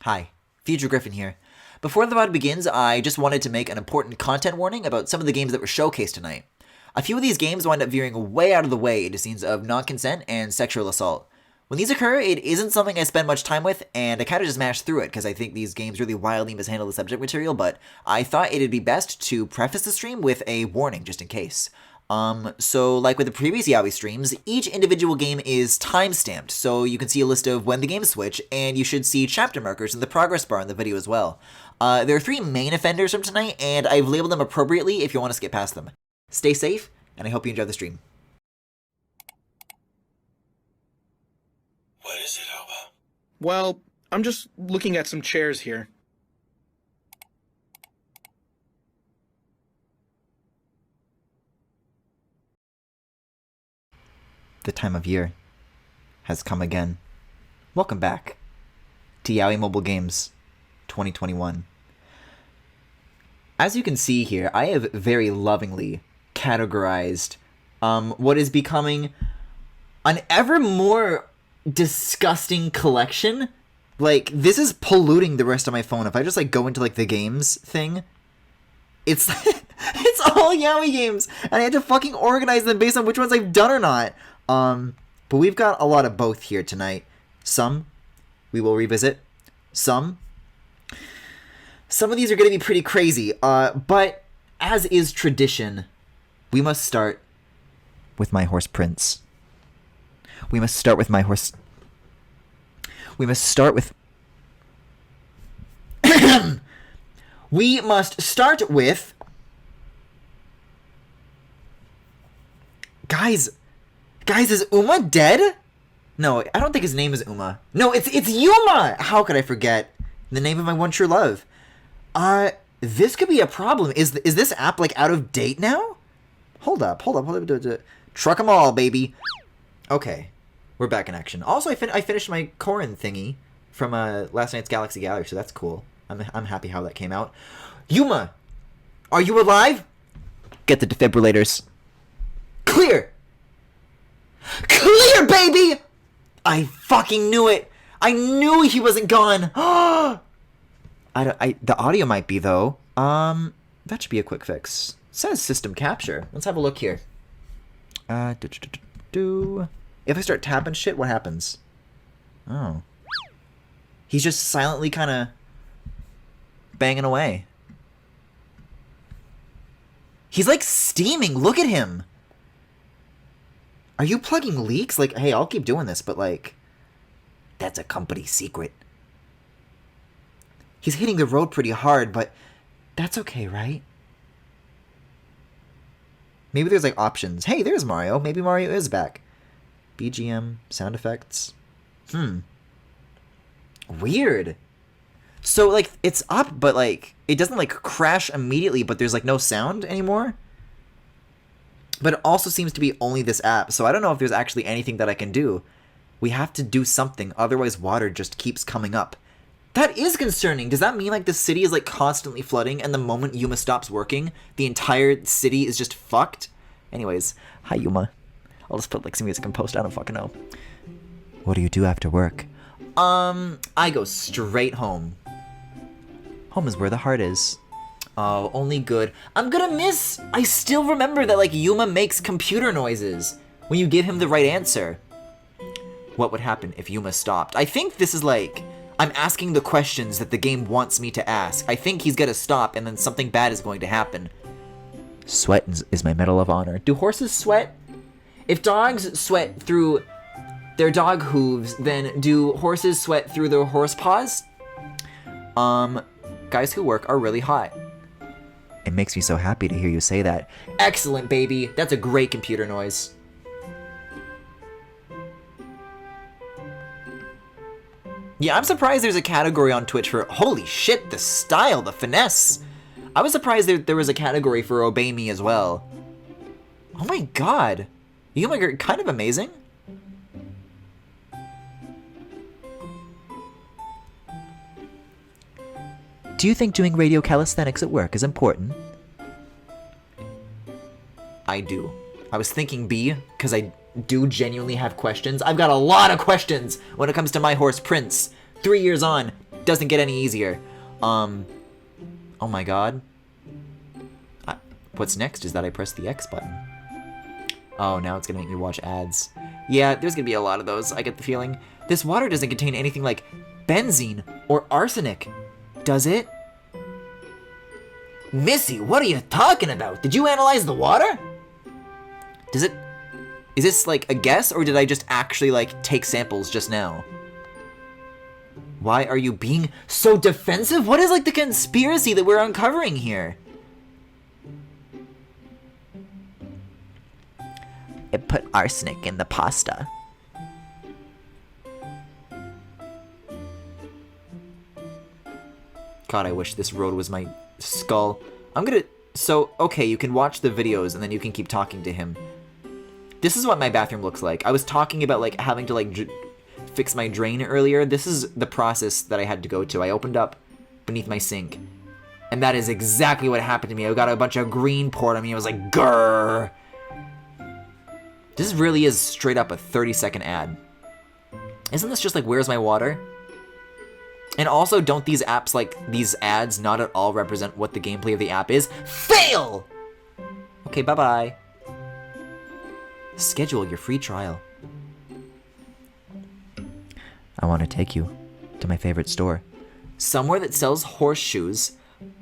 Hi, Future Griffin here. Before the VOD begins, I just wanted to make an important content warning about some of the games that were showcased tonight. A few of these games wind up veering way out of the way into scenes of non-consent and sexual assault. When these occur, it isn't something I spend much time with, and I kind of just mash through it because I think these games really wildly mishandle the subject material, but I thought it'd be best to preface the stream with a warning just in case. So like with the previous Yaoi streams, each individual game is time-stamped, so you can see a list of when the games switch, and you should see chapter markers in the progress bar in the video as well. There are 3 main offenders from tonight, and I've labeled them appropriately if you want to skip past them. Stay safe, and I hope you enjoy the stream. What is it, Oba? Well, I'm just looking at some chairs here. The time of year has come again. Welcome back to Yaoi Mobile Games 2021. As you can see here, I have very lovingly categorized what is becoming an ever more disgusting collection. Like, this is polluting the rest of my phone. If I just, like, go into, like, the games thing, it's it's all Yaoi games, and I had to fucking organize them based on which ones I've done or not. But we've got a lot of both here tonight. Some we will revisit. Some of these are going to be pretty crazy. But as is tradition, we must start with my horse Prince. We must start with my horse. We must start with. We must start with. Guys, is Uma dead? No, I don't think his name is Uma. No, it's Yuma! How could I forget the name of my one true love? This could be a problem. Is this app, like, out of date now? Hold up. Truck 'em all, baby. Okay, we're back in action. Also, I finished my Corrin thingy from last night's Galaxy Gallery, so that's cool. I'm happy how that came out. Yuma! Are you alive? Get the defibrillators. Clear! Clear, baby! I fucking knew it! I knew he wasn't gone! The audio might be, though. That should be a quick fix. It says system capture. Let's have a look here. If I start tapping shit, what happens? Oh. He's just silently kind of banging away. He's like steaming. Look at him. Are you plugging leaks? Like, hey, I'll keep doing this, but like, that's a company secret. He's hitting the road pretty hard, but that's okay, right? Maybe there's like options. Hey, there's Mario. Maybe Mario is back. BGM, sound effects. Weird. So like, it's up, but like, it doesn't like crash immediately, but there's like no sound anymore. But it also seems to be only this app, so I don't know if there's actually anything that I can do. We have to do something, otherwise water just keeps coming up. That is concerning. Does that mean like the city is like constantly flooding, and the moment Yuma stops working, the entire city is just fucked? Anyways, hi Yuma. I'll just put like some music and post, I don't fucking know. What do you do after work? I go straight home. Home is where the heart is. Oh, only good. I'm gonna miss... I still remember that, like, Yuma makes computer noises when you give him the right answer. What would happen if Yuma stopped? I think this is, like... I'm asking the questions that the game wants me to ask. I think he's gonna stop, and then something bad is going to happen. Sweat is my medal of honor. Do horses sweat? If dogs sweat through their dog hooves, then do horses sweat through their horse paws? Guys who work are really hot. It makes me so happy to hear you say that. Excellent, baby. That's a great computer noise. Yeah, I'm surprised there's a category on Twitch for... Holy shit, the style, the finesse. I was surprised there was a category for Obey Me as well. Oh my god. You are kind of amazing. Do you think doing radio calisthenics at work is important? I do. I was thinking B, because I do genuinely have questions. I've got a lot of questions when it comes to my horse Prince. 3 years on, doesn't get any easier. Oh my god. What's next is that I press the X button. Oh, now it's gonna make me watch ads. Yeah, there's gonna be a lot of those, I get the feeling. This water doesn't contain anything like benzene or arsenic, does it? Missy, what are you talking about? Did you analyze the water? Is this like a guess, or did I just actually like take samples just now? Why are you being so defensive? What is like the conspiracy that we're uncovering here? It put arsenic in the pasta. God, I wish this road was my skull. So, okay, you can watch the videos and then you can keep talking to him. This is what my bathroom looks like. I was talking about like having to like fix my drain earlier. This is the process that I had to go to. I opened up beneath my sink, and that is exactly what happened to me. I got a bunch of green poured on me. I was like, grrr. This really is straight up a 30-second ad. Isn't this just like, where's my water? And also, don't these apps, like, these ads not at all represent what the gameplay of the app is? Fail! Okay, bye-bye. Schedule your free trial. I want to take you to my favorite store. Somewhere that sells horseshoes,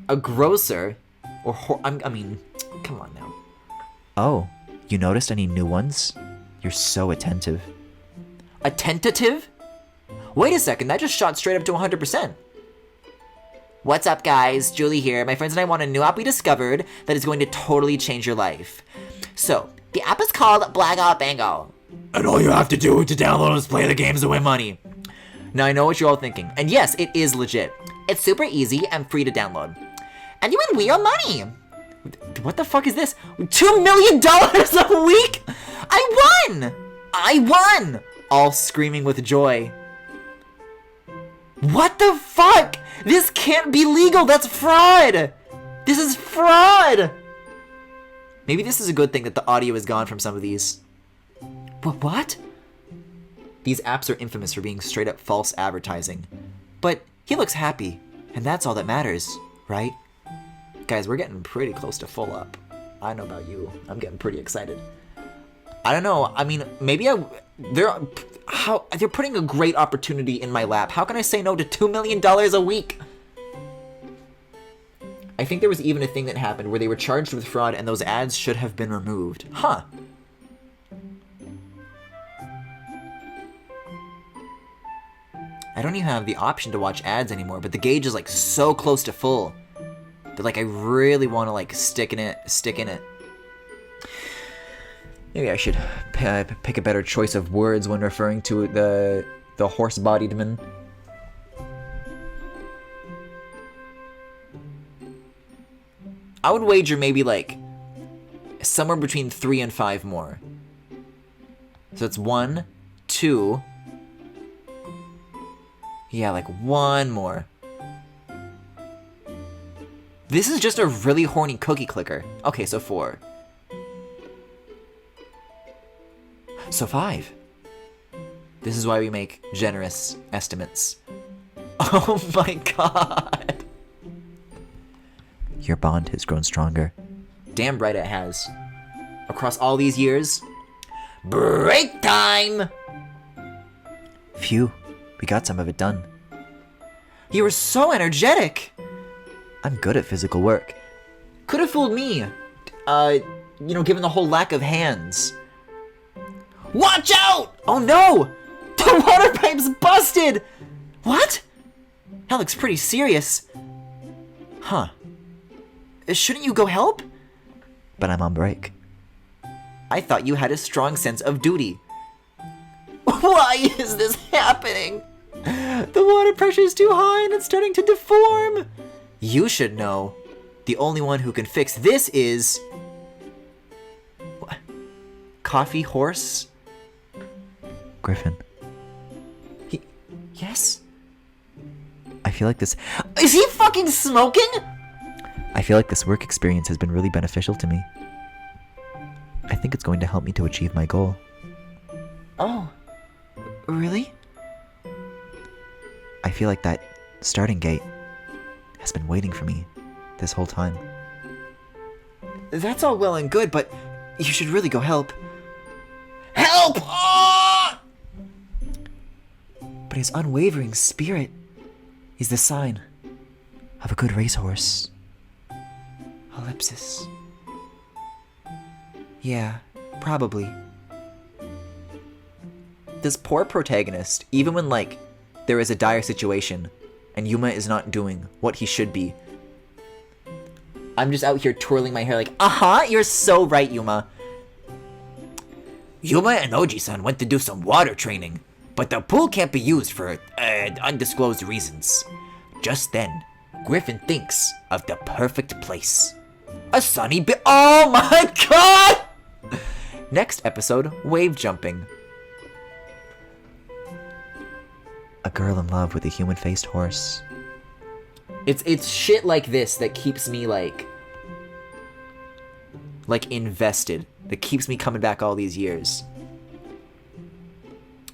a grocer, or I mean, come on now. Oh, you noticed any new ones? You're so attentive. Attentative? Wait a second, that just shot straight up to 100%. What's up, guys? Julie here. My friends and I want a new app we discovered that is going to totally change your life. So, the app is called Blagout Bango. And all you have to do to download is play the games to win money. Now, I know what you're all thinking. And yes, it is legit. It's super easy and free to download. And you win real money. What the fuck is this? $2 million a week? I won! I won! All screaming with joy. What the fuck? This can't be legal. That's fraud. This is fraud. Maybe this is a good thing that the audio is gone from some of these. But what? These apps are infamous for being straight up false advertising. But he looks happy, and that's all that matters, right? Guys, we're getting pretty close to full up. I know about you. I'm getting pretty excited. I don't know. I mean, maybe they're putting a great opportunity in my lap. How can I say no to $2 million a week? I think there was even a thing that happened where they were charged with fraud and those ads should have been removed. Huh. I don't even have the option to watch ads anymore, but the gauge is like so close to full that like I really want to like stick in it. Maybe I should pick a better choice of words when referring to the horse-bodied man. I would wager maybe like somewhere between 3 and 5 more. So it's 1, 2. Yeah, like 1 more. This is just a really horny cookie clicker. Okay, so 4. So 5. This is why we make generous estimates. Oh my god. Your bond has grown stronger. Damn right it has. Across all these years. Break time! Phew, we got some of it done. You were so energetic! I'm good at physical work. Could have fooled me. Given the whole lack of hands. Watch out! Oh no! The water pipe's busted! What? That looks pretty serious. Huh. Shouldn't you go help? But I'm on break. I thought you had a strong sense of duty. Why is this happening? The water pressure is too high and it's starting to deform. You should know. The only one who can fix this is... What? Coffee Horse? Griffin. Yes? I feel like this... Is he fucking smoking? I feel like this work experience has been really beneficial to me. I think it's going to help me to achieve my goal. Oh. Really? I feel like that starting gate has been waiting for me this whole time. That's all well and good, but you should really go help. Help! Oh! But his unwavering spirit is the sign of a good racehorse. Ellipsis. Yeah, probably. This poor protagonist, even when, like, there is a dire situation and Yuma is not doing what he should be, I'm just out here twirling my hair like, you're so right, Yuma. Yuma and Oji-san went to do some water training, but the pool can't be used for undisclosed reasons. Just then, Griffin thinks of the perfect place. A sunny oh my god! Next episode, wave jumping. A girl in love with a human-faced horse. It's shit like this that keeps me like invested. That keeps me coming back all these years.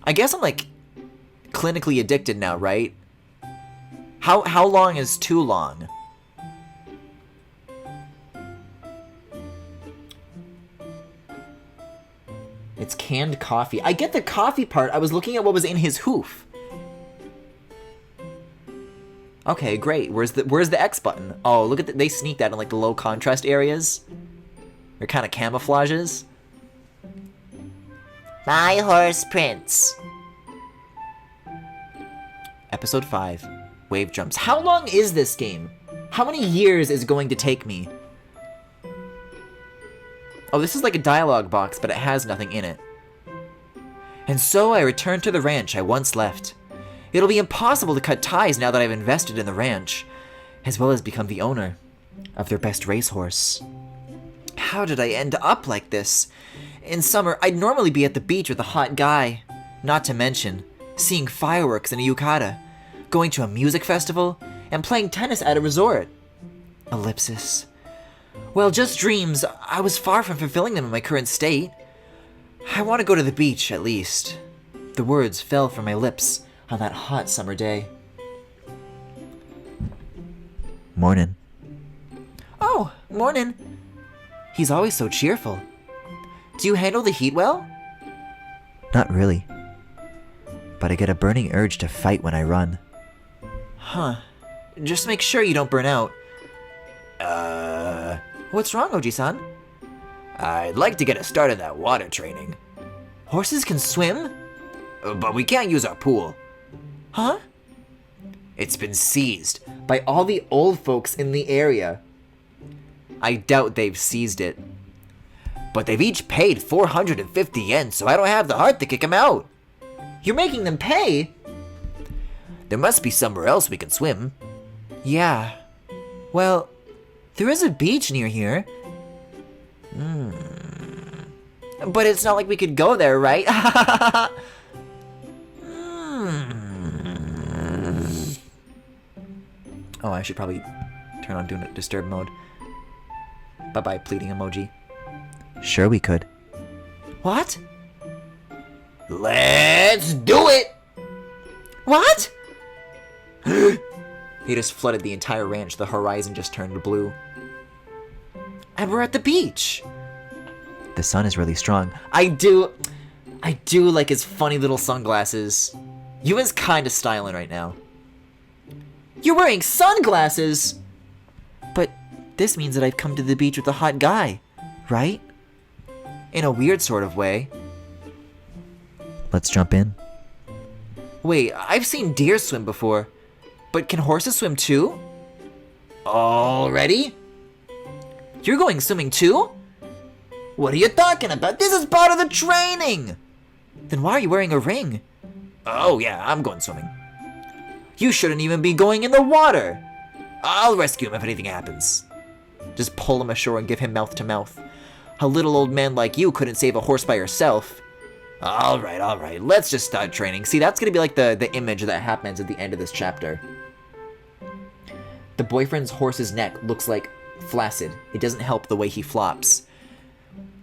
I guess I'm like clinically addicted now, right? How long is too long? It's canned coffee. I get the coffee part. I was looking at what was in his hoof. Okay, great. Where's the X button? Oh, look at they sneak that in like the low contrast areas. They're kind of camouflages. My horse prince. Episode 5. Wave jumps. How long is this game? How many years is it going to take me? Oh, this is like a dialogue box, but it has nothing in it. And so I returned to the ranch I once left. It'll be impossible to cut ties now that I've invested in the ranch, as well as become the owner of their best racehorse. How did I end up like this? In summer, I'd normally be at the beach with a hot guy, not to mention seeing fireworks in a yukata, going to a music festival, and playing tennis at a resort. Ellipsis. Well, just dreams. I was far from fulfilling them in my current state. I want to go to the beach, at least. The words fell from my lips on that hot summer day. Morning. Oh, morning. He's always so cheerful. Do you handle the heat well? Not really. But I get a burning urge to fight when I run. Huh. Just make sure you don't burn out. What's wrong, Oji-san? I'd like to get a start in that water training. Horses can swim? But we can't use our pool. Huh? It's been seized by all the old folks in the area. I doubt they've seized it. But they've each paid 450 yen, so I don't have the heart to kick them out. You're making them pay? There must be somewhere else we can swim. Yeah. Well, there is a beach near here. But it's not like we could go there, right? Oh, I should probably turn on Do Not Disturb mode. Bye-bye, pleading emoji. Sure we could. What? Let's do it! What? He just flooded the entire ranch. The horizon just turned blue. And we're at the beach. The sun is really strong. I do like his funny little sunglasses. Yuma's kind of styling right now. You're wearing sunglasses! But this means that I've come to the beach with a hot guy, right? In a weird sort of way. Let's jump in. Wait, I've seen deer swim before, but can horses swim too? All ready? You're going swimming too? What are you talking about? This is part of the training! Then why are you wearing a ring? Oh yeah, I'm going swimming. You shouldn't even be going in the water. I'll rescue him if anything happens. Just pull him ashore and give him mouth to mouth. A little old man like you couldn't save a horse by yourself. All right. Let's just start training. See, that's gonna be like the image that happens at the end of this chapter. The boyfriend's horse's neck looks like flaccid. It doesn't help the way he flops.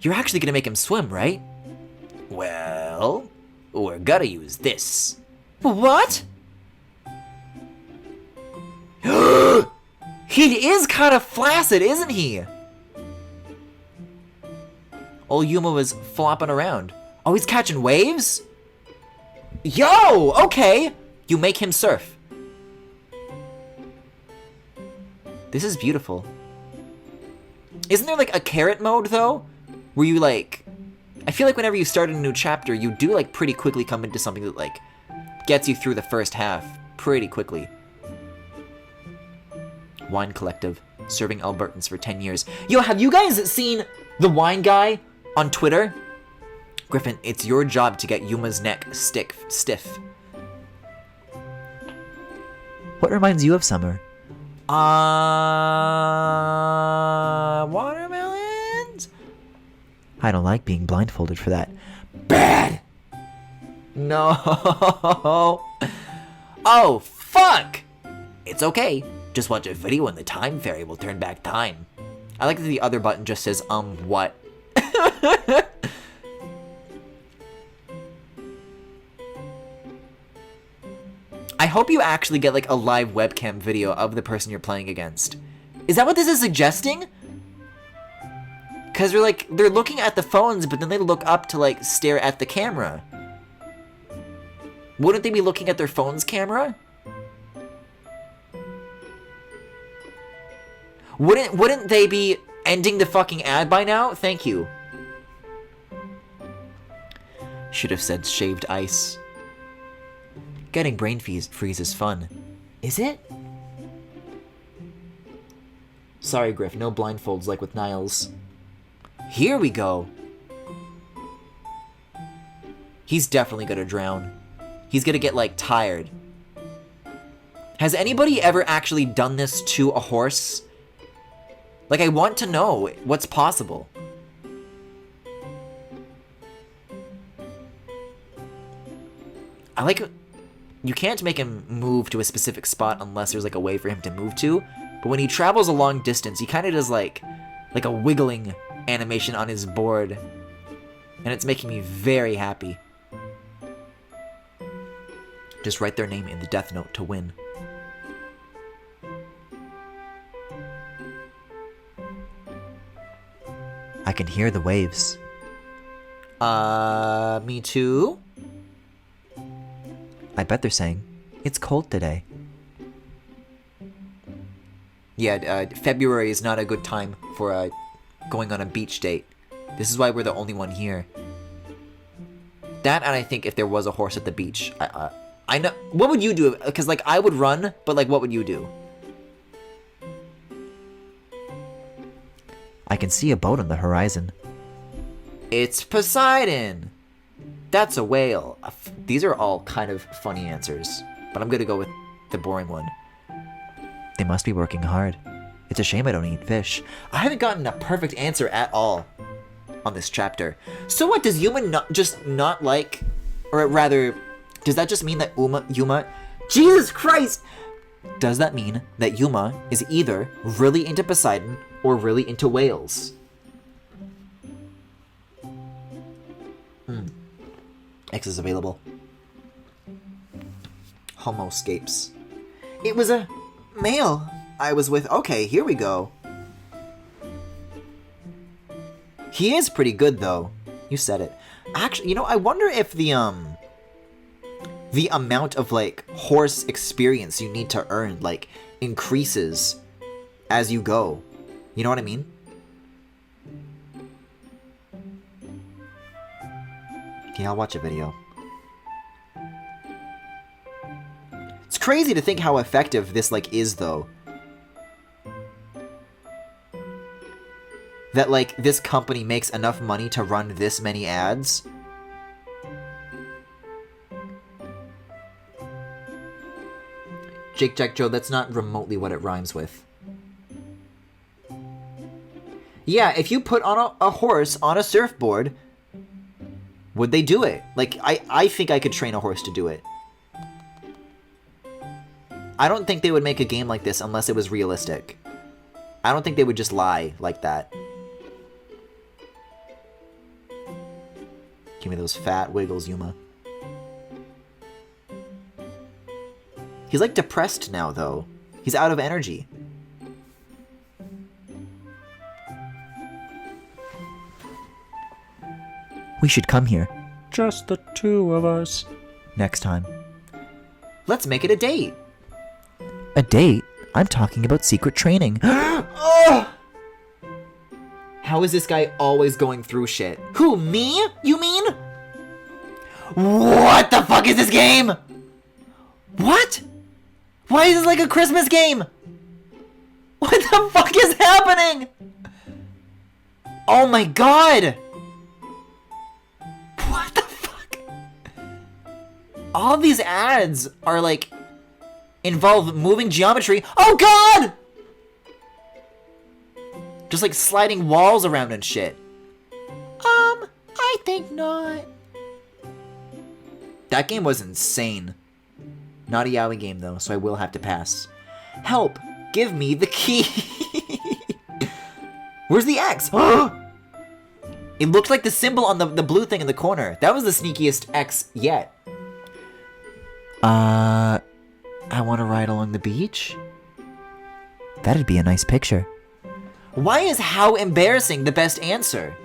You're actually gonna make him swim, right? Well, we're gonna use this. What? He is kind of flaccid, isn't he? Old Yuma was flopping around. Oh, he's catching waves? Yo, okay. You make him surf. This is beautiful. Isn't there like a carrot mode though? Where you like, I feel like whenever you start a new chapter, you do like pretty quickly come into something that like gets you through the first half pretty quickly. Wine Collective, serving Albertans for 10 years. Yo, have you guys seen the wine guy on Twitter? Griffin, it's your job to get Yuma's neck stiff. What reminds you of summer? Watermelons? I don't like being blindfolded for that. Bad! No. Oh, fuck! It's okay. Just watch a video and the time fairy will turn back time. I like that the other button just says, what? I hope you actually get like a live webcam video of the person you're playing against. Is that what this is suggesting? Because they're looking at the phones, but then they look up to like stare at the camera. Wouldn't they be looking at their phone's camera? Wouldn't they be ending the fucking ad by now? Thank you. Should have said shaved ice. Getting brain freeze is fun. Is it? Sorry, Griff, no blindfolds like with Niles. Here we go. He's definitely gonna drown. He's gonna get, like, tired. Has anybody ever actually done this to a horse? Like, I want to know what's possible. I like... You can't make him move to a specific spot unless there's, like, a way for him to move to. But when he travels a long distance, he kind of does, like a wiggling animation on his board. And it's making me very happy. Just write their name in the death note to win. I can hear the waves. Me too? I bet they're saying, it's cold today. Yeah, February is not a good time for going on a beach date. This is why we're the only one here. That, and I think if there was a horse at the beach, I know. What would you do? Because, like, I would run, but, like, what would you do? I can see a boat on the horizon. It's Poseidon! That's a whale. These are all kind of funny answers, but I'm gonna go with the boring one. They must be working hard. It's a shame I don't eat fish. I haven't gotten a perfect answer at all on this chapter. So what, does Yuma not like, or rather, does that just mean that Yuma, Jesus Christ! Does that mean that Yuma is either really into Poseidon or really into whales? X is available. Homoscapes. It was a male I was with. Okay, here we go. He is pretty good, though. You said it. Actually, you know, I wonder if the amount of, like, horse experience you need to earn, like, increases as you go. You know what I mean? Yeah, I'll watch a video. It's crazy to think how effective this, like, is, though. That, like, this company makes enough money to run this many ads. Jake Jack Joe, that's not remotely what it rhymes with. Yeah, if you put on a horse on a surfboard, would they do it? Like, I think I could train a horse to do it. I don't think they would make a game like this unless it was realistic. I don't think they would just lie like that. Give me those fat wiggles, Yuma. He's, like, depressed now, though. He's out of energy. We should come here. Just the two of us. Next time. Let's make it a date. A date? I'm talking about secret training. Oh! How is this guy always going through shit? Who, me? You mean? What the fuck is this game? What? Why is this like a Christmas game? What the fuck is happening? Oh my god! What the fuck? All these ads are like involve moving geometry. Oh god! Just like sliding walls around and shit. I think not. That game was insane. Not a Yaoi game though, so I will have to pass. Help! Give me the key! Where's the X? It looked like the symbol on the blue thing in the corner. That was the sneakiest X yet. I want to ride along the beach? That'd be a nice picture. Why is how embarrassing the best answer?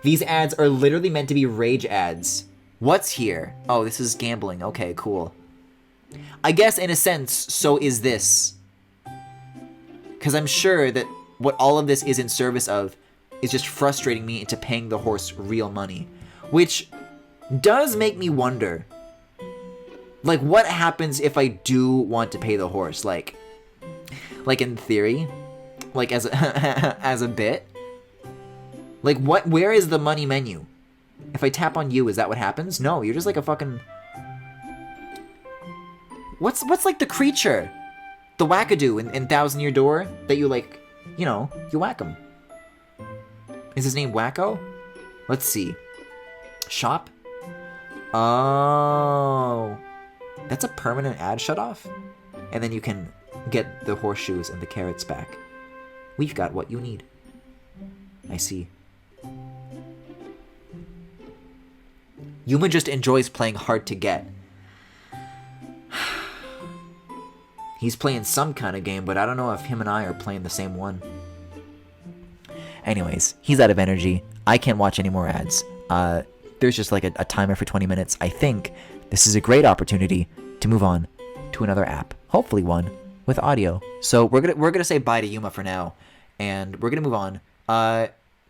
These ads are literally meant to be rage ads. What's here? Oh, this is gambling. Okay, cool. I guess in a sense, so is this. Because I'm sure that what all of this is in service of is just frustrating me into paying the horse real money. Which does make me wonder, like, what happens if I do want to pay the horse? Like in theory? Like as a, as a bit? Like where is the money menu? If I tap on you, is that what happens? No, you're just like a fucking... What's like the creature? The wackadoo in Thousand Year Door that you like, you know, you whack him. Is his name Wacko? Let's see. Shop? Oh. That's a permanent ad shut off? And then you can get the horseshoes and the carrots back. We've got what you need. I see. Yuma just enjoys playing hard to get. He's playing some kind of game, but I don't know if him and I are playing the same one. Anyways, he's out of energy. I can't watch any more ads. There's just like a timer for 20 minutes. I think this is a great opportunity to move on to another app. Hopefully one with audio. So we're gonna say bye to Yuma for now, and we're gonna move on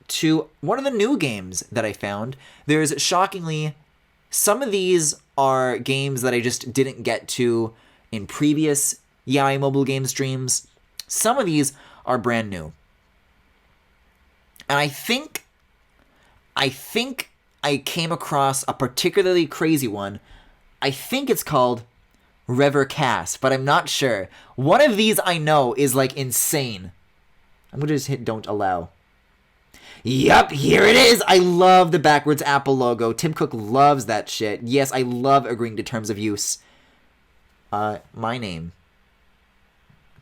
to one of the new games that I found. There's shockingly, some of these are games that I just didn't get to in previous Yaoi mobile game streams. Some of these are brand new. And I think I came across a particularly crazy one. I think it's called Rever Caste, but I'm not sure. One of these I know is like insane. I'm gonna just hit don't allow. Yup, here it is! I love the backwards Apple logo. Tim Cook loves that shit. Yes, I love agreeing to terms of use. My name.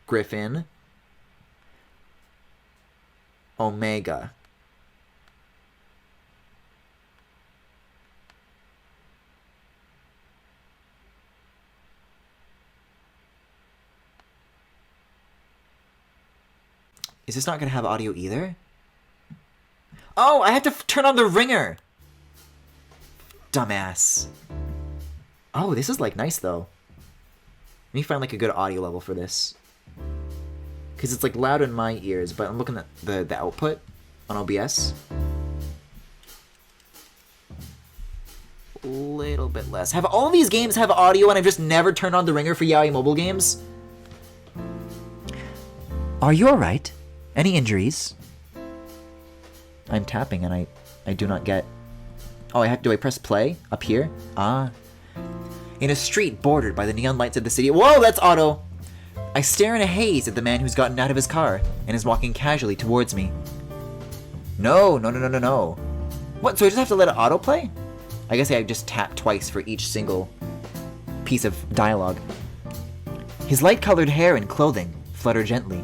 Griffin. Omega. Is this not going to have audio either? Oh, I have to turn on the ringer! Dumbass. Oh, this is like nice though. Let me find like a good audio level for this. Because it's like loud in my ears, but I'm looking at the output on OBS. A little bit less. Have all these games have audio and I've just never turned on the ringer for Yaoi mobile games? Are you alright? Any injuries? I'm tapping and I do not get... Oh, do I press play? Up here? Ah. In a street bordered by the neon lights of the city... Whoa, that's auto! I stare in a haze at the man who's gotten out of his car and is walking casually towards me. No. What, so I just have to let it autoplay? I guess I just tap twice for each single piece of dialogue. His light-colored hair and clothing flutter gently.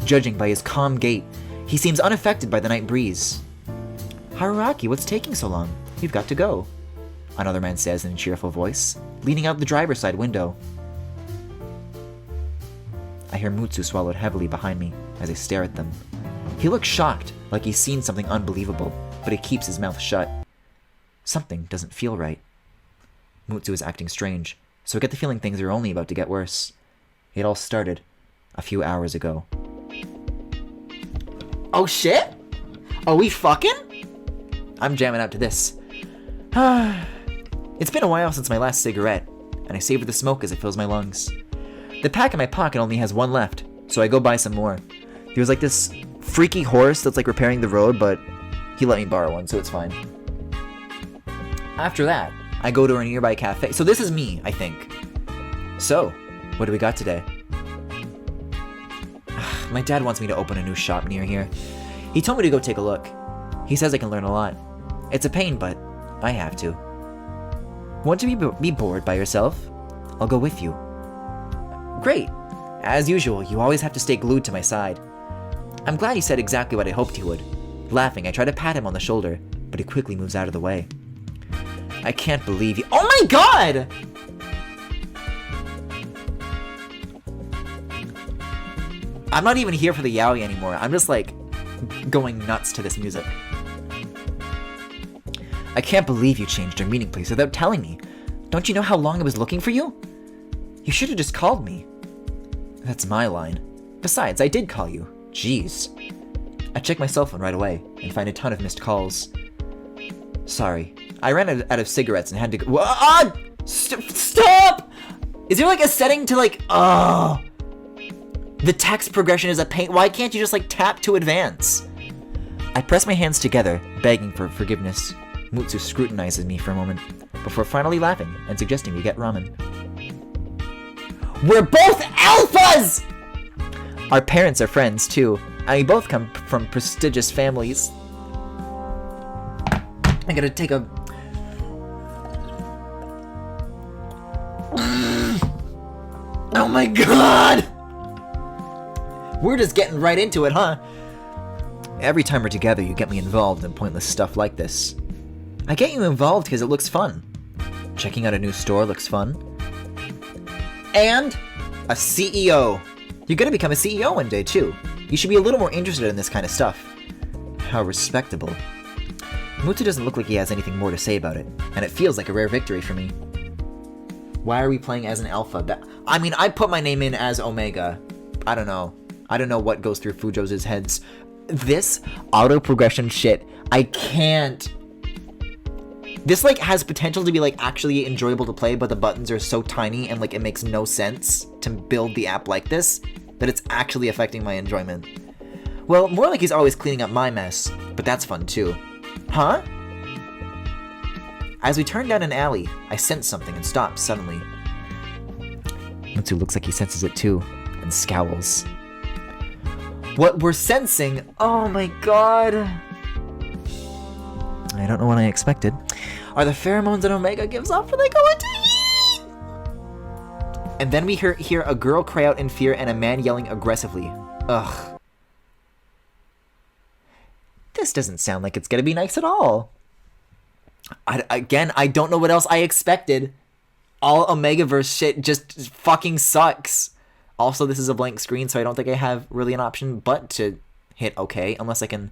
Judging by his calm gait, he seems unaffected by the night breeze. Haruraki, what's taking so long? We've got to go, another man says in a cheerful voice, leaning out the driver's side window. I hear Mutsu swallowed heavily behind me as I stare at them. He looks shocked, like he's seen something unbelievable. but he keeps his mouth shut. Something doesn't feel right. Mutsu is acting strange, so I get the feeling things are only about to get worse. It all started a few hours ago. Oh shit? Are we fucking? I'm jamming out to this. It's been a while since my last cigarette, and I savor the smoke as it fills my lungs. The pack in my pocket only has one left, so I go buy some more. There's like this freaky horse that's like repairing the road, but he let me borrow one, so it's fine. After that, I go to a nearby cafe. So this is me, I think. So, what do we got today? My dad wants me to open a new shop near here. He told me to go take a look. He says I can learn a lot. It's a pain, but I have to. Want to be bored by yourself? I'll go with you. Great. As usual, you always have to stay glued to my side. I'm glad he said exactly what I hoped he would. Laughing, I try to pat him on the shoulder, but he quickly moves out of the way. I can't believe you. Oh my god! I'm not even here for the yaoi anymore. I'm just like going nuts to this music. I can't believe you changed your meeting place without telling me. Don't you know how long I was looking for you? You should have just called me. That's my line. Besides, I did call you. Jeez. I check my cell phone right away and find a ton of missed calls. Sorry. I ran out of cigarettes and had to go. Stop! Is there like a setting to like, the text progression is a pain. Why can't you just like tap to advance? I press my hands together, begging for forgiveness. Mutsu scrutinizes me for a moment, before finally laughing and suggesting we get ramen. We're both alphas! Our parents are friends too, and we both come from prestigious families. I gotta take a... Oh my god! We're just getting right into it, huh? Every time we're together, you get me involved in pointless stuff like this. I get you involved because it looks fun. Checking out a new store looks fun. And a CEO. You're gonna become a CEO one day, too. You should be a little more interested in this kind of stuff. How respectable. Mutsu doesn't look like he has anything more to say about it, and it feels like a rare victory for me. Why are we playing as an alpha? I mean, I put my name in as Omega. I don't know. I don't know what goes through Fujo's heads. This auto-progression shit, I can't. This, like, has potential to be, like, actually enjoyable to play, but the buttons are so tiny and, like, it makes no sense to build the app like this that it's actually affecting my enjoyment. Well, more like he's always cleaning up my mess, but that's fun, too. Huh? As we turn down an alley, I sense something and stop suddenly. Mutsu looks like he senses it, too, and scowls. What we're sensing? Oh my god. I don't know what I expected. Are the pheromones that Omega gives off when they go into heat? And then we hear a girl cry out in fear and a man yelling aggressively. Ugh. This doesn't sound like it's gonna be nice at all. Again, I don't know what else I expected. All Omegaverse shit just fucking sucks. Also, this is a blank screen, so I don't think I have really an option but to hit OK, unless I can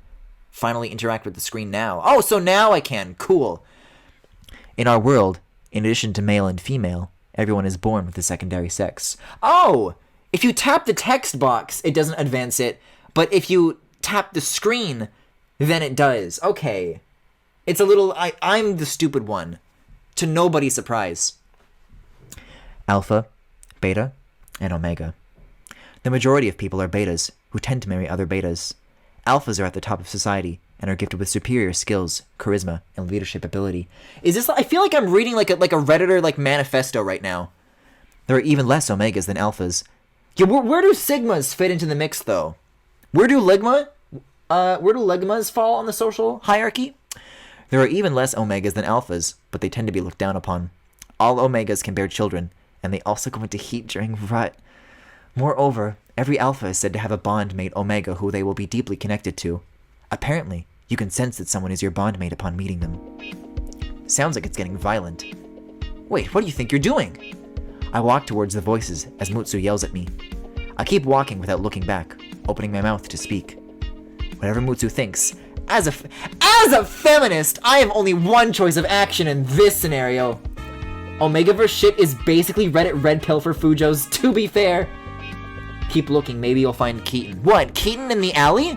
finally interact with the screen now. Oh, so now I can. Cool. In our world, in addition to male and female, everyone is born with a secondary sex. Oh! If you tap the text box, it doesn't advance it, but if you tap the screen, then it does. Okay. It's a little... I'm the stupid one. To nobody's surprise. Alpha, Beta, and Omega. The majority of people are betas, who tend to marry other betas. Alphas are at the top of society, and are gifted with superior skills, charisma, and leadership ability. Is this... I feel like I'm reading like a Redditor like manifesto right now. There are even less Omegas than Alphas. Yeah, where do Sigmas fit into the mix, though? Where do Ligmas fall on the social hierarchy? There are even less Omegas than Alphas, but they tend to be looked down upon. All Omegas can bear children, and they also go into heat during rut. Moreover, every Alpha is said to have a bondmate Omega who they will be deeply connected to. Apparently, you can sense that someone is your bondmate upon meeting them. Sounds like it's getting violent. Wait, what do you think you're doing? I walk towards the voices as Mutsu yells at me. I keep walking without looking back, opening my mouth to speak. Whatever Mutsu thinks, As a feminist, I have only one choice of action in this scenario. Omegaverse shit is basically Reddit red pill for Fujos, to be fair. Keep looking, maybe you'll find Keaton. What, Keaton in the alley?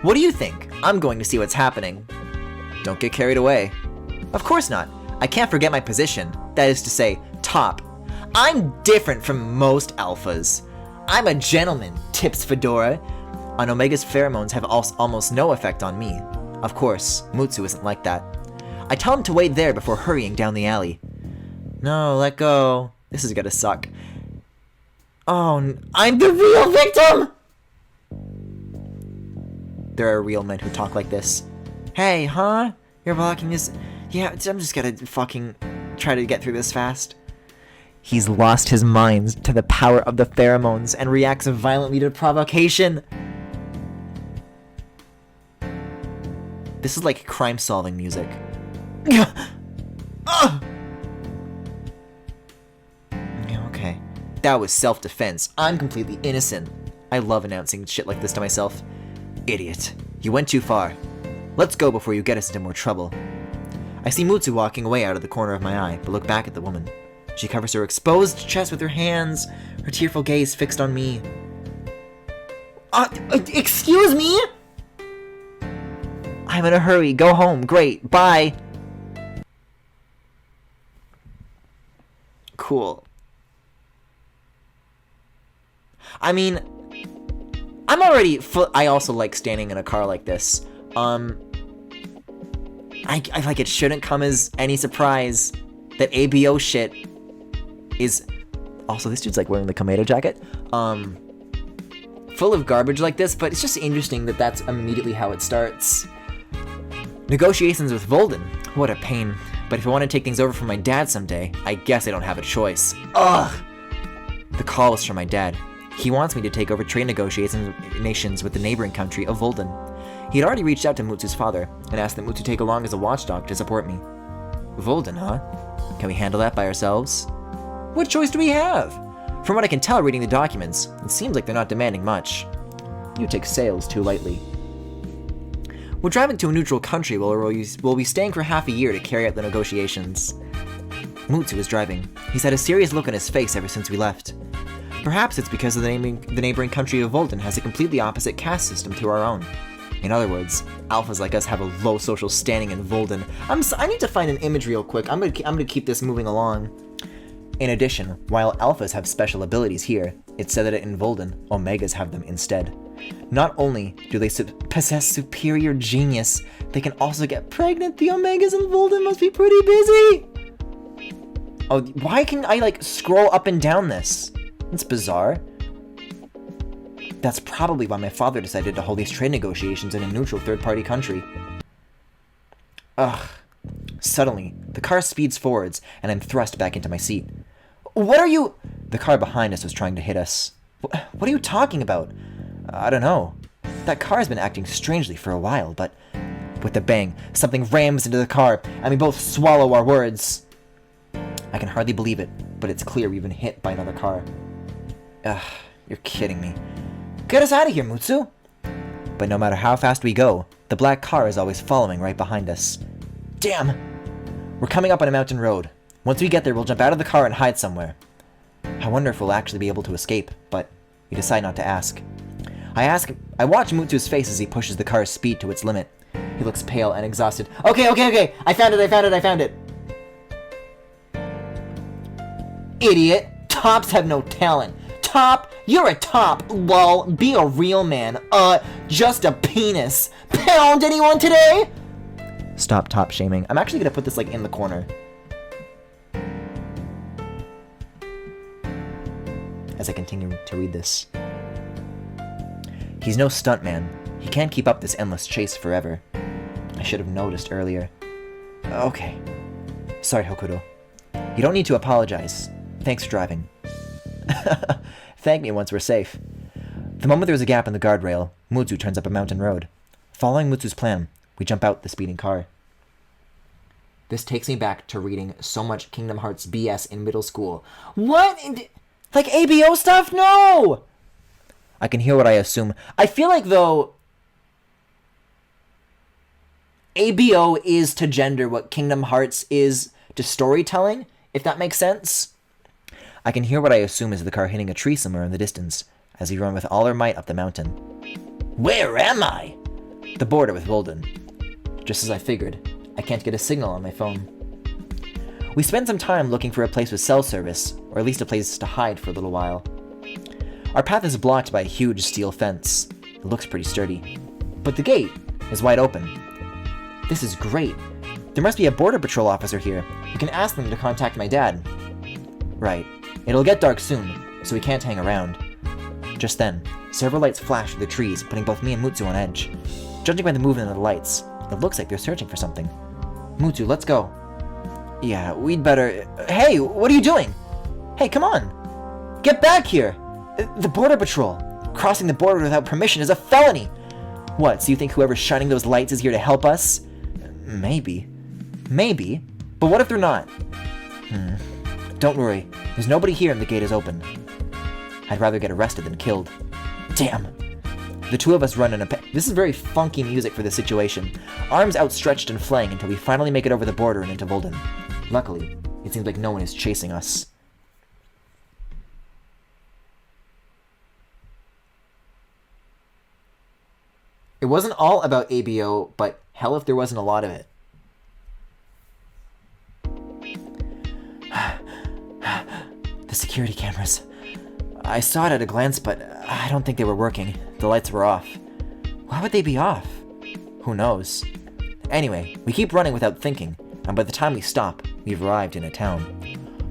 What do you think? I'm going to see what's happening. Don't get carried away. Of course not. I can't forget my position. That is to say, top. I'm different from most alphas. I'm a gentleman, tips Fedora. On Omega's pheromones have almost no effect on me. Of course, Mutsu isn't like that. I tell him to wait there before hurrying down the alley. No, let go. This is gonna suck. Oh, I'm the real victim! There are real men who talk like this. Hey, huh? You're blocking this? Yeah, I'm just gonna fucking try to get through this fast. He's lost his mind to the power of the pheromones and reacts violently to provocation. This is like crime-solving music. Okay. That was self-defense. I'm completely innocent. I love announcing shit like this to myself. Idiot. You went too far. Let's go before you get us into more trouble. I see Mutsu walking away out of the corner of my eye, but look back at the woman. She covers her exposed chest with her hands, her tearful gaze fixed on me. Excuse me? I'm in a hurry. Go home. Great. Bye. Cool. I mean, I'm already I also like standing in a car like this. I like it shouldn't come as any surprise that ABO shit is... Also, this dude's like wearing the Komedo jacket. Full of garbage like this, but it's just interesting that that's immediately how it starts. Negotiations with Volden. What a pain. But if I want to take things over from my dad someday, I guess I don't have a choice. Ugh! The call was from my dad. He wants me to take over trade negotiations with the neighboring country of Volden. He had already reached out to Mutsu's father and asked that Mutsu take along as a watchdog to support me. Volden, huh? Can we handle that by ourselves? What choice do we have? From what I can tell reading the documents, it seems like they're not demanding much. You take sales too lightly. We're driving to a neutral country where we'll be staying for half a year to carry out the negotiations. Mutsu is driving. He's had a serious look on his face ever since we left. Perhaps it's because the neighboring country of Volden has a completely opposite caste system to our own. In other words, alphas like us have a low social standing in Volden. I need to find an image real quick. I'm gonna keep this moving along. In addition, while alphas have special abilities here, it's said that in Volden, omegas have them instead. Not only do they possess superior genius, they can also get pregnant. The omegas in Volden must be pretty busy! Oh, why can I, like, scroll up and down this? It's bizarre. That's probably why my father decided to hold these trade negotiations in a neutral third-party country. Ugh. Suddenly, the car speeds forwards, and I'm thrust back into my seat. What are you... The car behind us was trying to hit us. What are you talking about? I don't know. That car has been acting strangely for a while, but... With a bang, something rams into the car, and we both swallow our words. I can hardly believe it, but it's clear we've been hit by another car. Ugh, you're kidding me. Get us out of here, Mutsu! But no matter how fast we go, the black car is always following right behind us. Damn! We're coming up on a mountain road. Once we get there, we'll jump out of the car and hide somewhere. I wonder if we'll actually be able to escape, but we decide not to ask. I watch Mutsu's face as he pushes the car's speed to its limit. He looks pale and exhausted. Okay! I found it! Idiot! Tops have no talent. Top? You're a top. Lol. Be a real man. Just a penis. Pound anyone today? Stop top shaming. I'm actually gonna put this, like, in the corner. As I continue to read this. He's no stuntman. He can't keep up this endless chase forever. I should have noticed earlier. Okay. Sorry, Hokuto. You don't need to apologize. Thanks for driving. Thank me once we're safe. The moment there's a gap in the guardrail, Mutsu turns up a mountain road. Following Mutsu's plan, we jump out the speeding car. This takes me back to reading so much Kingdom Hearts BS in middle school. What? Like ABO stuff? No! I can hear what I assume. I feel like, though... ABO is to gender what Kingdom Hearts is to storytelling, if that makes sense. I can hear what I assume is the car hitting a tree somewhere in the distance as we run with all our might up the mountain. Where am I? The border with Volden. Just as I figured, I can't get a signal on my phone. We spend some time looking for a place with cell service, or at least a place to hide for a little while. Our path is blocked by a huge steel fence. It looks pretty sturdy. But the gate is wide open. This is great. There must be a border patrol officer here. We can ask them to contact my dad. Right. It'll get dark soon, so we can't hang around. Just then, several lights flash through the trees, putting both me and Mutsu on edge. Judging by the movement of the lights, it looks like they're searching for something. Mutsu, let's go. Yeah, we'd better... Hey, what are you doing? Hey, come on! Get back here! The border patrol! Crossing the border without permission is a felony! What, so you think whoever's shining those lights is here to help us? Maybe. Maybe. But what if they're not? Don't worry. There's nobody here and the gate is open. I'd rather get arrested than killed. Damn. The two of us run in a... This is very funky music for this situation. Arms outstretched and flaying until we finally make it over the border and into Volden. Luckily, it seems like no one is chasing us. It wasn't all about ABO, but hell if there wasn't a lot of it. The security cameras. I saw it at a glance, but I don't think they were working. The lights were off. Why would they be off? Who knows? Anyway, we keep running without thinking, and by the time we stop, we've arrived in a town.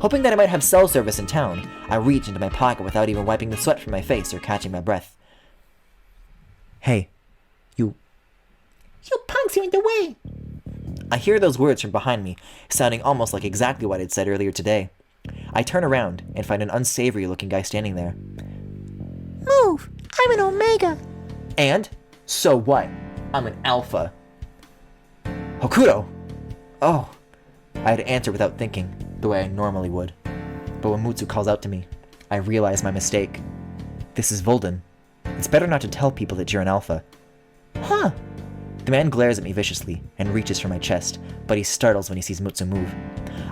Hoping that I might have cell service in town, I reach into my pocket without even wiping the sweat from my face or catching my breath. Hey, you punks, you're in the way! I hear those words from behind me, sounding almost like exactly what I'd said earlier today. I turn around and find an unsavory-looking guy standing there. Move! I'm an Omega! And? So what? I'm an Alpha. Hokuto! Oh. I had to answer without thinking, the way I normally would. But when Mutsu calls out to me, I realize my mistake. This is Volden. It's better not to tell people that you're an Alpha. Huh. The man glares at me viciously and reaches for my chest, but he startles when he sees Mutsu move.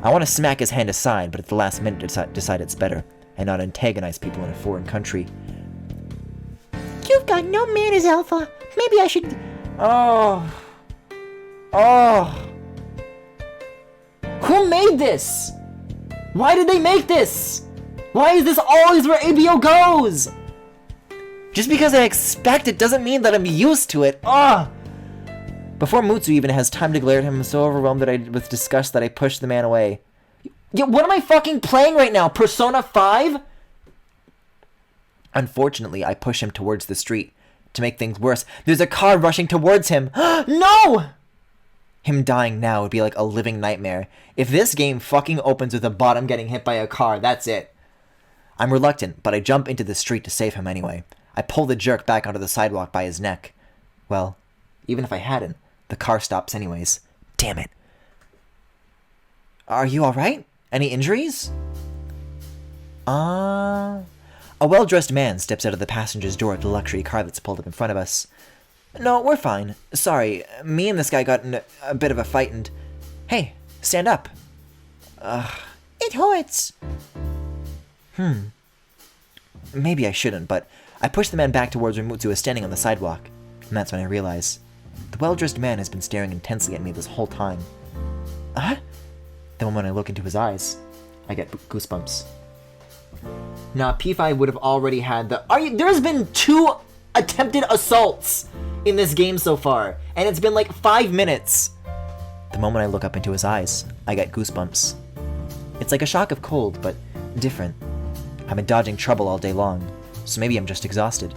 I want to smack his hand aside, but at the last minute decide it's better, and not antagonize people in a foreign country. You've got no manners, Alpha. Maybe I should... Oh. Who made this? Why did they make this? Why is this always where ABO goes? Just because I expect it doesn't mean that I'm used to it. Before Mutsu even has time to glare at him, I'm so overwhelmed with disgust that I push the man away. What am I fucking playing right now? Persona 5? Unfortunately, I push him towards the street. To make things worse, there's a car rushing towards him. No! Him dying now would be like a living nightmare. If this game fucking opens with a bottom getting hit by a car, that's it. I'm reluctant, but I jump into the street to save him anyway. I pull the jerk back onto the sidewalk by his neck. Well, even if I hadn't, the car stops anyways. Damn it. Are you alright? Any injuries? A well-dressed man steps out of the passenger's door of the luxury car that's pulled up in front of us. No, we're fine. Sorry, me and this guy got in a bit of a fight and... Hey, stand up. It hurts. Maybe I shouldn't, but I push the man back towards where Mutsu is standing on the sidewalk. And that's when I realize the well-dressed man has been staring intensely at me this whole time. Then when I look into his eyes, I get goosebumps. Now, P5 would have already had the... There's been 2 attempted assaults in this game so far, and it's been like 5 minutes. The moment I look up into his eyes, I get goosebumps. It's like a shock of cold, but different. I've been dodging trouble all day long, so maybe I'm just exhausted.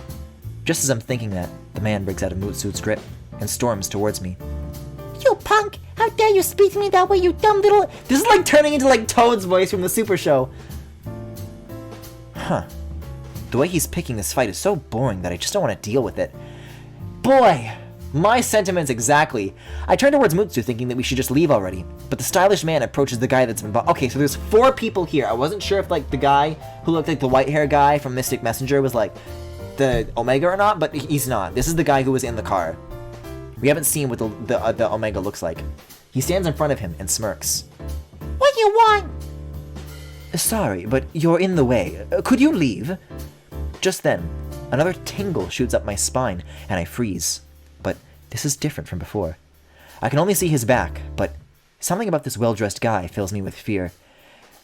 Just as I'm thinking that, the man breaks out of Mutsu's grip and storms towards me. You punk! How dare you speak to me that way, you dumb little... This is like turning into like Toad's voice from the Super Show. The way he's picking this fight is so boring that I just don't want to deal with it. Boy! My sentiments exactly. I turn towards Mutsu thinking that we should just leave already, but the stylish man approaches the guy that's been... Okay, so there's 4 people here. I wasn't sure if like the guy who looked like the white hair guy from Mystic Messenger was like the Omega or not, but he's not. This is the guy who was in the car. We haven't seen what the Omega looks like. He stands in front of him and smirks. What do you want? Sorry, but you're in the way. Could you leave? Just then, another tingle shoots up my spine, and I freeze. But this is different from before. I can only see his back, but something about this well-dressed guy fills me with fear.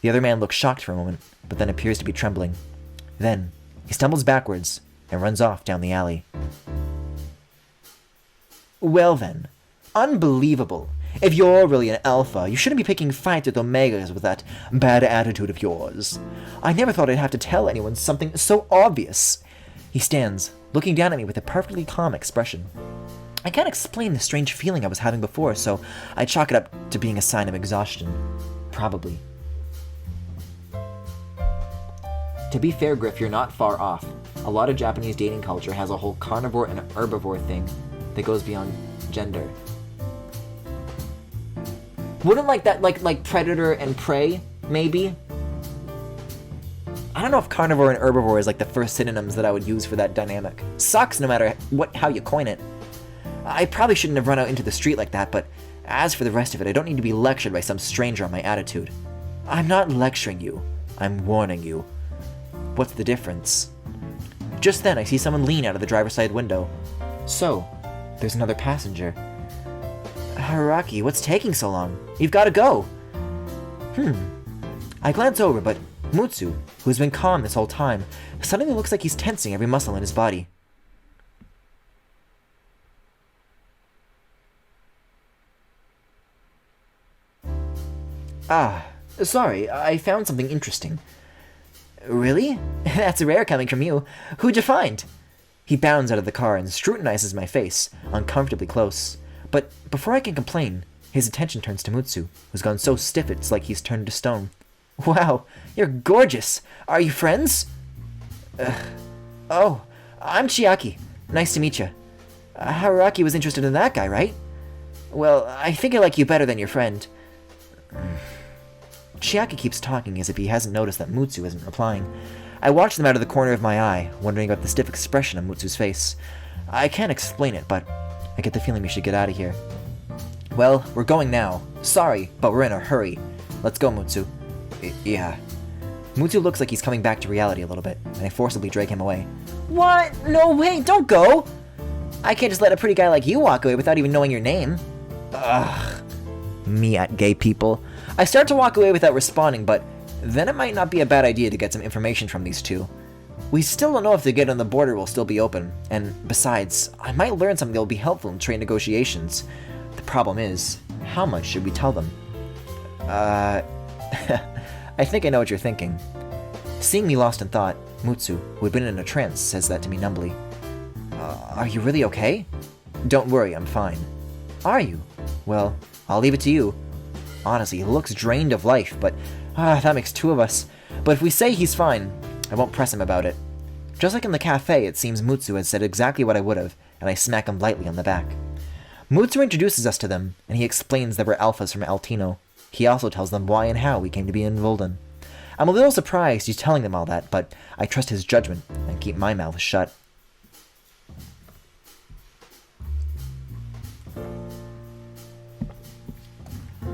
The other man looks shocked for a moment, but then appears to be trembling. Then, he stumbles backwards and runs off down the alley. Well then, unbelievable. If you're really an alpha, you shouldn't be picking fights with Omegas with that bad attitude of yours. I never thought I'd have to tell anyone something so obvious. He stands, looking down at me with a perfectly calm expression. I can't explain the strange feeling I was having before, so I chalk it up to being a sign of exhaustion. Probably. To be fair, Griff, you're not far off. A lot of Japanese dating culture has a whole carnivore and herbivore thing that goes beyond gender. Wouldn't like that, like predator and prey, maybe? I don't know if carnivore and herbivore is like the first synonyms that I would use for that dynamic. Sucks no matter how you coin it. I probably shouldn't have run out into the street like that, but as for the rest of it, I don't need to be lectured by some stranger on my attitude. I'm not lecturing you. I'm warning you. What's the difference? Just then, I see someone lean out of the driver's side window. So, there's another passenger. Haraki, what's taking so long? You've got to go. I glance over, but Mutsu, who's been calm this whole time, suddenly looks like he's tensing every muscle in his body. Ah, sorry, I found something interesting. Really? That's rare coming from you. Who'd you find? He bounds out of the car and scrutinizes my face, uncomfortably close. But before I can complain, his attention turns to Mutsu, who's gone so stiff it's like he's turned to stone. Wow, you're gorgeous. Are you friends? Oh, I'm Chiaki. Nice to meet you. Haraki was interested in that guy, right? Well, I think I like you better than your friend. Chiaki keeps talking as if he hasn't noticed that Mutsu isn't replying. I watch them out of the corner of my eye, wondering about the stiff expression on Mutsu's face. I can't explain it, but I get the feeling we should get out of here. Well, we're going now. Sorry, but we're in a hurry. Let's go, Mutsu. Yeah. Mutsu looks like he's coming back to reality a little bit, and I forcibly drag him away. What? No way, don't go! I can't just let a pretty guy like you walk away without even knowing your name. Ugh. Me at gay people. I start to walk away without responding, but then it might not be a bad idea to get some information from these two. We still don't know if the gate on the border will still be open, and besides, I might learn something that will be helpful in trade negotiations. The problem is, how much should we tell them? I think I know what you're thinking. Seeing me lost in thought, Mutsu, who had been in a trance, says that to me numbly. Are you really okay? Don't worry, I'm fine. Are you? Well, I'll leave it to you. Honestly, he looks drained of life, but that makes two of us. But if we say he's fine, I won't press him about it. Just like in the cafe, it seems Mutsu has said exactly what I would have, and I smack him lightly on the back. Mutsu introduces us to them, and he explains that we're alphas from Altino. He also tells them why and how we came to be in Volden. I'm a little surprised he's telling them all that, but I trust his judgment and keep my mouth shut.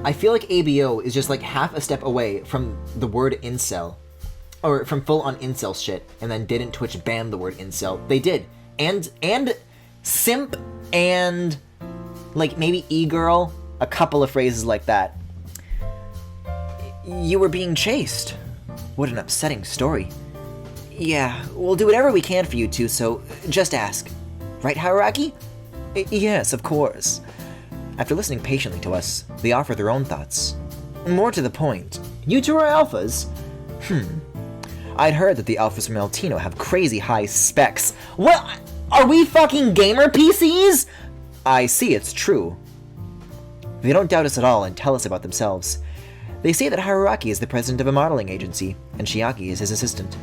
I feel like ABO is just like half a step away from the word incel. Or from full-on incel shit, and then didn't Twitch ban the word incel. They did. And simp, and like maybe e-girl, a couple of phrases like that. You were being chased. What an upsetting story. Yeah, we'll do whatever we can for you two, so just ask. Right, Haraki? Yes, of course. After listening patiently to us, they offer their own thoughts. More to the point, you two are alphas? I'd heard that the alphas from Altino have crazy high specs. What? Are we fucking gamer PCs? I see it's true. They don't doubt us at all and tell us about themselves. They say that Haraki is the president of a modeling agency, and Chiaki is his assistant.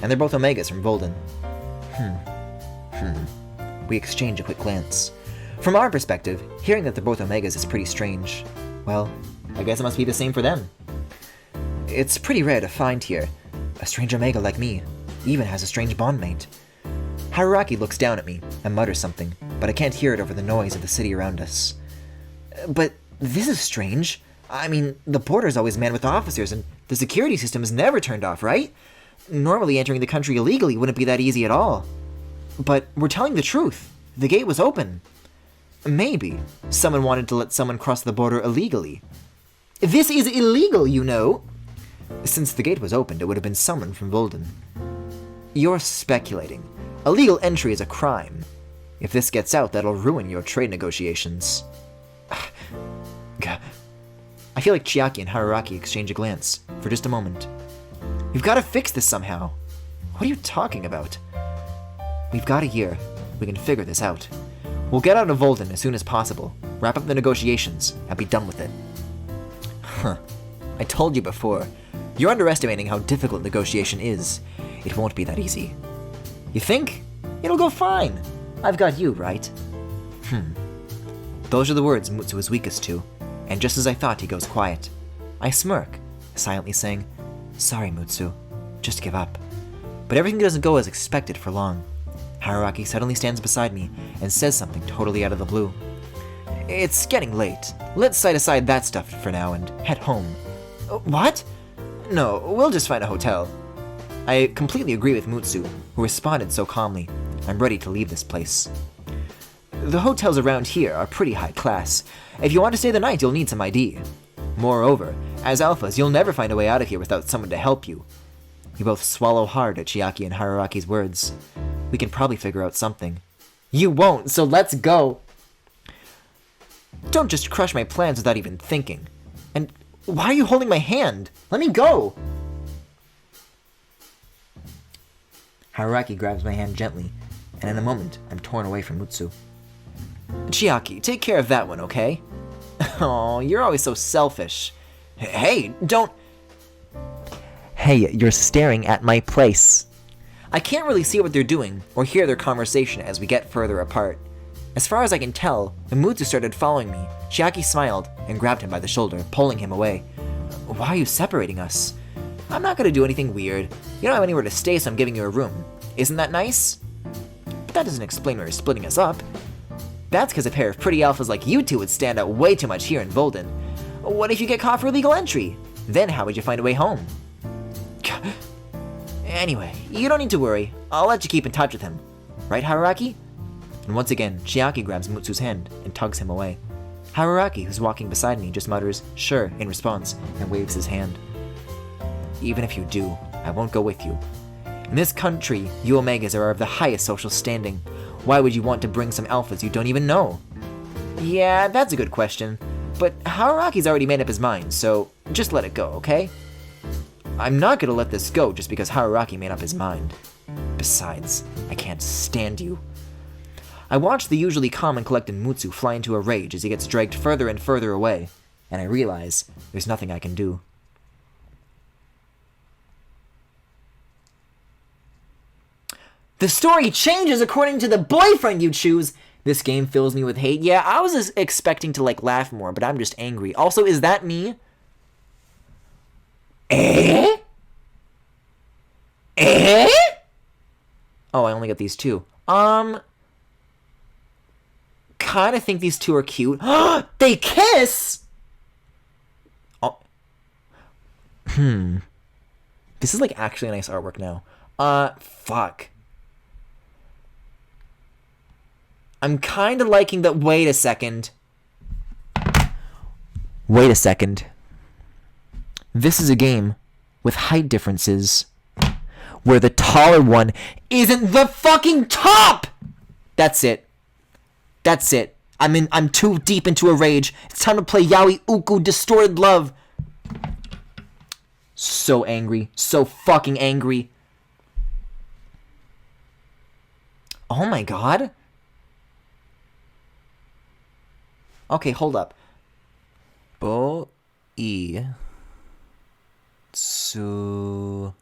And they're both Omegas from Volden. We exchange a quick glance. From our perspective, hearing that they're both Omegas is pretty strange. Well, I guess it must be the same for them. It's pretty rare to find here. A strange Omega like me even has a strange bondmate. Haraki looks down at me and mutters something, but I can't hear it over the noise of the city around us. But this is strange. I mean, the border's always manned with officers, and the security system is never turned off, right? Normally entering the country illegally wouldn't be that easy at all. But we're telling the truth. The gate was open. Maybe someone wanted to let someone cross the border illegally. This is illegal, you know! Since the gate was opened, it would have been someone from Volden. You're speculating. Illegal entry is a crime. If this gets out, that'll ruin your trade negotiations. I feel like Chiaki and Haruraki exchange a glance, for just a moment. We've got to fix this somehow. What are you talking about? We've got a year. We can figure this out. We'll get out of Volden as soon as possible, wrap up the negotiations, and be done with it. Huh. I told you before. You're underestimating how difficult negotiation is. It won't be that easy. You think? It'll go fine. I've got you, right? Those are the words Mutsu is weakest to, and just as I thought, he goes quiet. I smirk, silently saying, "Sorry, Mutsu. Just give up." But everything doesn't go as expected for long. Haruraki suddenly stands beside me and says something totally out of the blue. It's getting late. Let's set aside that stuff for now and head home. What? No, we'll just find a hotel. I completely agree with Mutsu, who responded so calmly. I'm ready to leave this place. The hotels around here are pretty high class. If you want to stay the night, you'll need some ID. Moreover, as alphas, you'll never find a way out of here without someone to help you. We both swallow hard at Chiaki and Haruraki's words. We can probably figure out something. You won't, so let's go! Don't just crush my plans without even thinking. And why are you holding my hand? Let me go! Haruraki grabs my hand gently, and in a moment, I'm torn away from Mutsu. Chiaki, take care of that one, okay? Oh, you're always so selfish. Hey, don't... Hey, you're staring at my place. I can't really see what they're doing or hear their conversation as we get further apart. As far as I can tell, when Mutsu started following me, Chiaki smiled and grabbed him by the shoulder, pulling him away. Why are you separating us? I'm not gonna do anything weird. You don't have anywhere to stay, so I'm giving you a room. Isn't that nice? But that doesn't explain why you're splitting us up. That's because a pair of pretty alphas like you two would stand out way too much here in Volden. What if you get caught for illegal entry? Then how would you find a way home? Anyway, you don't need to worry. I'll let you keep in touch with him. Right, Haruraki? And once again, Chiaki grabs Mutsu's hand and tugs him away. Haruraki, who's walking beside me, just mutters, "Sure," in response, and waves his hand. Even if you do, I won't go with you. In this country, you Omegas are of the highest social standing. Why would you want to bring some alphas you don't even know? Yeah, that's a good question. But Haruraki's already made up his mind, so just let it go, okay? I'm not gonna let this go just because Haruraki made up his mind. Besides, I can't stand you. I watch the usually calm and collected Mutsu fly into a rage as he gets dragged further and further away, and I realize there's nothing I can do. The story changes according to the boyfriend you choose! This game fills me with hate. Yeah, I was expecting to, laugh more, but I'm just angry. Also, is that me? Eh? Eh? Oh, I only got these two. Kinda think these two are cute. They kiss! Oh. This is, actually nice artwork now. Fuck. I'm kinda liking that. Wait a second. Wait a second. This is a game with height differences where the taller one isn't the fucking top! That's it. That's it. I'm too deep into a rage. It's time to play Yaoi Ooku Distorted Love. So angry. So fucking angry. Oh my god. Okay, hold up. Bo-e. Tsu...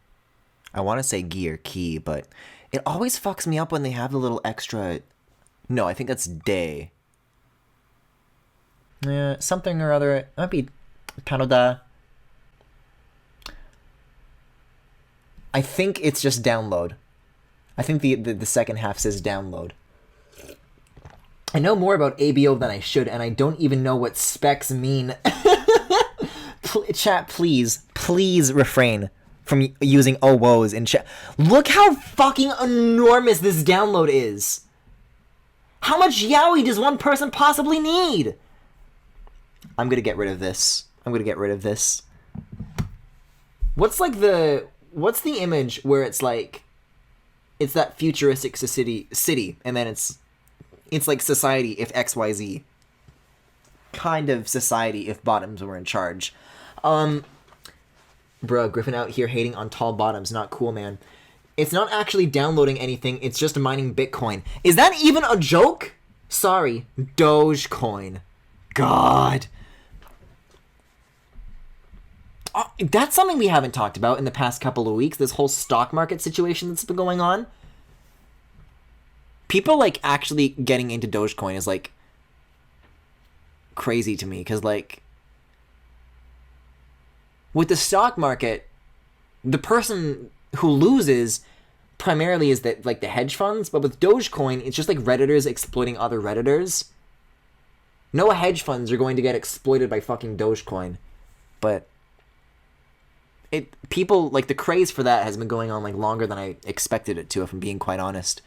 I want to say gi or ki, but it always fucks me up when they have the little extra... No, I think that's de. Yeah, something or other. It might be Kanoda. I think it's just download. I think the second half says download. I know more about ABO than I should, and I don't even know what specs mean. Chat, please refrain from using oh woes in chat. Look how fucking enormous this download is. How much yaoi does one person possibly need? I'm gonna get rid of this. What's the image where it's like, it's that futuristic city, and then it's like society if XYZ. Kind of society if bottoms were in charge. Bruh, Griffin out here hating on tall bottoms. Not cool, man. It's not actually downloading anything, it's just mining Bitcoin. Is that even a joke? Sorry. Dogecoin. God. That's something we haven't talked about in the past couple of weeks, this whole stock market situation that's been going on. People, like, actually getting into Dogecoin is, like, crazy to me, because, like, with the stock market, the person who loses primarily is that, like, the hedge funds, but with Dogecoin, it's just, like, Redditors exploiting other Redditors. No hedge funds are going to get exploited by fucking Dogecoin, but people, like, the craze for that has been going on, like, longer than I expected it to, if I'm being quite honest.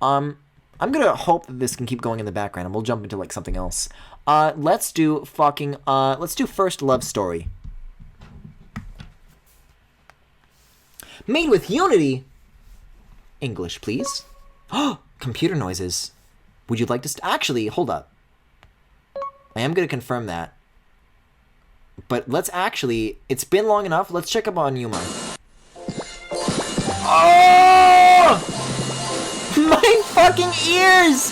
I'm gonna hope that this can keep going in the background, and we'll jump into, like, something else. Let's do First Love Story. Made with Unity. English, please. Computer noises. Would you like to actually, hold up. I am gonna confirm that. But let's actually, it's been long enough, let's check up on Yuma. Oh! My fucking ears!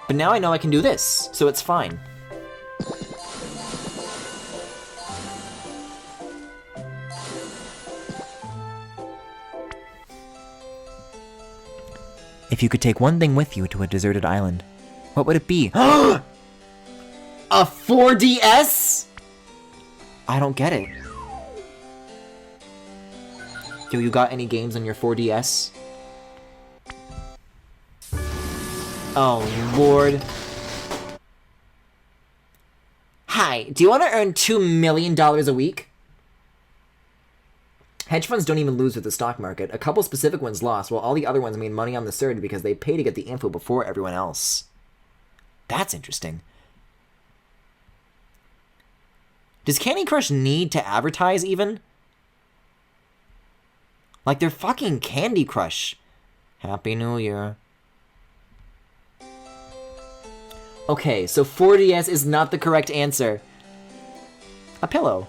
But now I know I can do this, so it's fine. If you could take one thing with you to a deserted island, what would it be? A 4DS? I don't get it. Yo, you got any games on your 4DS? Oh, Lord. Hi, do you want to earn $2 million a week? Hedge funds don't even lose with the stock market. A couple specific ones lost, while all the other ones made money on the surge because they pay to get the info before everyone else. That's interesting. Does Candy Crush need to advertise even? Like, they're fucking Candy Crush. Happy New Year. Okay, so 4DS is not the correct answer. A pillow.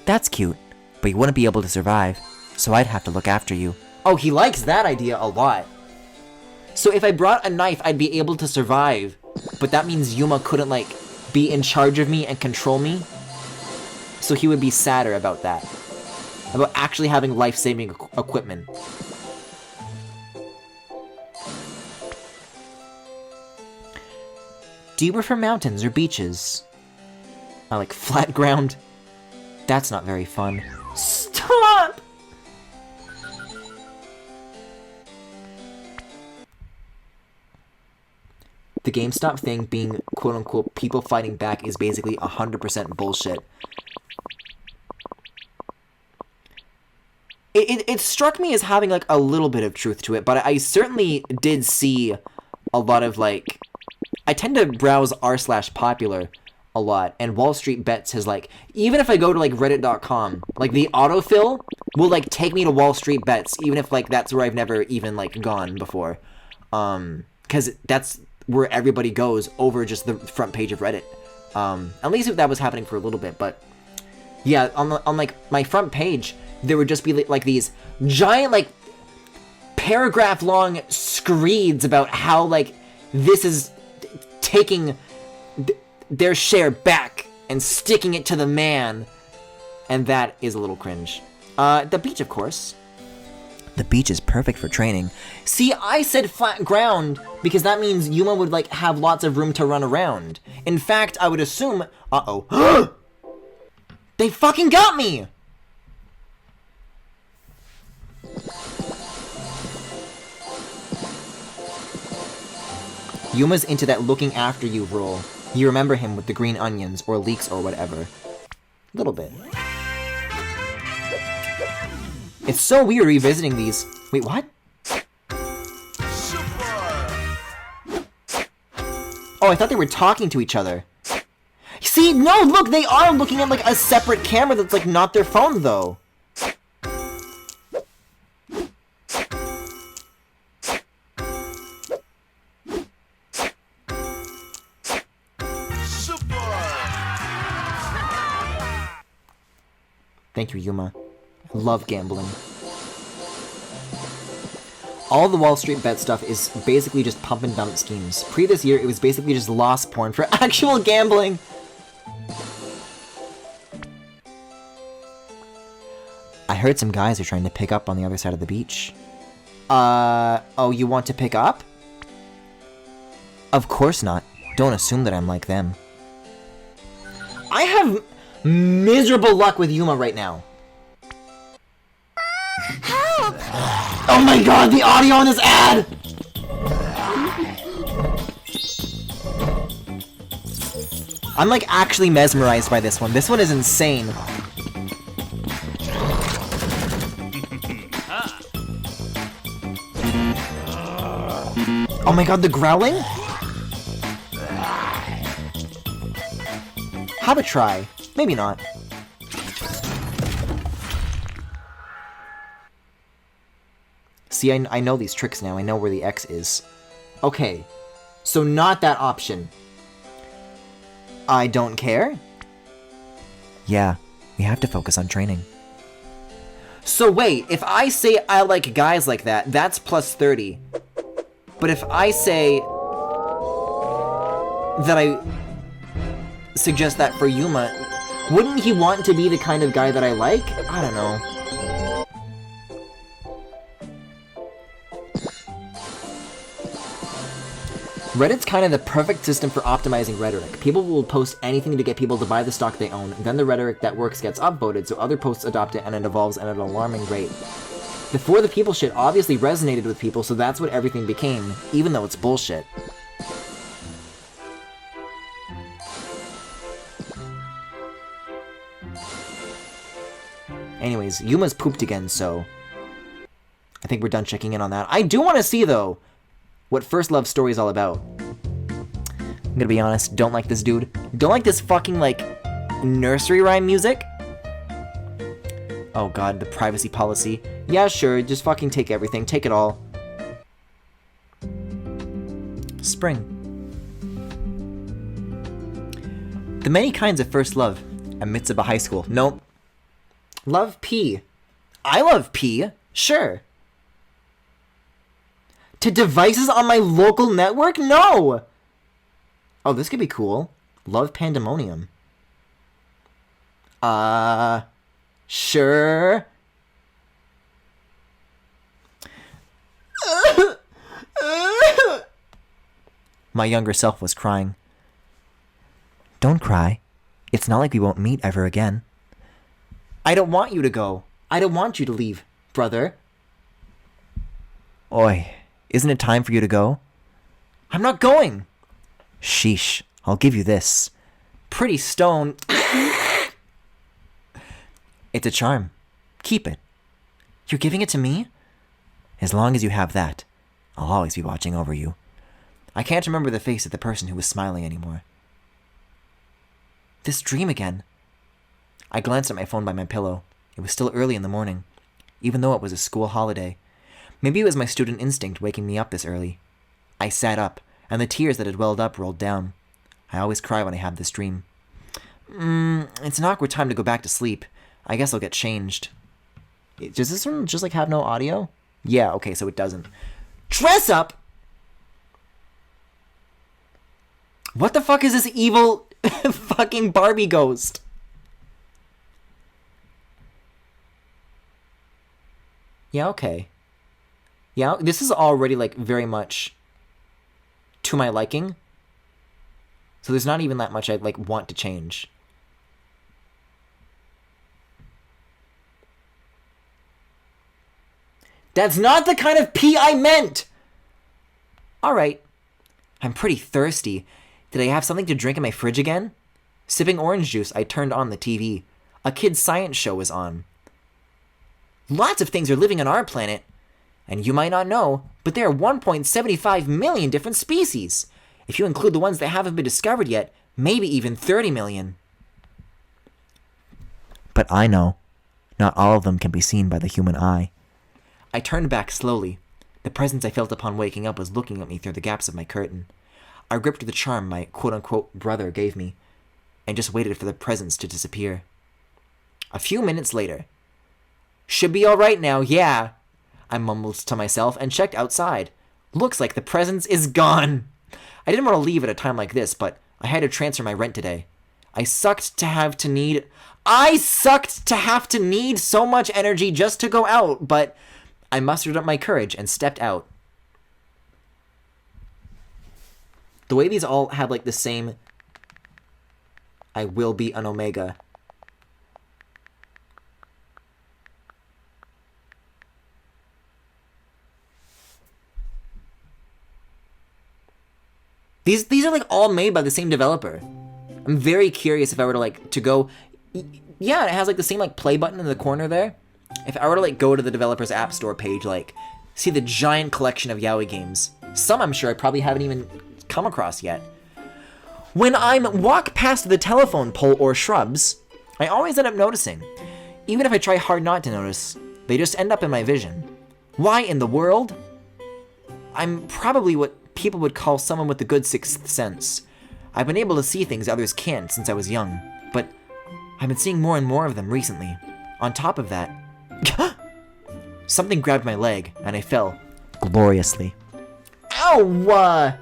That's cute, but you wouldn't be able to survive, so I'd have to look after you. Oh, he likes that idea a lot. So if I brought a knife, I'd be able to survive, but that means Yuma couldn't, like, be in charge of me and control me. So he would be sadder about that. About actually having life-saving equipment. Do you prefer mountains or beaches? I like flat ground. That's not very fun. Stop! The GameStop thing being quote-unquote people fighting back is basically 100% bullshit. It struck me as having, like, a little bit of truth to it, but I certainly did see a lot of, like... I tend to browse r/popular a lot, and Wall Street Bets has, like... Even if I go to, like, reddit.com, like, the autofill will, like, take me to Wall Street Bets, even if, like, that's where I've never even, like, gone before. Because that's where everybody goes over just the front page of Reddit. At least if that was happening for a little bit, but... Yeah, on like, my front page... There would just be, like, these giant, like, paragraph-long screeds about how, like, this is taking their share back and sticking it to the man. And that is a little cringe. The beach, of course. The beach is perfect for training. See, I said flat ground because that means Yuma would, like, have lots of room to run around. In fact, I would assume... Uh-oh. They fucking got me! Yuma's into that looking after you role. You remember him with the green onions, or leeks, or whatever. A little bit. It's so weird revisiting these. Wait, what? Oh, I thought they were talking to each other. See, no, look, they are looking at, like, a separate camera that's, like, not their phone, though. Thank you, Yuma. I love gambling. All the Wall Street bet stuff is basically just pump and dump schemes. Pre this year, it was basically just lost porn for actual gambling. I heard some guys are trying to pick up on the other side of the beach. Oh, you want to pick up? Of course not. Don't assume that I'm like them. I have miserable luck with Yuma right now. Help! Oh my god, the audio on this ad! I'm like actually mesmerized by this one. This one is insane. Oh my god, the growling? Have a try. Maybe not. See, I know these tricks now. I know where the X is. Okay. So not that option. I don't care? Yeah, we have to focus on training. So wait, if I say I like guys like that, that's plus 30. But if I say that I suggest that for Yuma, wouldn't he want to be the kind of guy that I like? I don't know. Reddit's kind of the perfect system for optimizing rhetoric. People will post anything to get people to buy the stock they own, and then the rhetoric that works gets upvoted, so other posts adopt it and it evolves at an alarming rate. The For the People shit obviously resonated with people, so that's what everything became, even though it's bullshit. Anyways, Yuma's pooped again, so I think we're done checking in on that. I do want to see, though, what First Love Story is all about. I'm gonna be honest, don't like this dude. Don't like this fucking, like, nursery rhyme music. Oh god, the privacy policy. Yeah, sure, just fucking take everything. Take it all. Spring. The many kinds of first love at Mitsuba High School. Nope. Love P. I love P. Sure. To devices on my local network? No! Oh, this could be cool. Love Pandemonium. Sure. My younger self was crying. Don't cry. It's not like we won't meet ever again. I don't want you to go. I don't want you to leave, brother. Oi, isn't it time for you to go? I'm not going. Sheesh, I'll give you this. Pretty stone. It's a charm. Keep it. You're giving it to me? As long as you have that, I'll always be watching over you. I can't remember the face of the person who was smiling anymore. This dream again. I glanced at my phone by my pillow. It was still early in the morning, even though it was a school holiday. Maybe it was my student instinct waking me up this early. I sat up, and the tears that had welled up rolled down. I always cry when I have this dream. It's an awkward time to go back to sleep. I guess I'll get changed. Does this one just, like, have no audio? Yeah, okay, so it doesn't. Dress up! What the fuck is this evil fucking Barbie ghost? Yeah, okay. Yeah, this is already, like, very much to my liking. So there's not even that much I'd, like, want to change. That's not the kind of pee I meant! Alright. I'm pretty thirsty. Did I have something to drink in my fridge again? Sipping orange juice, I turned on the TV. A kid's science show was on. Lots of things are living on our planet. And you might not know, but there are 1.75 million different species. If you include the ones that haven't been discovered yet, maybe even 30 million. But I know, not all of them can be seen by the human eye. I turned back slowly. The presence I felt upon waking up was looking at me through the gaps of my curtain. I gripped the charm my quote-unquote brother gave me, and just waited for the presence to disappear. A few minutes later, "Should be alright now, yeah," I mumbled to myself and checked outside. Looks like the presence is gone. I didn't want to leave at a time like this, but I had to transfer my rent today. I sucked to have to need so much energy just to go out, but I mustered up my courage and stepped out. The way these all have like the same "I will be an Omega." These are like all made by the same developer. I'm very curious if I were to like to go. Yeah, it has like the same like play button in the corner there. If I were to like go to the developer's app store page, like see the giant collection of Yaoi games. Some I'm sure I probably haven't even come across yet. When I walk past the telephone pole or shrubs, I always end up noticing. Even if I try hard not to notice, they just end up in my vision. Why in the world? I'm probably what people would call someone with a good sixth sense. I've been able to see things others can't since I was young, but I've been seeing more and more of them recently. On top of that, something grabbed my leg, and I fell gloriously. Ow!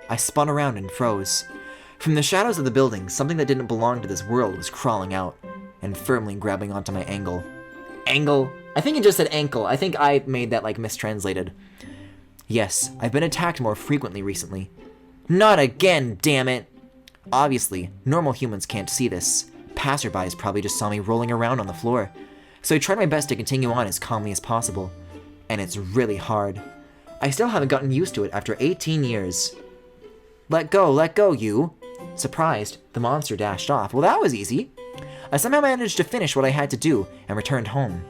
I spun around and froze. From the shadows of the building, something that didn't belong to this world was crawling out and firmly grabbing onto my ankle. Angle? I think it just said ankle. I think I made that like mistranslated. Yes, I've been attacked more frequently recently. Not again, damn it! Obviously, normal humans can't see this. Passerbys probably just saw me rolling around on the floor. So I tried my best to continue on as calmly as possible. And it's really hard. I still haven't gotten used to it after 18 years. Let go, you! Surprised, the monster dashed off. Well, that was easy. I somehow managed to finish what I had to do and returned home.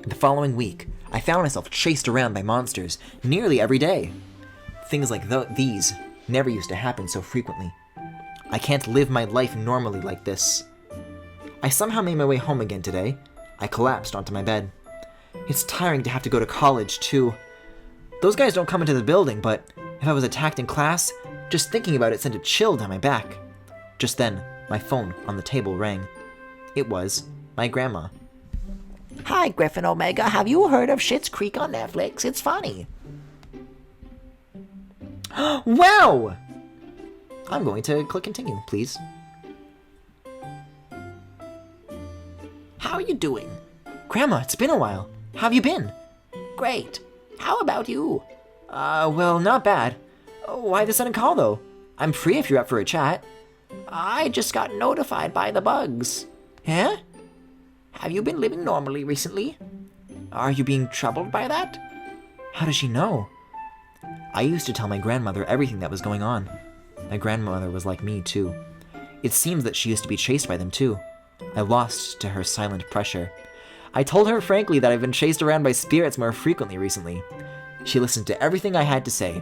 The following week, I found myself chased around by monsters nearly every day. Things like these never used to happen so frequently. I can't live my life normally like this. I somehow made my way home again today. I collapsed onto my bed. It's tiring to have to go to college, too. Those guys don't come into the building, but if I was attacked in class, just thinking about it sent a chill down my back. Just then, my phone on the table rang. It was my grandma. Hi, Griffin Omega. Have you heard of Schitt's Creek on Netflix? It's funny. Wow! I'm going to click continue, please. How are you doing? Grandma, it's been a while. How have you been? Great. How about you? Well, not bad. Why the sudden call, though? I'm free if you're up for a chat. I just got notified by the bugs. Huh? Have you been living normally recently? Are you being troubled by that? How does she know? I used to tell my grandmother everything that was going on. My grandmother was like me, too. It seems that she used to be chased by them, too. I lost to her silent pressure. I told her frankly that I've been chased around by spirits more frequently recently. She listened to everything I had to say.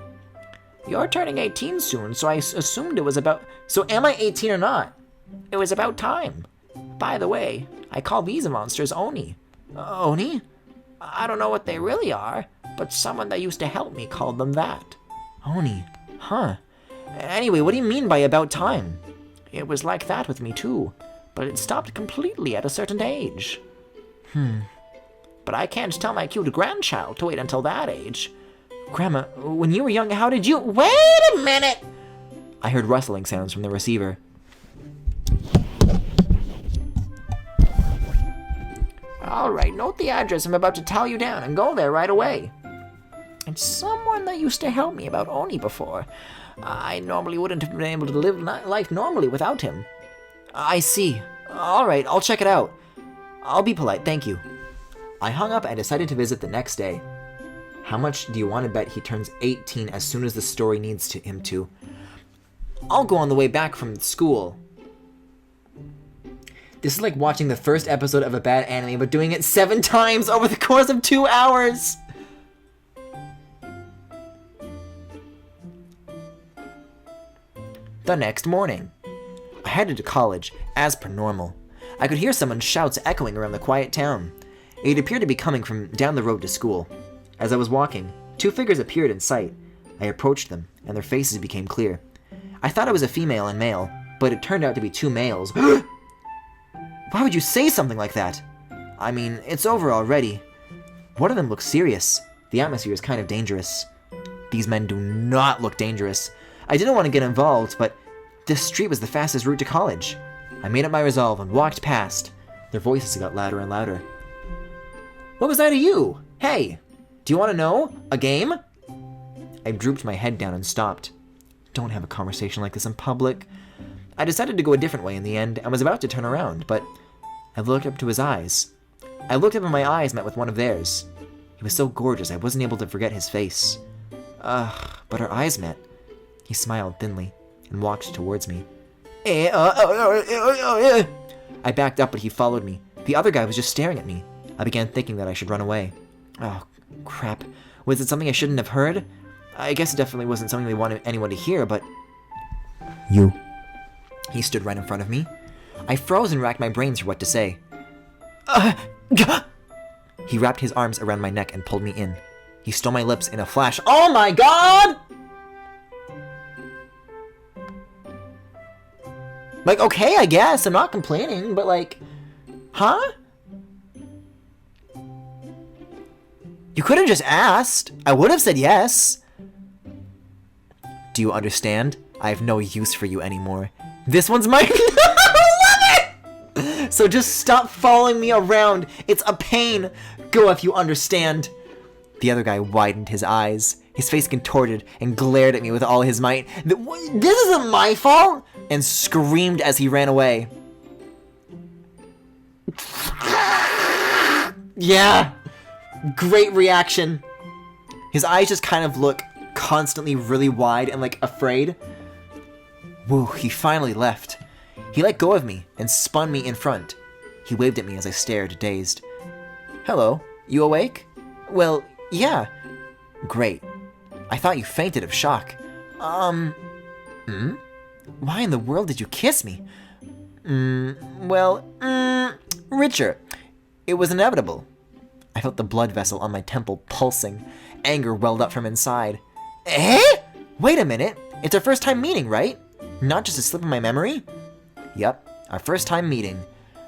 You're turning 18 soon, so I assumed it was about... So am I 18 or not? It was about time. By the way, I call these monsters Oni. Oni? I don't know what they really are, but someone that used to help me called them that. Oni? Huh. Anyway, what do you mean by about time? It was like that with me too, but it stopped completely at a certain age. But I can't tell my cute grandchild to wait until that age. Grandma, when you were young, how did you... Wait a minute! I heard rustling sounds from the receiver. Alright, note the address I'm about to tell you down and go there right away. It's someone that used to help me about Oni before. I normally wouldn't have been able to live life normally without him. I see. Alright, I'll check it out. I'll be polite, thank you. I hung up and decided to visit the next day. How much do you want to bet he turns 18 as soon as the story needs him to? I'll go on the way back from school. This is like watching the first episode of a bad anime, but doing it 7 times over the course of 2 hours! The next morning, I headed to college, as per normal. I could hear someone's shouts echoing around the quiet town. It appeared to be coming from down the road to school. As I was walking, 2 figures appeared in sight. I approached them, and their faces became clear. I thought it was a female and male, but it turned out to be 2 males. Why would you say something like that? I mean, it's over already. One of them looks serious. The atmosphere is kind of dangerous. These men do not look dangerous. I didn't want to get involved, but this street was the fastest route to college. I made up my resolve and walked past. Their voices got louder and louder. What was that to you? Hey, do you want to know? A game? I drooped my head down and stopped. Don't have a conversation like this in public. I decided to go a different way in the end and was about to turn around, but I looked up to his eyes. I looked up and my eyes met with one of theirs. He was so gorgeous I wasn't able to forget his face. But our eyes met. He smiled thinly and walked towards me. I backed up, but he followed me. The other guy was just staring at me. I began thinking that I should run away. Oh, crap. Was it something I shouldn't have heard? I guess it definitely wasn't something they wanted anyone to hear, but... You. He stood right in front of me. I froze and racked my brains for what to say. He wrapped his arms around my neck and pulled me in. He stole my lips in a flash. Oh my god! Like, okay, I guess. I'm not complaining, but like... Huh? You could have just asked. I would have said yes. Do you understand? I have no use for you anymore. This one's mine. I love it! So just stop following me around. It's a pain. Go if you understand. The other guy widened his eyes. His face contorted and glared at me with all his might. This isn't my fault! And screamed as he ran away. Yeah! Great reaction. His eyes just kind of look constantly really wide and like afraid. Woo, he finally left. He let go of me and spun me in front. He waved at me as I stared, dazed. Hello, you awake? Well, yeah. Great. I thought you fainted of shock. Why in the world did you kiss me? Richard. It was inevitable. I felt the blood vessel on my temple pulsing. Anger welled up from inside. Eh? Wait a minute. It's our first time meeting, right? Not just a slip of my memory? Yep, our first time meeting.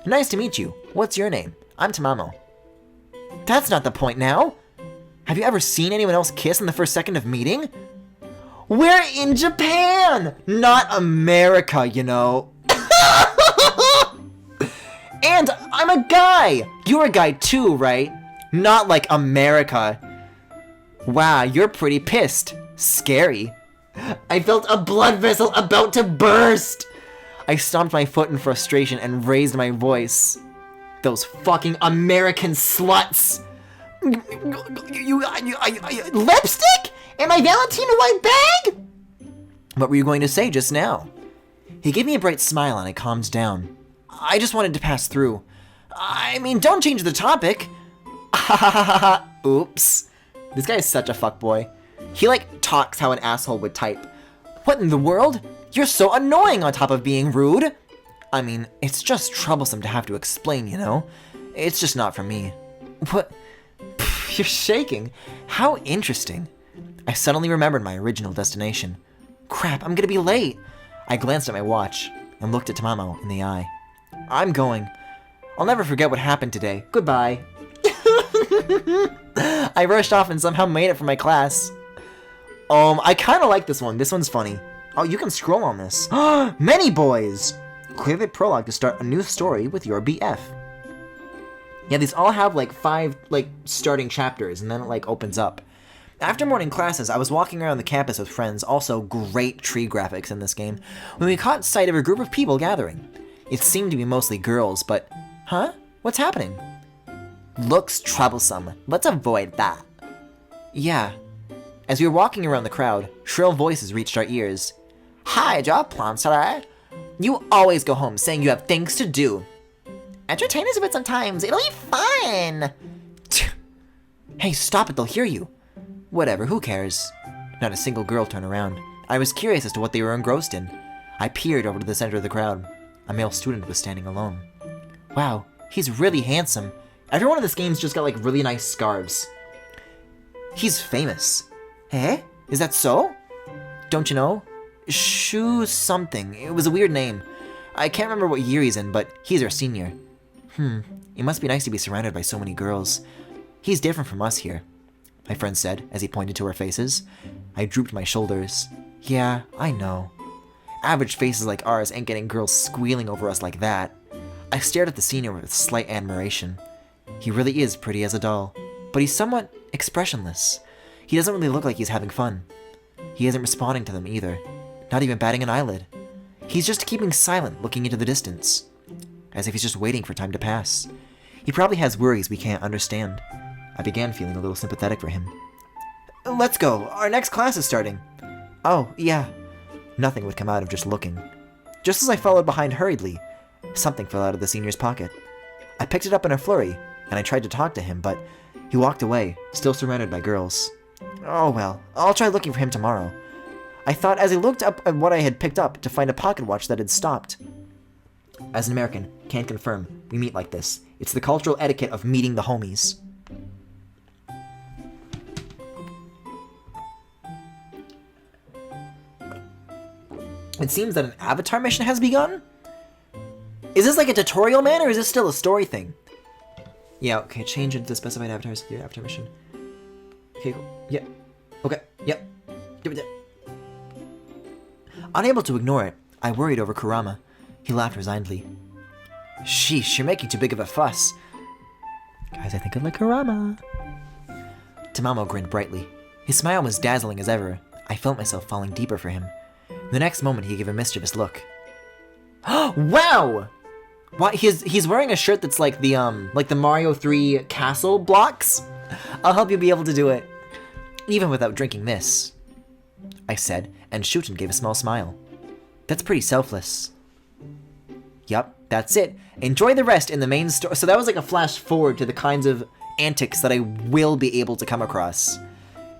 Nice to meet you. What's your name? I'm Tamamo. That's not the point now. Have you ever seen anyone else kiss in the first second of meeting? We're in Japan! Not America, you know. And I'm a guy! You're a guy too, right? Not like America. Wow, you're pretty pissed. Scary. I felt a blood vessel about to burst! I stomped my foot in frustration and raised my voice. Those fucking American sluts! Lipstick? And my Valentino white bag? What were you going to say just now? He gave me a bright smile and I calmed down. I just wanted to pass through. I mean, don't change the topic. Oops. This guy is such a fuckboy. He like talks how an asshole would type. What in the world? You're so annoying on top of being rude. I mean, it's just troublesome to have to explain, you know? It's just not for me. What? You're shaking. How interesting. I suddenly remembered my original destination. Crap, I'm gonna be late. I glanced at my watch and looked at Tamamo in the eye. I'm going. I'll never forget what happened today. Goodbye. I rushed off and somehow made it for my class. I kind of like this one. This one's funny. Oh, you can scroll on this. Many boys! Clear the prologue to start a new story with your BF. Yeah, these all have like 5 like starting chapters and then it like opens up. After morning classes, I was walking around the campus with friends, also great tree graphics in this game, when we caught sight of a group of people gathering. It seemed to be mostly girls, but... Huh? What's happening? Looks troublesome. Let's avoid that. Yeah. As we were walking around the crowd, shrill voices reached our ears. Hide your plants, sir. You always go home saying you have things to do. Entertain us a bit sometimes. It'll be fun. Hey, stop it. They'll hear you. Whatever, who cares? Not a single girl turned around. I was curious as to what they were engrossed in. I peered over to the center of the crowd. A male student was standing alone. Wow, he's really handsome. Everyone in this game's just got like really nice scarves. He's famous. Eh? Is that so? Don't you know? Shu something. It was a weird name. I can't remember what year he's in, but he's our senior. It must be nice to be surrounded by so many girls. He's different from us here, my friend said as he pointed to our faces. I drooped my shoulders. Yeah, I know. Average faces like ours ain't getting girls squealing over us like that. I stared at the senior with slight admiration. He really is pretty as a doll, but he's somewhat expressionless. He doesn't really look like he's having fun. He isn't responding to them either, not even batting an eyelid. He's just keeping silent, looking into the distance, as if he's just waiting for time to pass. He probably has worries we can't understand. I began feeling a little sympathetic for him. Let's go, our next class is starting. Oh, yeah. Nothing would come out of just looking. Just as I followed behind hurriedly, something fell out of the senior's pocket. I picked it up in a flurry, and I tried to talk to him, but he walked away, still surrounded by girls. Oh well, I'll try looking for him tomorrow. I thought as I looked up at what I had picked up to find a pocket watch that had stopped. As an American, can't confirm, we meet like this. It's the cultural etiquette of meeting the homies. It seems that an avatar mission has begun? Is this like a tutorial, man, or is this still a story thing? Yeah, okay, change into the specified avatars of your avatar mission. Okay, cool. Yeah. Okay, yep. Unable to ignore it, I worried over Kurama. He laughed resignedly. Sheesh, you're making too big of a fuss. Guys, I think I like Kurama. Tamamo grinned brightly. His smile was dazzling as ever. I felt myself falling deeper for him. The next moment, he gave a mischievous look. Wow! Why he's wearing a shirt that's like the Mario 3 castle blocks? I'll help you be able to do it. Even without drinking this, I said, and Shuten gave a small smile. That's pretty selfless. Yup, that's it. Enjoy the rest in the main story. So that was like a flash forward to the kinds of antics that I will be able to come across.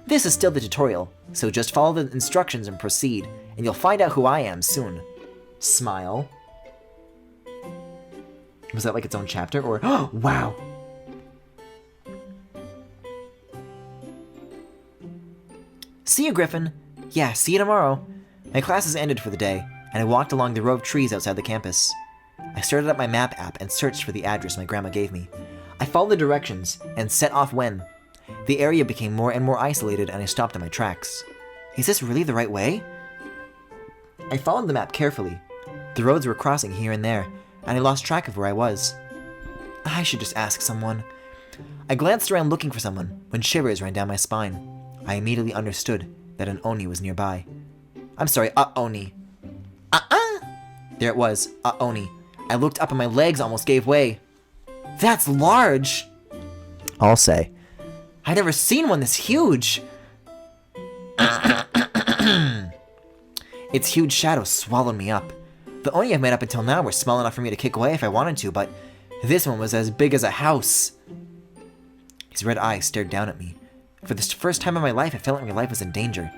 This is still the tutorial, so just follow the instructions and proceed, and you'll find out who I am soon. Smile. Was that like its own chapter, or wow. See you, Griffin. Yeah, see you tomorrow. My classes ended for the day, and I walked along the row of trees outside the campus. I started up my map app and searched for the address my grandma gave me. I followed the directions and set off when. The area became more and more isolated, and I stopped in my tracks. Is this really the right way? I followed the map carefully. The roads were crossing here and there, and I lost track of where I was. I should just ask someone. I glanced around looking for someone when shivers ran down my spine. I immediately understood that an Oni was nearby. I'm sorry, Oni. There it was, Oni. I looked up and my legs almost gave way. That's large! I'll say. I've never seen one this huge! Its huge shadow swallowed me up. The Oni I've made up until now were small enough for me to kick away if I wanted to, but this one was as big as a house. His red eyes stared down at me. For the first time in my life, I felt like my life was in danger.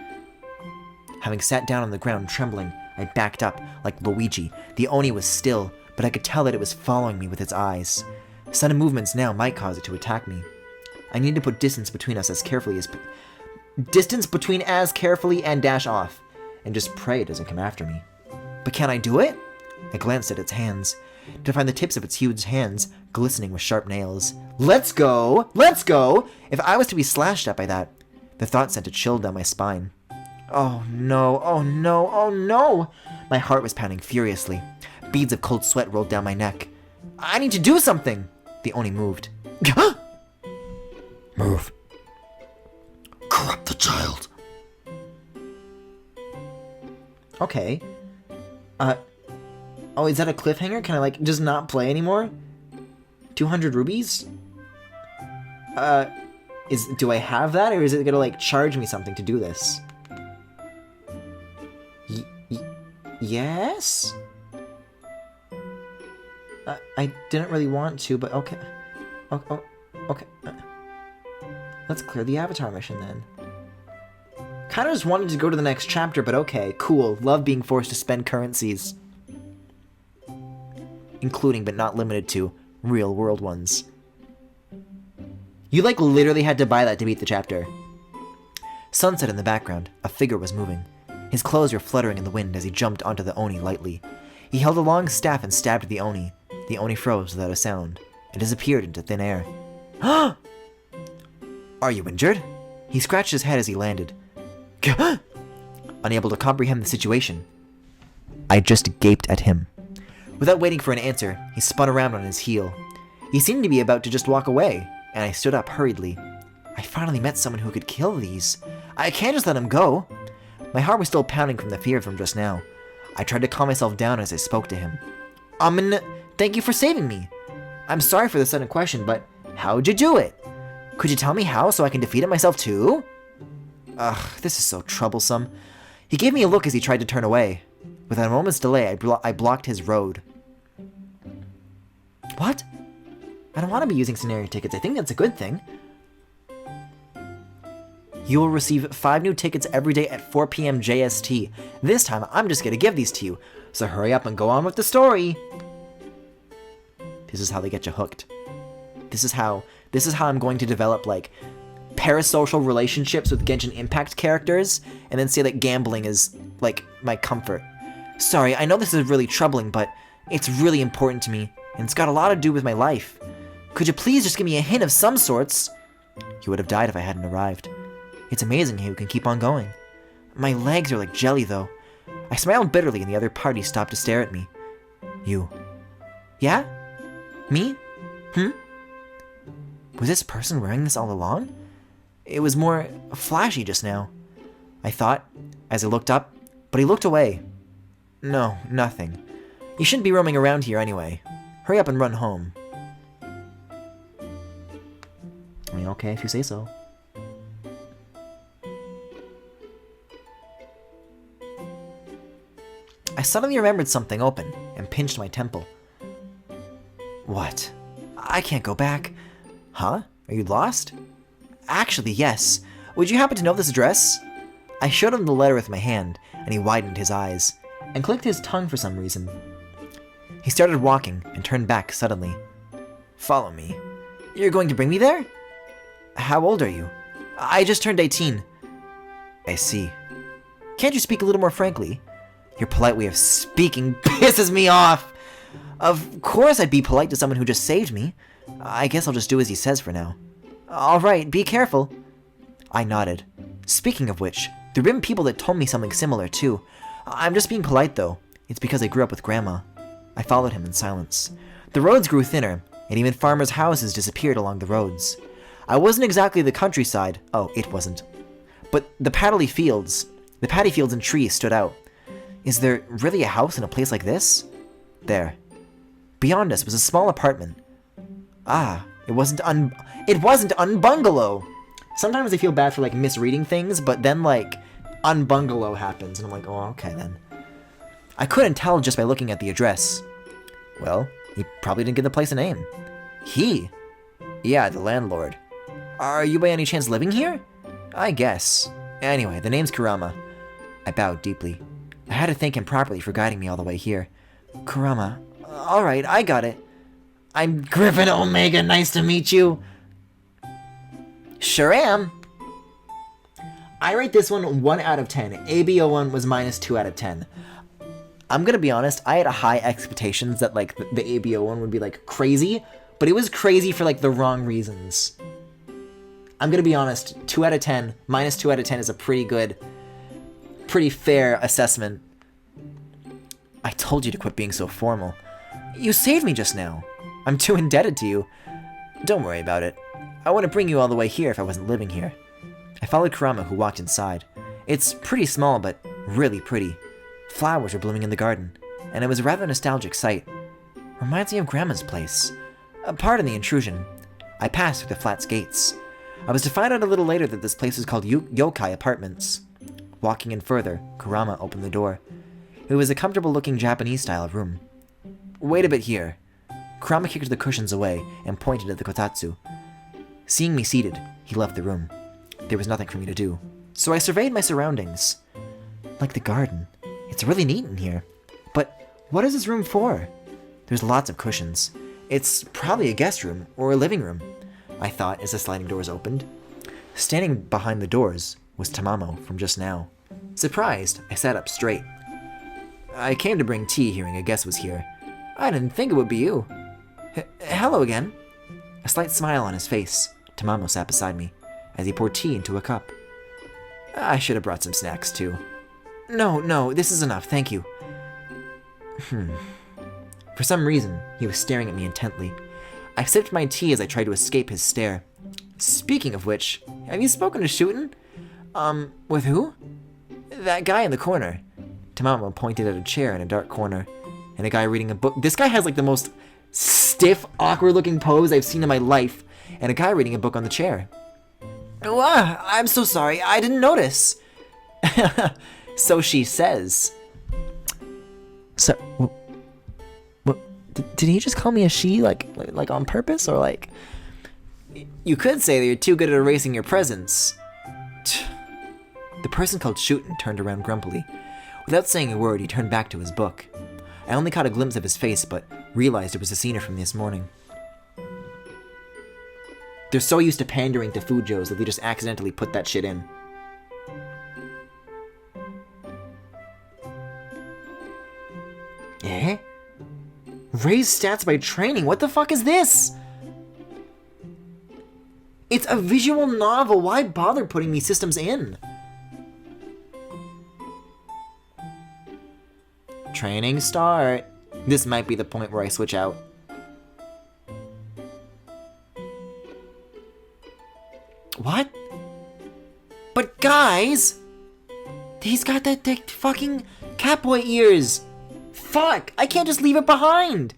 Having sat down on the ground trembling, I backed up like Luigi. The Oni was still, but I could tell that it was following me with its eyes. Sudden movements now might cause it to attack me. I need to put distance between us as carefully and dash off, and just pray it doesn't come after me. But can I do it? I glanced at its hands, to find the tips of its huge hands glistening with sharp nails. Let's go! Let's go! If I was to be slashed at by that, the thought sent a chill down my spine. Oh no, oh no, oh no! My heart was pounding furiously. Beads of cold sweat rolled down my neck. I need to do something! The Oni moved. Move. Corrupt the child. Okay. Oh, is that a cliffhanger? Can I, like, just not play anymore? 200 rubies? Do I have that, or is it gonna like charge me something to do this? Yes? I didn't really want to, but okay. Okay. Let's clear the Avatar mission then. Kinda just wanted to go to the next chapter, but okay, cool. Love being forced to spend currencies. Including, but not limited to, real world ones. You like literally had to buy that to beat the chapter. Sunset in the background, a figure was moving. His clothes were fluttering in the wind as he jumped onto the Oni lightly. He held a long staff and stabbed the Oni. The Oni froze without a sound and disappeared into thin air. Are you injured? He scratched his head as he landed. Unable to comprehend the situation, I just gaped at him. Without waiting for an answer, he spun around on his heel. He seemed to be about to just walk away, and I stood up hurriedly. I finally met someone who could kill these. I can't just let him go. My heart was still pounding from the fear from just now. I tried to calm myself down as I spoke to him. Thank you for saving me. I'm sorry for the sudden question, but how'd you do it? Could you tell me how so I can defeat it myself too? Ugh, this is so troublesome. He gave me a look as he tried to turn away. Without a moment's delay, I blocked his road. What? I don't want to be using scenario tickets. I think that's a good thing. You will receive 5 new tickets every day at 4 p.m. JST. This time, I'm just going to give these to you. So hurry up and go on with the story. This is how they get you hooked. This is how I'm going to develop, like, parasocial relationships with Genshin Impact characters, and then say that gambling is, like, my comfort. Sorry, I know this is really troubling, but it's really important to me, and it's got a lot to do with my life. Could you please just give me a hint of some sorts? You would have died if I hadn't arrived. It's amazing how you can keep on going. My legs are like jelly, though. I smiled bitterly, and the other party stopped to stare at me. You. Yeah? Me? Was this person wearing this all along? It was more flashy just now, I thought, as I looked up, but he looked away. No, nothing. You shouldn't be roaming around here anyway. Hurry up and run home. I mean, okay, if you say so. I suddenly remembered something open and pinched my temple. What? I can't go back. Huh? Are you lost? Actually, yes. Would you happen to know this address? I showed him the letter with my hand, and he widened his eyes, and clicked his tongue for some reason. He started walking, and turned back suddenly. Follow me. You're going to bring me there? How old are you? I just turned 18. I see. Can't you speak a little more frankly? Your polite way of speaking pisses me off. Of course I'd be polite to someone who just saved me. I guess I'll just do as he says for now. All right, be careful. I nodded. Speaking of which, there have been people that told me something similar too. I'm just being polite though. It's because I grew up with Grandma. I followed him in silence. The roads grew thinner, and even farmers' houses disappeared along the roads. I wasn't exactly the countryside. Oh, it wasn't. But the paddy fields and trees stood out. Is there really a house in a place like this? There. Beyond us was a small apartment. Ah, it wasn't unbungalow. Sometimes I feel bad for like misreading things, but then like unbungalow happens, and I'm like, oh, okay then. I couldn't tell just by looking at the address. Well, he probably didn't give the place a name. He? Yeah, the landlord. Are you by any chance living here? I guess. Anyway, the name's Kurama. I bowed deeply. I had to thank him properly for guiding me all the way here. Kurama. Alright, I got it. I'm Griffin Omega, nice to meet you. Sure am. I rate this one 1 out of 10. ABO1 was minus 2 out of 10. I'm gonna be honest, I had high expectations that like the ABO1 would be like crazy, but it was crazy for like the wrong reasons. I'm gonna be honest, 2 out of 10, minus 2 out of 10 is a pretty fair assessment. I told you to quit being so formal. You saved me just now. I'm too indebted to you. Don't worry about it. I wouldn't bring you all the way here if I wasn't living here. I followed Kurama, who walked inside. It's pretty small, but really pretty. Flowers were blooming in the garden, and it was a rather nostalgic sight. Reminds me of Grandma's place. Pardon the intrusion. I passed through the flat gates. I was to find out a little later that this place was called Yokai Apartments. Walking in further, Kurama opened the door. It was a comfortable-looking Japanese-style room. Wait a bit here. Kurama kicked the cushions away and pointed at the kotatsu. Seeing me seated, he left the room. There was nothing for me to do, so I surveyed my surroundings. Like the garden. It's really neat in here. But what is this room for? There's lots of cushions. It's probably a guest room or a living room, I thought as the sliding doors opened. Standing behind the doors was Tamamo from just now. Surprised, I sat up straight. I came to bring tea hearing a guest was here. I didn't think it would be you. Hello again. A slight smile on his face, Tamamo sat beside me as he poured tea into a cup. I should have brought some snacks too. No, this is enough, thank you. For some reason, he was staring at me intently. I sipped my tea as I tried to escape his stare. Speaking of which, have you spoken to Shootin? With who? That guy in the corner. Tamamo pointed at a chair in a dark corner, and a guy reading a book. This guy has like the most stiff, awkward-looking pose I've seen in my life, and a guy reading a book on the chair. Oh, I'm so sorry, I didn't notice. So she says. So, what? Did he just call me a she, like on purpose, or like? You could say that you're too good at erasing your presence. The person called Shootin turned around grumpily. Without saying a word, he turned back to his book. I only caught a glimpse of his face, but realized it was a scene from this morning. They're so used to pandering to Fujos that they just accidentally put that shit in. Eh? Raise stats by training? What the fuck is this? It's a visual novel. Why bother putting these systems in? Training start. This might be the point where I switch out. What? But guys! He's got the fucking catboy ears! Fuck! I can't just leave it behind!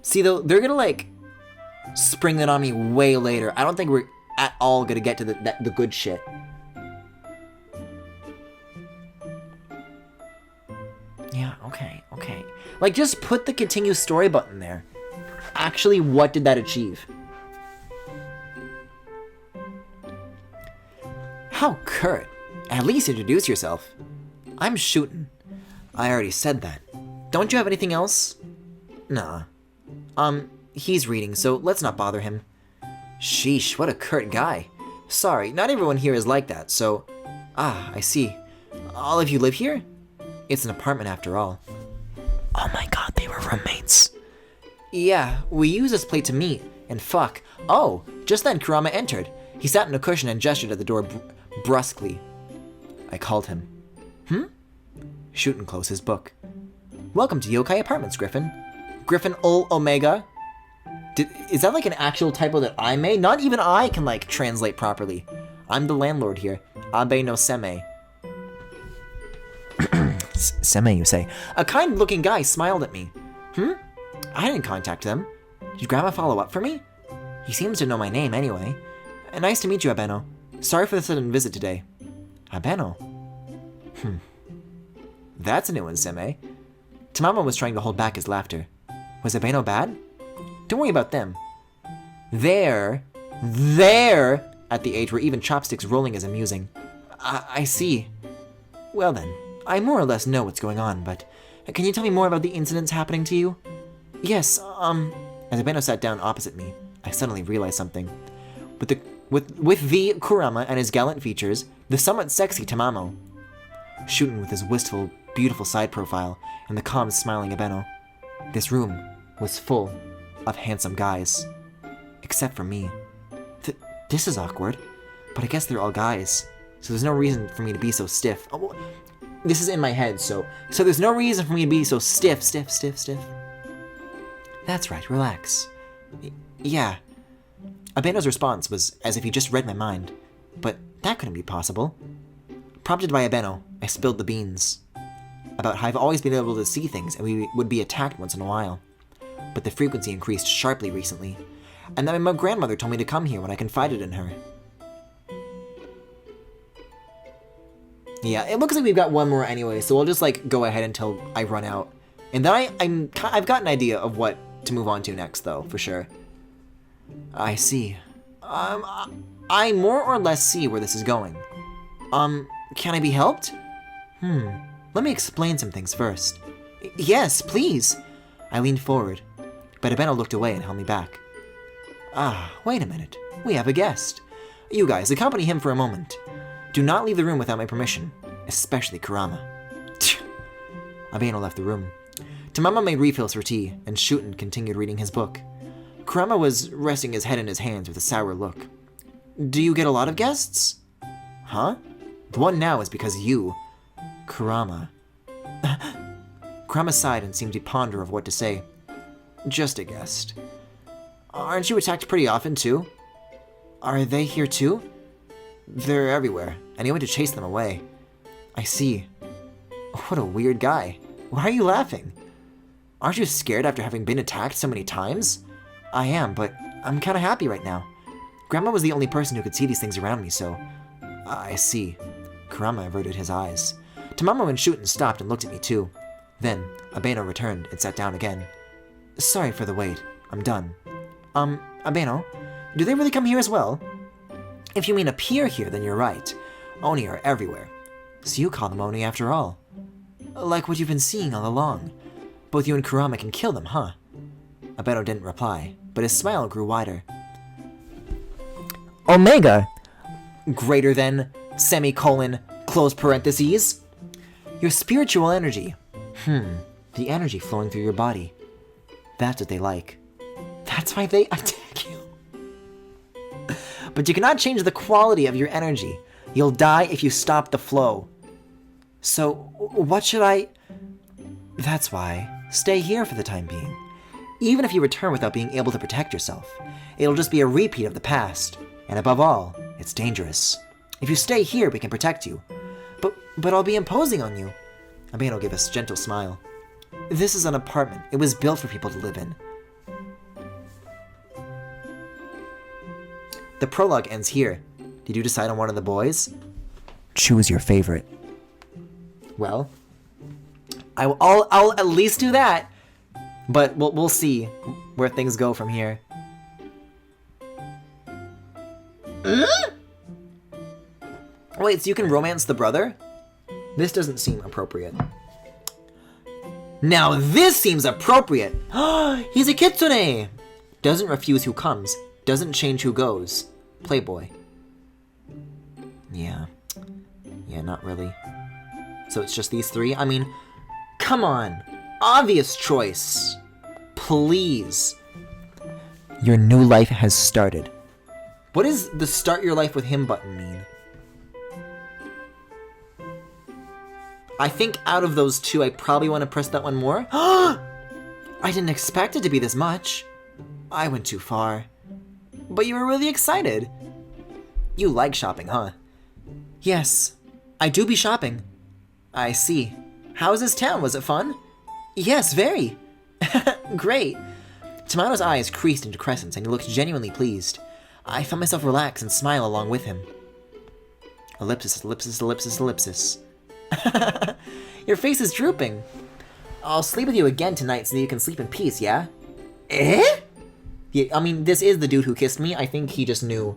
See, though, they're gonna, like, spring that on me way later. I don't think we're at all gonna get to the good shit. Yeah, okay. Like, just put the continue story button there. Actually, what did that achieve? How curt. At least introduce yourself. I'm Shootin. I already said that. Don't you have anything else? Nah. He's reading, so let's not bother him. Sheesh, what a curt guy. Sorry, not everyone here is like that, so... Ah, I see. All of you live here? It's an apartment after all. Oh my god, they were roommates. Yeah, we use this place to meet, and fuck. Oh, just then Kurama entered. He sat in a cushion and gestured at the door brusquely. I called him. Shootin closed his book. Welcome to Yokai Apartments, Griffin. Griffin Ul Omega. Is that like an actual typo that I made? Not even I can like translate properly. I'm the landlord here. Abe no Seme. Seme, you say. A kind-looking guy smiled at me. I didn't contact them. Did Grandma follow up for me? He seems to know my name anyway. Nice to meet you, Abeno. Sorry for the sudden visit today. Abeno? That's a new one, Seme. Tamamo was trying to hold back his laughter. Was Abeno bad? Don't worry about them. They're at the age where even chopsticks rolling is amusing. I see. Well then, I more or less know what's going on, but can you tell me more about the incidents happening to you? Yes, As Abeno sat down opposite me, I suddenly realized something. With the Kurama and his gallant features, the somewhat sexy Tamamo, Shootin with his wistful, beautiful side profile, and the calm, smiling Abeno. This room was full of handsome guys. Except for me. This is awkward, but I guess they're all guys, so there's no reason for me to be so stiff. Oh, this is in my head, so there's no reason for me to be so stiff. That's right, relax. Yeah. Abeno's response was as if he just read my mind, but that couldn't be possible. Prompted by Abeno, I spilled the beans about how I've always been able to see things and we would be attacked once in a while. But the frequency increased sharply recently. And then my grandmother told me to come here when I confided in her. Yeah, it looks like we've got one more anyway, so we'll just, like, go ahead until I run out. And then I've got an idea of what to move on to next, though, for sure. I see. I more or less see where this is going. Can I be helped? Let me explain some things first. Yes, please. I leaned forward, but Abeno looked away and held me back. Wait a minute. We have a guest. You guys, accompany him for a moment. Do not leave the room without my permission, especially Kurama. Abeno left the room. Tamamo made refills for tea, and Shuten continued reading his book. Kurama was resting his head in his hands with a sour look. Do you get a lot of guests? Huh? The one now is because you... Kurama. Kurama sighed and seemed to ponder of what to say. Just a guest. Aren't you attacked pretty often, too? Are they here, too? They're everywhere, and he went to chase them away. I see. What a weird guy. Why are you laughing? Aren't you scared after having been attacked so many times? I am, but I'm kinda happy right now. Grandma was the only person who could see these things around me, so... I see. Kurama averted his eyes. Tamamo and Shuten stopped and looked at me too. Then, Abeno returned and sat down again. Sorry for the wait. I'm done. Abeno, do they really come here as well? If you mean appear here, then you're right. Oni are everywhere. So you call them Oni after all. Like what you've been seeing all along. Both you and Kurama can kill them, huh? Abeno didn't reply, but his smile grew wider. Omega! Greater than, semicolon, close parentheses. Your spiritual energy. The energy flowing through your body. That's what they like. That's why they attack you. But you cannot change the quality of your energy. You'll die if you stop the flow. So, what should I... That's why. Stay here for the time being. Even if you return without being able to protect yourself, it'll just be a repeat of the past. And above all, it's dangerous. If you stay here, we can protect you. But I'll be imposing on you. Abeno gave a gentle smile. This is an apartment. It was built for people to live in. The prologue ends here. Did you decide on one of the boys? Choose your favorite. Well, I'll at least do that. But we'll see where things go from here. Wait, so you can romance the brother? This doesn't seem appropriate. Now this seems appropriate! He's a kitsune! Doesn't refuse who comes, doesn't change who goes. Playboy. Yeah, not really. So it's just these three? I mean, come on! Obvious choice! Please! Your new life has started. What does the start your life with him button mean? I think out of those two, I probably want to press that one more. I didn't expect it to be this much. I went too far. But you were really excited. You like shopping, huh? Yes, I do be shopping. I see. How's this town? Was it fun? Yes, very. Great. Tomato's eyes creased into crescents and he looked genuinely pleased. I felt myself relax and smile along with him. Ellipsis, ellipsis, ellipsis, ellipsis. Your face is drooping. I'll sleep with you again tonight so that you can sleep in peace, yeah? Eh? Yeah, I mean, this is the dude who kissed me. I think he just knew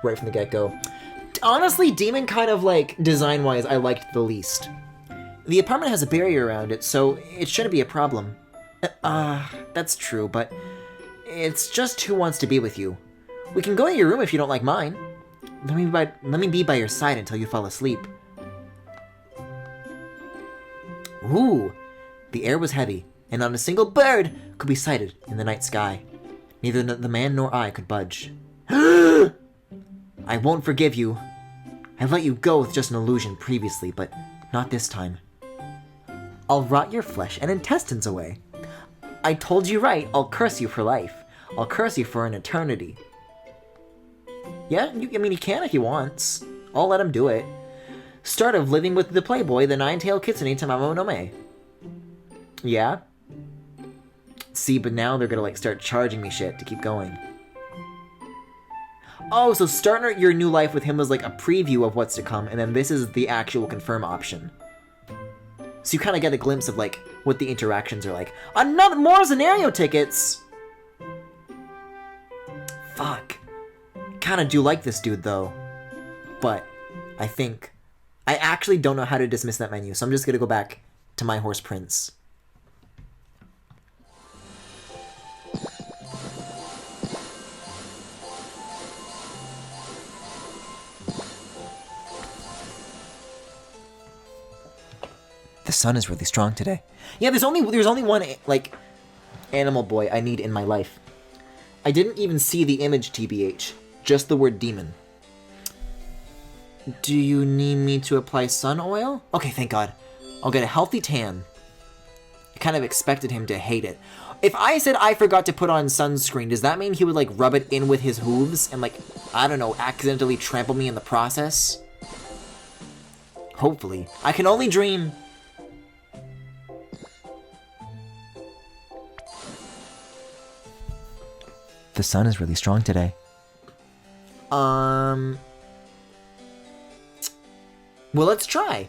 right from the get-go. Honestly, Demon kind of, like, design-wise, I liked the least. The apartment has a barrier around it, so it shouldn't be a problem. That's true, but it's just who wants to be with you. We can go to your room if you don't like mine. Let me be by your side until you fall asleep. Ooh! The air was heavy, and not a single bird could be sighted in the night sky. Neither the man nor I could budge. I won't forgive you. I let you go with just an illusion previously, but not this time. I'll rot your flesh and intestines away. I told you right, I'll curse you for life. I'll curse you for an eternity. Yeah, I mean, he can if he wants. I'll let him do it. Start of living with the playboy, the nine-tailed kitsune Tamamo no Me. Yeah? See, but now they're gonna, like, start charging me shit to keep going. Oh, so starting your new life with him was like a preview of what's to come, and then this is the actual confirm option. So you kind of get a glimpse of like what the interactions are like. Another more scenario tickets. Fuck. Kind of do like this dude though, but I think I actually don't know how to dismiss that menu, so I'm just gonna go back to My Horse Prince. The sun is really strong today. Yeah, there's only one like animal boy I need in my life. I didn't even see the image, TBH. Just the word demon. Do you need me to apply sun oil? Okay, thank God. I'll get a healthy tan. I kind of expected him to hate it. If I said I forgot to put on sunscreen, does that mean he would like rub it in with his hooves and like, I don't know, accidentally trample me in the process? Hopefully. I can only dream. The sun is really strong today. Well, let's try.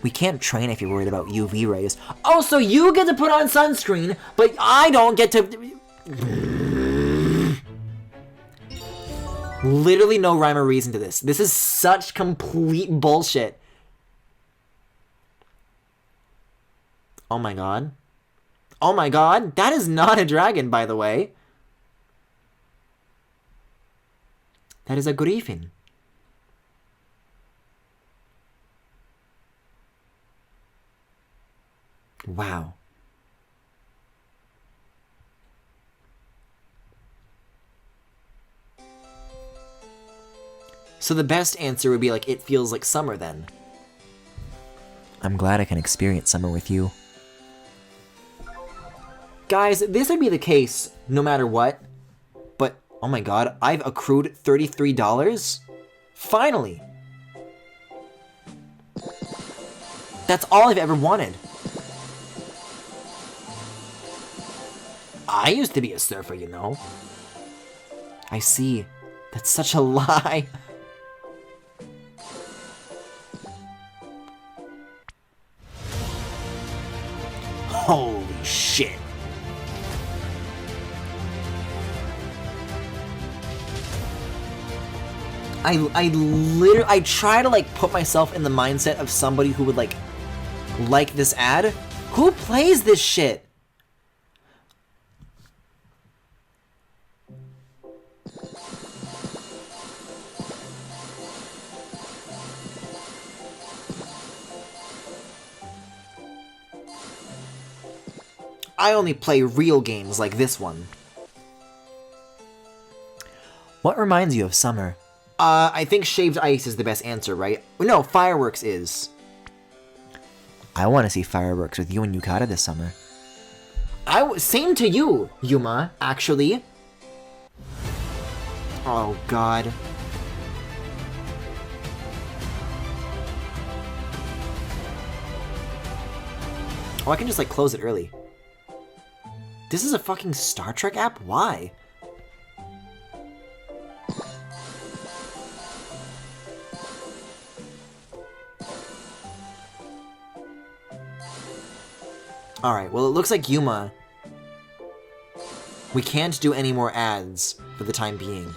We can't train if you're worried about UV rays. Oh, so you get to put on sunscreen, but I don't get to... Literally no rhyme or reason to this. This is such complete bullshit. Oh my god. Oh my god, that is not a dragon, by the way. That is a griffin. Wow. So the best answer would be like, it feels like summer then. I'm glad I can experience summer with you. Guys, this would be the case no matter what, but oh my god, I've accrued $33? Finally! That's all I've ever wanted. I used to be a surfer, you know. I see. That's such a lie. Holy shit. I try to like put myself in the mindset of somebody who would like this ad. Who plays this shit? I only play real games like this one. What reminds you of summer? I think shaved ice is the best answer, right? No, fireworks is. I want to see fireworks with you and Yukata this summer. Same to you, Yuma, actually. Oh, God. Oh, I can just, like, close it early. This is a fucking Star Trek app? Why? Alright, well it looks like Yuma... We can't do any more ads for the time being.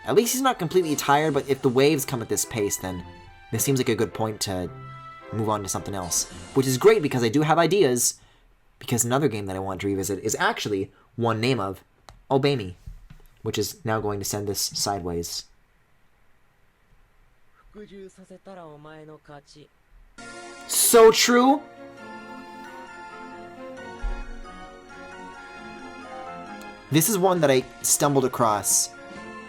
At least he's not completely tired, but if the waves come at this pace, then this seems like a good point to move on to something else. Which is great because I do have ideas, because another game that I want to revisit is actually one name of Obey Me, which is now going to send this sideways. So true! This is one that I stumbled across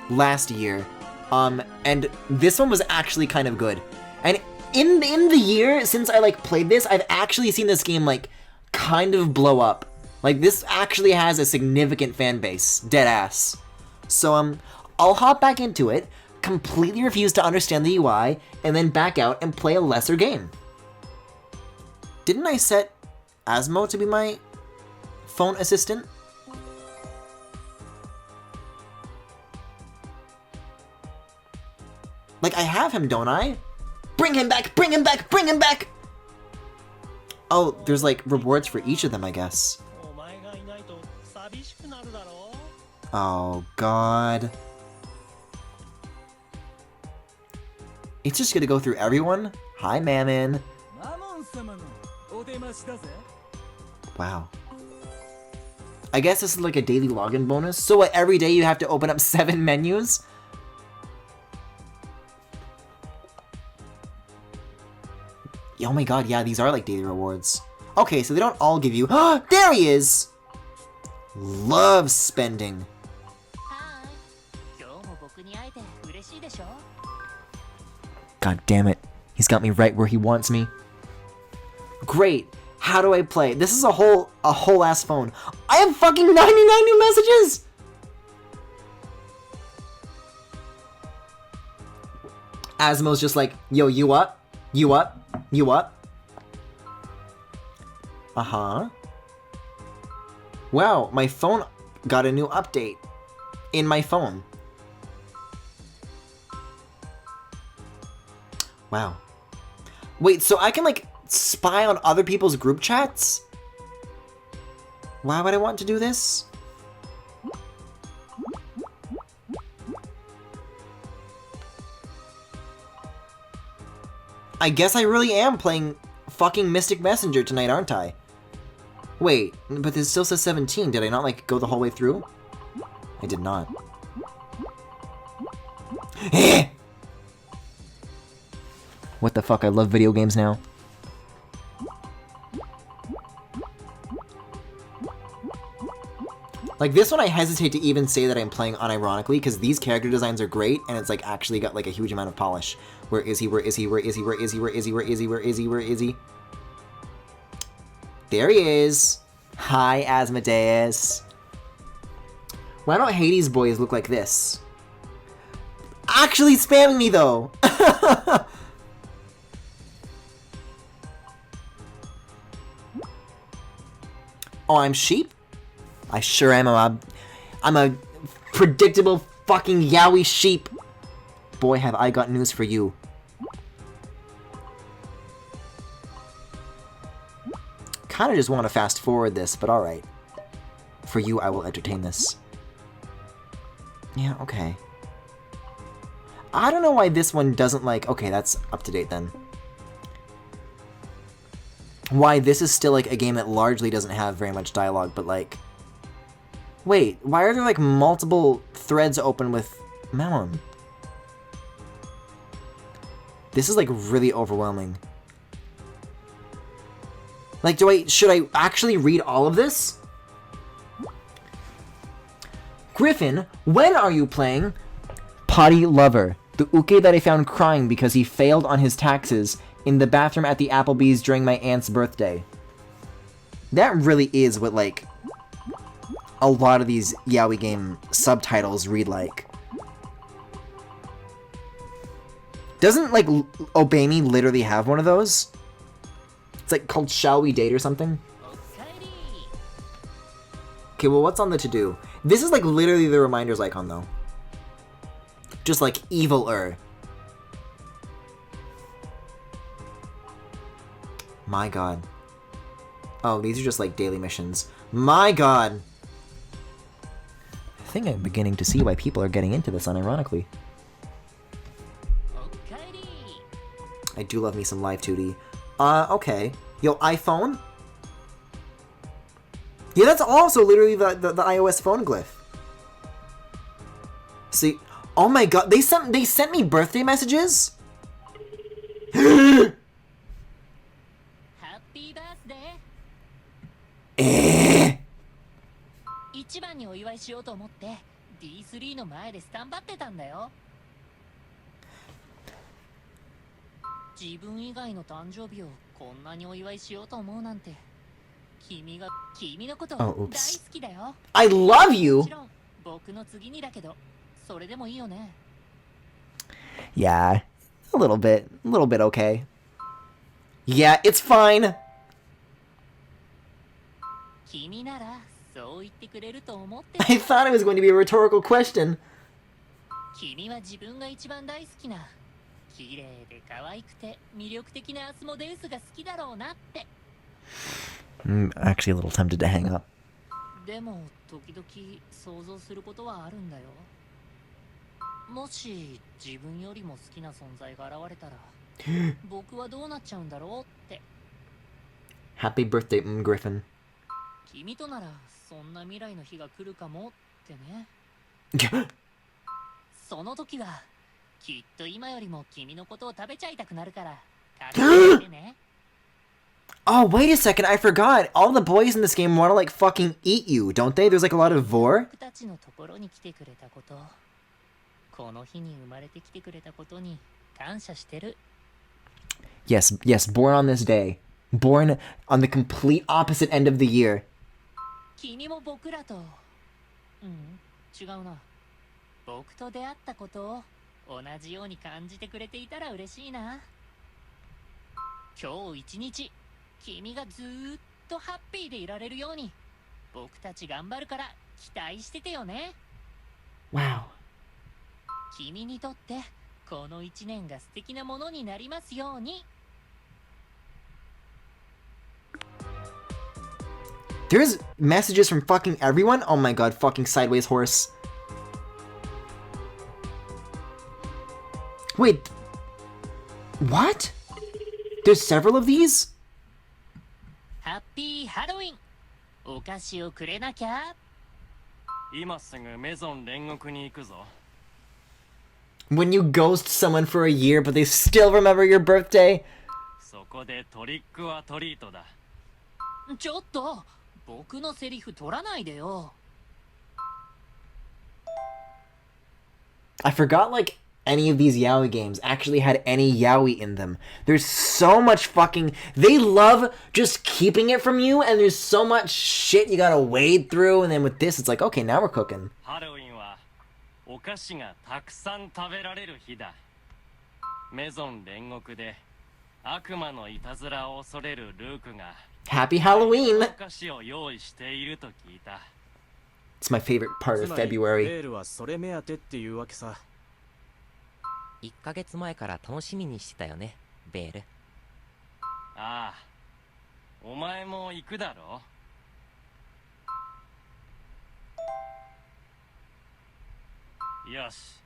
last year, and this one was actually kind of good. And in the year since I like played this, I've actually seen this game like kind of blow up. Like this actually has a significant fan base, dead ass. So I'll hop back into it, completely refuse to understand the UI, and then back out and play a lesser game. Didn't I set Asmo to be my phone assistant? Like, I have him, don't I? Bring him back! Bring him back! Bring him back! Oh, there's like rewards for each of them, I guess. Oh, God. It's just gonna go through everyone? Hi, Mammon. Wow. I guess this is like a daily login bonus. So what, every day you have to open up 7 menus? Oh my god, yeah, these are like daily rewards. Okay, so they don't all give you... There he is! Love spending. God damn it. He's got me right where he wants me. Great. How do I play? This is a whole ass phone. I have fucking 99 new messages! Asimo's just like, yo, you up? You up? You up? Uh-huh. Wow, my phone got a new update. In my phone. Wow. Wait, so I can, like, spy on other people's group chats? Why would I want to do this? I guess I really am playing fucking Mystic Messenger tonight, aren't I? Wait, but this still says 17. Did I not, like, go the whole way through? I did not. What the fuck, I love video games now. Like, this one I hesitate to even say that I'm playing unironically, because these character designs are great, and it's, like, actually got, like, a huge amount of polish. Where is he? Where is he? Where is he? Where is he? Where is he? Where is he? Where is he? Where is he? There he is! Hi, Asmodeus. Why don't Hades boys look like this? Actually spamming me, though! Oh, I'm sheep? I sure am. I'm a predictable fucking Yaoi sheep. Boy, have I got news for you. Kinda just want to fast forward this, but alright. For you, I will entertain this. Yeah, okay. I don't know why this one doesn't like... Okay, that's up to date then. Why this is still like a game that largely doesn't have very much dialogue, but like... Wait, why are there like multiple threads open with Melon? This is like really overwhelming. Like, should I actually read all of this? Griffin, when are you playing? Potty Lover, the uke that I found crying because he failed on his taxes in the bathroom at the Applebee's during my aunt's birthday. That really is what, like, a lot of these Yaoi game subtitles read like. Doesn't, like, Obey Me literally have one of those? It's, like, called Shall We Date or something? Okay, well, what's on the to-do? This is, like, literally the reminders icon, though. Just, like, evil-er. My god. Oh, these are just, like, daily missions. My god! I think I'm beginning to see why people are getting into this unironically. I do love me some live 2D. Okay. Yo, iPhone? Yeah, that's also literally the iOS phone glyph. See, oh my god, they sent me birthday messages? Happy birthday! 一番にお祝いしようと思って D3 の前でスタンバってたんだよ。自分以外の誕生日をこんなにお祝いしようと思うなんて。君のこと大好きだよ。I love you! もちろん僕の次にだけど、それでもいいよね。Yeah, a little bit okay. Yeah, it's fine. 君ならそう言ってくれると思って。I thought it was going to be a rhetorical question. 君は自分が一番大好きな綺麗で可愛くて魅力的なアスモデウスが好きだろうなって。 I'm actually a little tempted to hang up. でも時々想像することはあるんだよ。もし自分よりも好きな存在が現れたら僕はどうなっちゃうんだろうって。 Happy birthday, Griffin. 君とならそんな未来の日が来るかもってね。その時はきっと今よりも君のことを食べちゃいたくなるから覚悟してね。 Oh, wait a second, I forgot. All the boys in this game want to, like, fucking eat you, don't they? There's, like, a lot of vor. 僕たちのところに来てくれたこと、この日に生まれてきてくれたことに感謝してる。 Yes, yes, born on this day. Born on the complete opposite end of the year. 君も僕らと、違うな。僕と出会ったことを同じように感じてくれていたら嬉しいな。今日一日君がずーっとハッピーでいられるように僕たち頑張るから期待しててよね。 Wow. 君にとってこの一年が素敵なものになりますように。 There's messages from fucking everyone? Oh my god, fucking sideways horse. Wait. What? There's several of these? ハッピーハロウィン。お菓子をくれなきゃ。今すぐメゾン煉獄に行くぞ。 When you ghost someone for a year but they still remember your birthday? そこでトリックはトリートだ。ちょっと僕のセリフ取らないでよ。 I forgot, like, any of these Yaoi games actually had any Yaoi in them. There's so much fucking... They love just keeping it from you, and there's so much shit you gotta wade through, and then with this, it's like, okay, now we're cooking. ハロウィンはお菓子がたくさん食べられる日だ。メゾン煉獄で悪魔のいたずらを恐れるルークが Happy Halloween! お菓子を用意していると聞いた。 It's my favorite part of February. ベールはそれ目当てっていうわけさ。1ヶ月前から楽しみにしてたよね、ベール。ああ、お前も行くだろ。よし、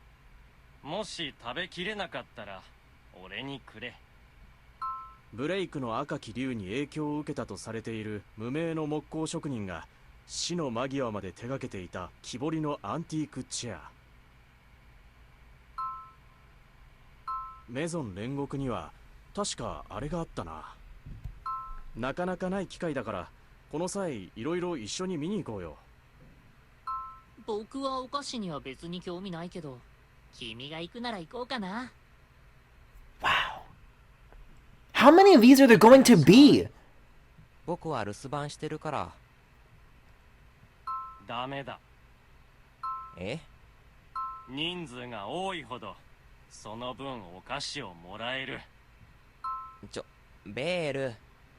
もし食べきれなかったら俺にくれ。ブレイクの赤き竜に影響を受けたとされている無名の木工職人が死の間際まで手掛けていた木彫りのアンティークチェア。メゾン煉獄には確かあれがあったな。なかなかない機会だからこの際いろいろ一緒に見に行こうよ。僕はお菓子には別に興味ないけど君が行くなら行こうかな。 Wow. How many of these are there going to be? 僕は留守番してるから。ダメだ。え？人数が多いほどその分お菓子をもらえる。ベール、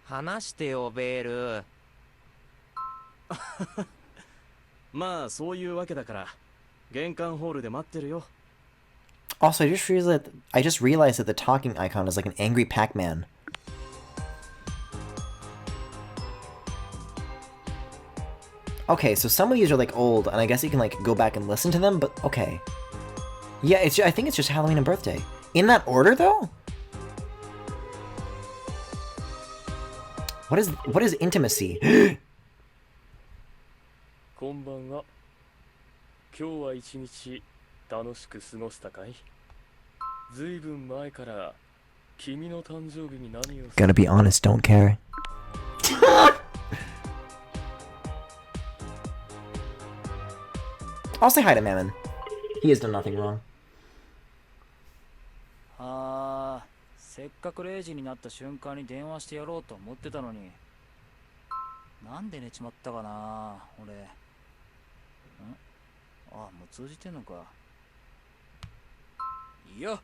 話してよ、ベール。まあそういうわけだから玄関ホールで待ってるよ。 Also, I just realized that the talking icon is like an angry Pac-Man. Okay, so some of these are like old, and I guess you can like go back and listen to them, but okay. Yeah, I think it's just Halloween and birthday. In that order, though? What is intimacy? こんばんは。今日は一日楽しく過ごしたかい？ずいぶん前から君の誕生日に何を Gotta be honest, don't care. I'll say hi to Mammon. He has done nothing wrong. ああ、せっかく0時になった瞬間に電話してやろうと思ってたのに。なんで寝ちまったかな、俺。あ、もう通じてんのか。いや、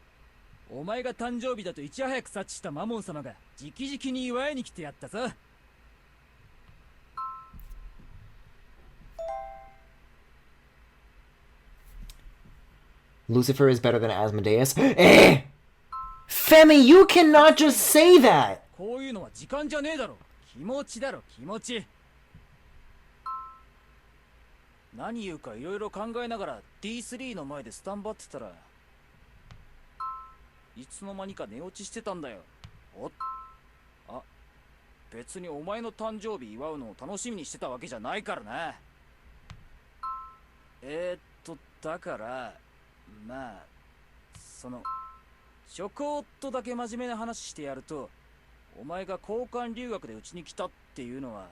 お前が誕生日だといち早く察知したマモン様が直々に祝いに来てやったぞ。Lucifer is better than Asmodeus. Eh! Femi, you cannot just say that! こういうのは時間じゃねえだろ。気持ちだろ、気持ち。何言うかいろいろ考えながら D3 の前でスタンバってたら、いつの間にか寝落ちしてたんだよ。あ、別にお前の誕生日祝うのを楽しみにしてたわけじゃないからな。だからまあちょこっとだけ真面目な話してやると、お前が交換留学でうちに来たっていうのは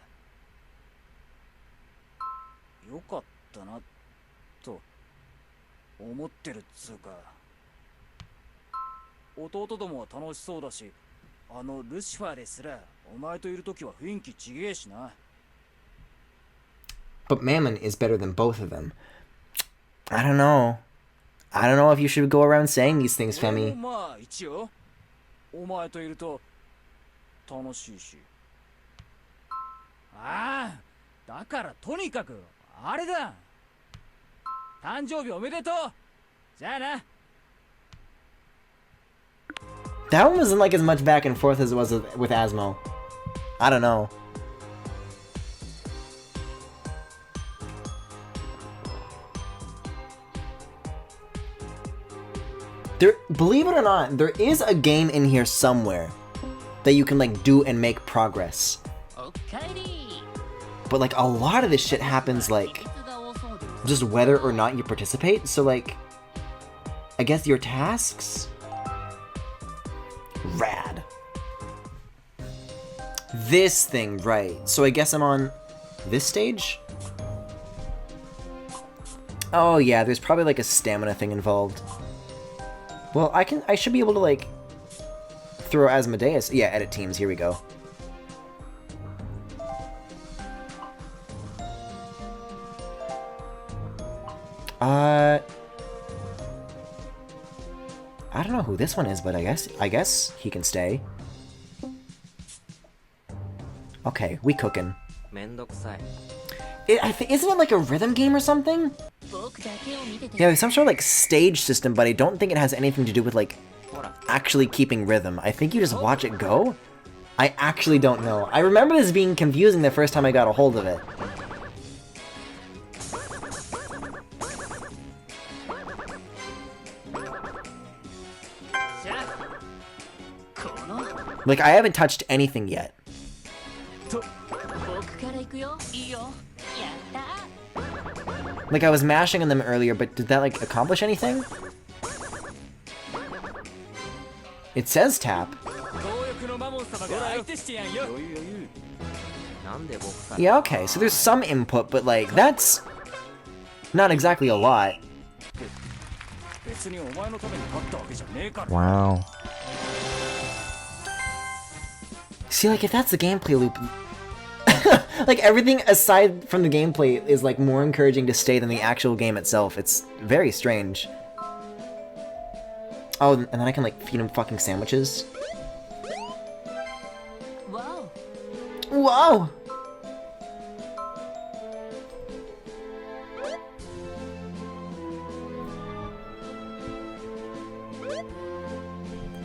よかったなと思ってるっつうか。弟どもは楽しそうだし、ルシファーですらお前といるときは雰囲気ちげえしな。 But Mammon is better than both of them. I don't know. I don't know if you should go around saying these things, 俺 Femi. もまあ一応お前といると楽しいし。ああ、だからとにかくあれだ。誕生日おめでとう。じゃあな。 That one wasn't like as much back and forth as it was with Asmo. I don't know. Believe it or not, there is a game in here somewhere that you can like do and make progress. But like a lot of this shit happens like just whether or not you participate. So like, I guess your tasks? Rad. This thing, right. So I guess I'm on this stage? Oh yeah, there's probably like a stamina thing involved. Well, I should be able to like throw Asmodeus. Yeah, edit teams, here we go. I don't know who this one is, but I guess he can stay. Okay, we cooking. めんどくさい。 Isn't it like a rhythm game or something? Yeah, there's some sort of like stage system, but I don't think it has anything to do with like actually keeping rhythm. I think you just watch it go? I actually don't know. I remember this being confusing the first time I got a hold of it. Like, I haven't touched anything yet. Like, I was mashing on them earlier, but did that, like, accomplish anything? It says tap. Yeah, okay, so there's some input, but, like, that's not exactly a lot. Wow. See, like, if that's the gameplay loop... like, everything aside from the gameplay is, like, more encouraging to stay than the actual game itself. It's very strange. Oh, and then I can, like, feed him fucking sandwiches. Wow. Whoa!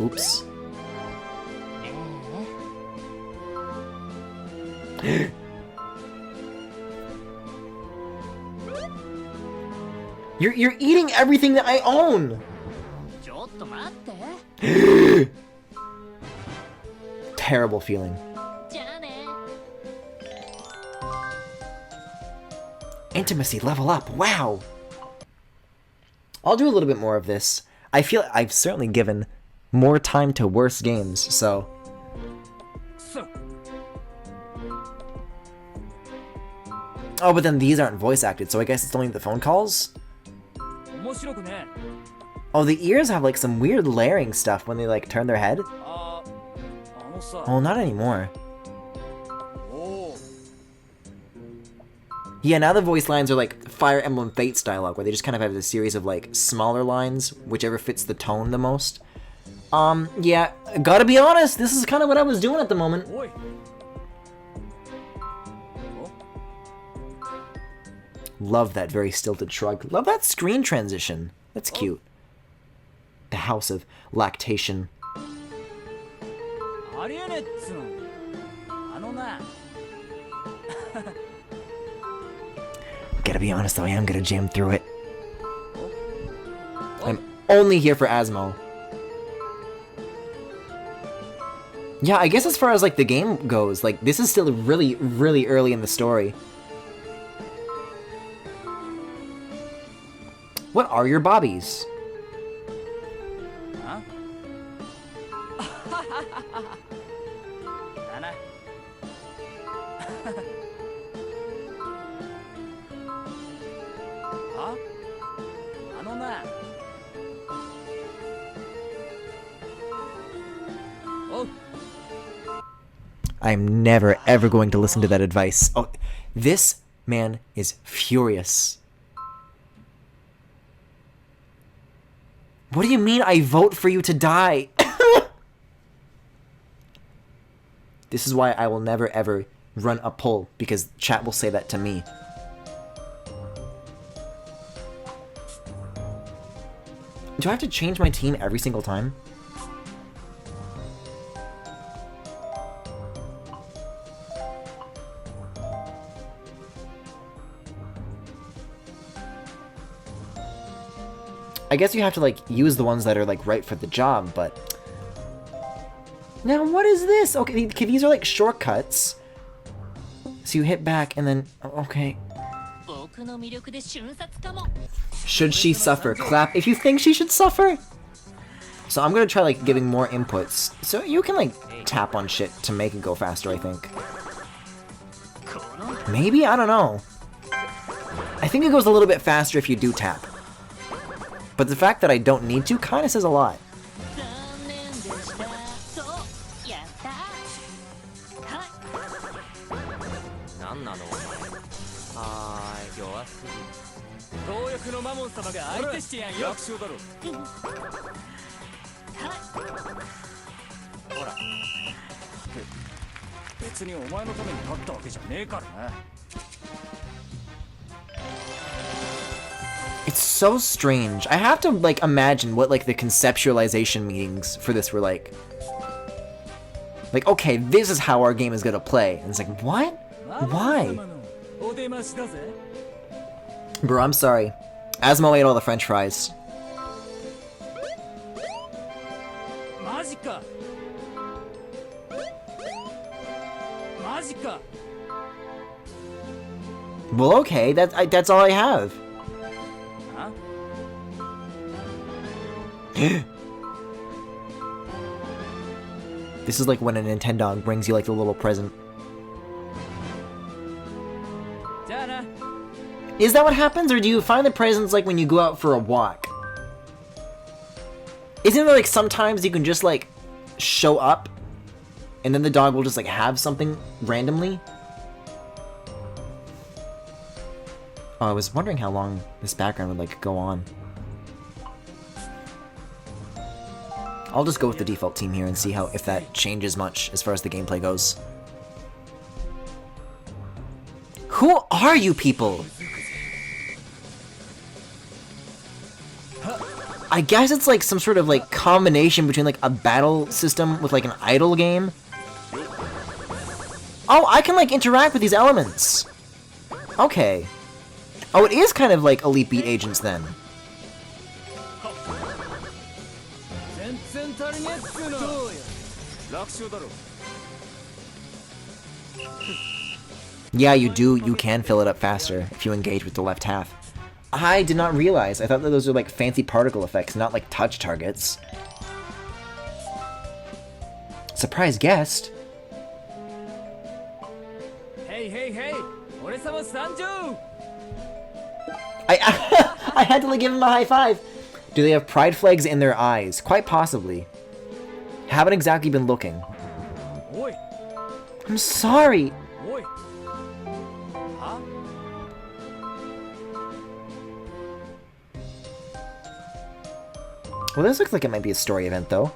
Oops. You're eating everything that I own. Terrible feeling. Intimacy level up. Wow. I'll do a little bit more of this. I feel I've certainly given more time to worse games, so. Oh, but then these aren't voice acted, so I guess it's only the phone calls? Oh, the ears have like some weird layering stuff when they like turn their head. Oh, not anymore. Yeah, now the voice lines are like Fire Emblem Fates dialogue, where they just kind of have a series of like smaller lines, whichever fits the tone the most. Yeah, gotta be honest, this is kind of what I was doing at the moment. Love that very stilted shrug. Love that screen transition. That's cute. The House of Lactation. ありえねえっつの。あのな。 Gotta be honest though, I am gonna jam through it. I'm only here for Asmo. Yeah, I guess as far as like the game goes, like this is still really, really early in the story. What are your bobbies? Huh? だな。は？あのな。おう。 I'm never ever going to listen to that advice. Oh, this man is furious. What do you mean I vote for you to die? This is why I will never ever run a poll, because chat will say that to me. Do I have to change my team every single time? I guess you have to, like, use the ones that are, like, right for the job, but... Now, what is this? Okay, these are, like, shortcuts. So you hit back, and then... Okay. Should she suffer? Clap if you think she should suffer? So I'm gonna try, like, giving more inputs. So you can, like, tap on shit to make it go faster, I think. Maybe? I don't know. I think it goes a little bit faster if you do tap. But the fact that I don't need to kind of says a lot. It's so strange. I have to, like, imagine what, like, the conceptualization meetings for this were like. Like, okay, this is how our game is gonna play. And it's like, what? Why? Bro, I'm sorry. Asmo ate all the french fries. Well, okay, that's all I have. This is like when a Nintendo brings you like the little present. Is that what happens, or do you find the presents like when you go out for a walk? Isn't it like sometimes you can just like show up and then the dog will just like have something randomly? Oh, I was wondering how long this background would like go on. I'll just go with the default team here and see how if that changes much as far as the gameplay goes. Who are you people? I guess it's like some sort of like combination between like a battle system with like an idle game. Oh, I can like interact with these elements. Okay. Oh, it is kind of like Elite Beat Agents then. Yeah, you do. You can fill it up faster if you engage with the left half. I did not realize. I thought that those were like fancy particle effects, not like touch targets. Surprise guest. Hey, hey, hey! I had to like give him a high five. Do they have pride flags in their eyes? Quite possibly. Haven't exactly been looking. I'm sorry. Well, this looks like it might be a story event, though.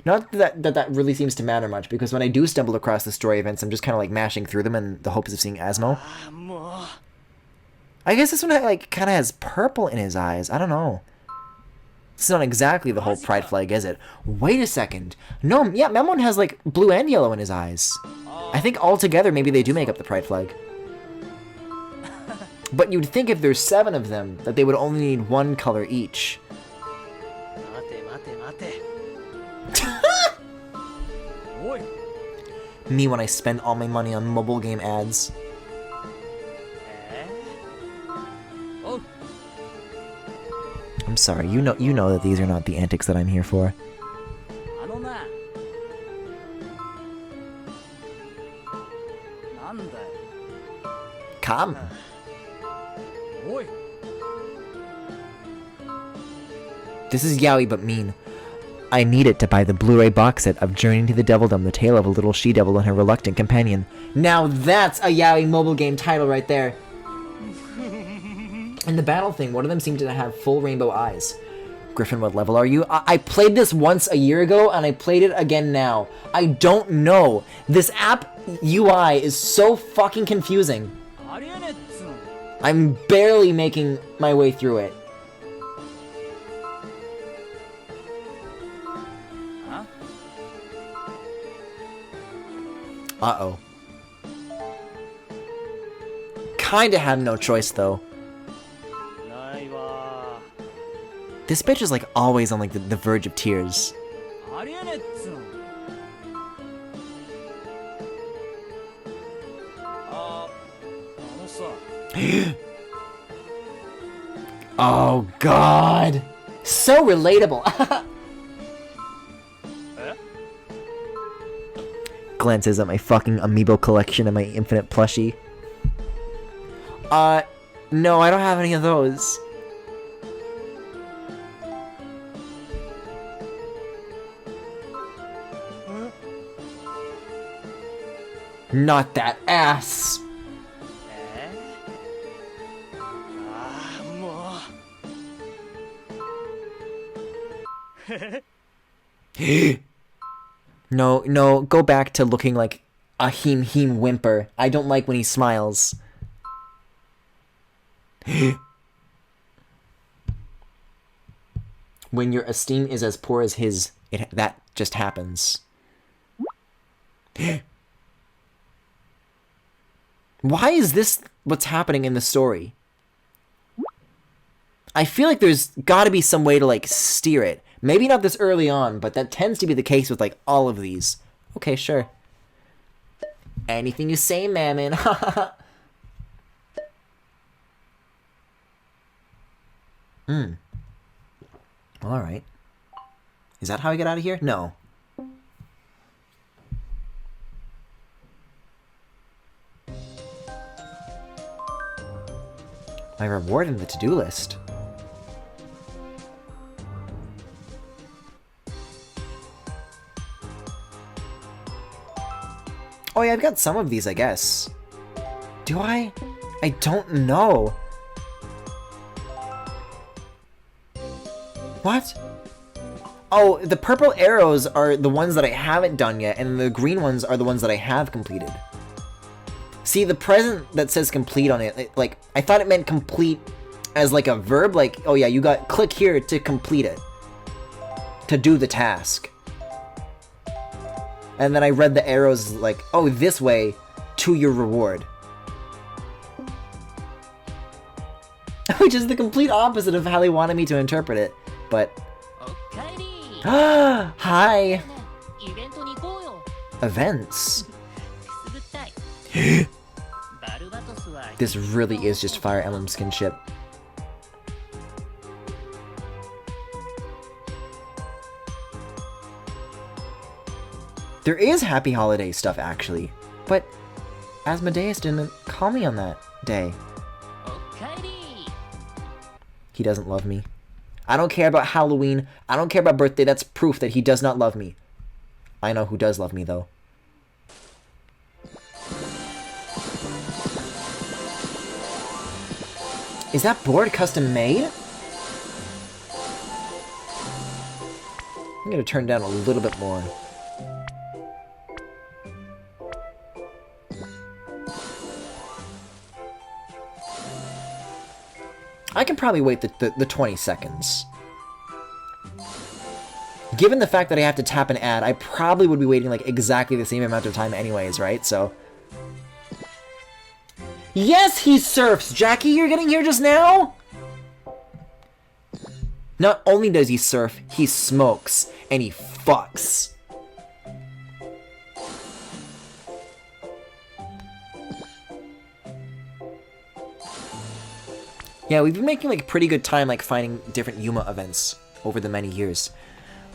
Not that really seems to matter much, because when I do stumble across the story events, I'm just kind of like mashing through them in the hopes of seeing Asmo. I guess this one like kind of has purple in his eyes. I don't know. It's not exactly the whole pride flag, is it? Wait a second. No, yeah, Memon has like blue and yellow in his eyes. I think altogether maybe they do make up the pride flag. But you'd think if there's 7 of them, that they would only need 1 color each. Me when I spend all my money on mobile game ads. I'm sorry, you know that these are not the antics that I'm here for. Come. This is Yaoi but mean. I need it to buy the Blu-ray box set of Journey to the Devildom, the tale of a little she-devil and her reluctant companion. Now that's a Yaoi mobile game title right there. And the battle thing, one of them seemed to have full rainbow eyes. Griffin, what level are you? I played this once a year ago, and I played it again now. I don't know. This app UI is so fucking confusing. I'm barely making my way through it. Uh-oh. Kinda had no choice, though. This bitch is, like, always on, like, the verge of tears. Oh, God! So relatable! Glances at my fucking amiibo collection and my infinite plushie. No, I don't have any of those. Not that ass! No, go back to looking like a heem whimper. I don't like when he smiles. When your esteem is as poor as his, that just happens. Why is this what's happening in the story? I feel like there's gotta be some way to, like, steer it. Maybe not this early on, but that tends to be the case with, like, all of these. Okay, sure. Anything you say, Mammon. Alright. Is that how I get out of here? No. My reward in the to-do list. Oh yeah, I've got some of these, I guess. Do I? I don't know. What? Oh, the purple arrows are the ones that I haven't done yet, and the green ones are the ones that I have completed. See, the present that says complete on it, like, I thought it meant complete as, like, a verb, like, oh yeah, you got click here to complete it. To do the task. And then I read the arrows like, oh, this way to your reward. Which is the complete opposite of how they wanted me to interpret it. But... Hi! Events. This really is just Fire Emblem skinship. There is Happy Holiday stuff, actually. But Asmodeus didn't call me on that day. He doesn't love me. I don't care about Halloween. I don't care about birthday. That's proof that he does not love me. I know who does love me, though. Is that board custom made? I'm gonna turn down a little bit more. I can probably wait the 20 seconds. given the fact that I have to tap an ad, I probably would be waiting like exactly the same amount of time anyways, right? So yes, he surfs. Jackie, you're getting here just now? Not only does he surf, he smokes and he fucks. Yeah, we've been making like pretty good time like finding different Yuma events over the many years.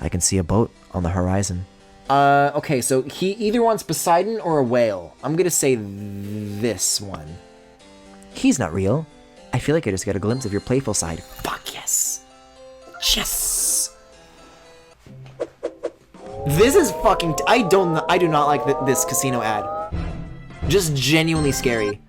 I can see a boat on the horizon. Okay, so he either wants Poseidon or a whale. I'm gonna say this one. He's not real. I feel like I just got a glimpse of your playful side. Fuck yes. Yes. This is fucking... I do not like this casino ad. Just genuinely scary.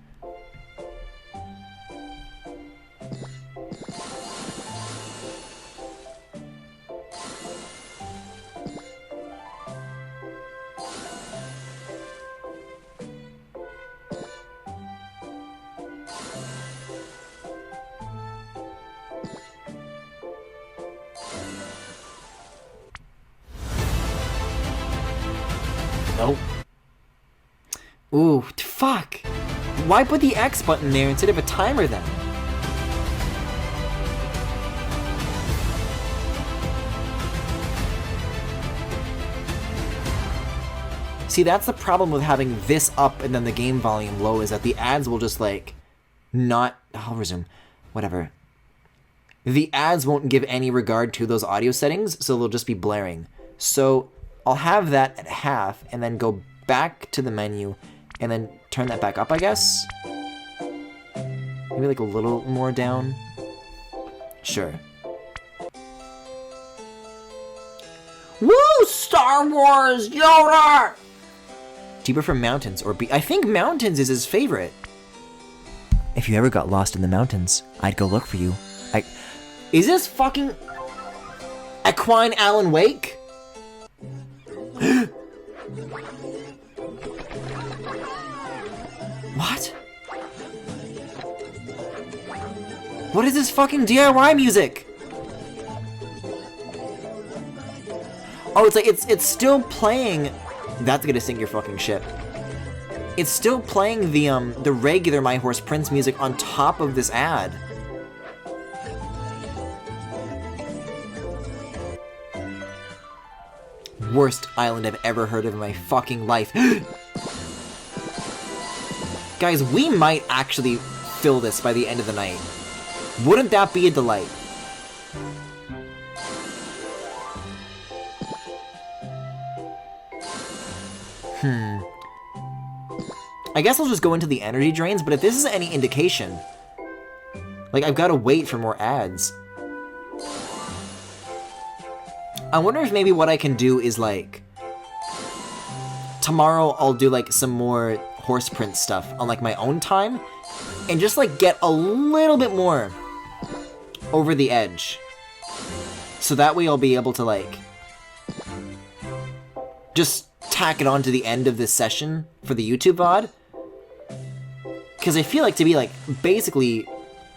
Nope. Ooh, fuck. Why put the X button there instead of a timer then? See, that's the problem with having this up and then the game volume low, is that the ads will just like not... I'll resume. Whatever. The ads won't give any regard to those audio settings, so they'll just be blaring. So I'll have that at half and then go back to the menu and then turn that back up, I guess? Maybe like a little more down? Sure. Woo! Star Wars! Yoda! Do you prefer mountains or I think mountains is his favorite. If you ever got lost in the mountains, I'd go look for you. Is this fucking Equine Alan Wake? What? What is this fucking DIY music? Oh, it's like it's still playing. That's gonna sink your fucking ship. It's still playing the regular My Horse Prince music on top of this ad. Worst island I've ever heard of in my fucking life. Guys, we might actually fill this by the end of the night. Wouldn't that be a delight? I guess I'll just go into the energy drains, but if this is any indication, like, I've got to wait for more ads. I wonder if maybe what I can do is, like, tomorrow I'll do, like, some more horse print stuff on, like, my own time, and just, like, get a little bit more over the edge. So that way I'll be able to, like, just tack it on to the end of this session for the YouTube VOD. Because I feel like to be, like, basically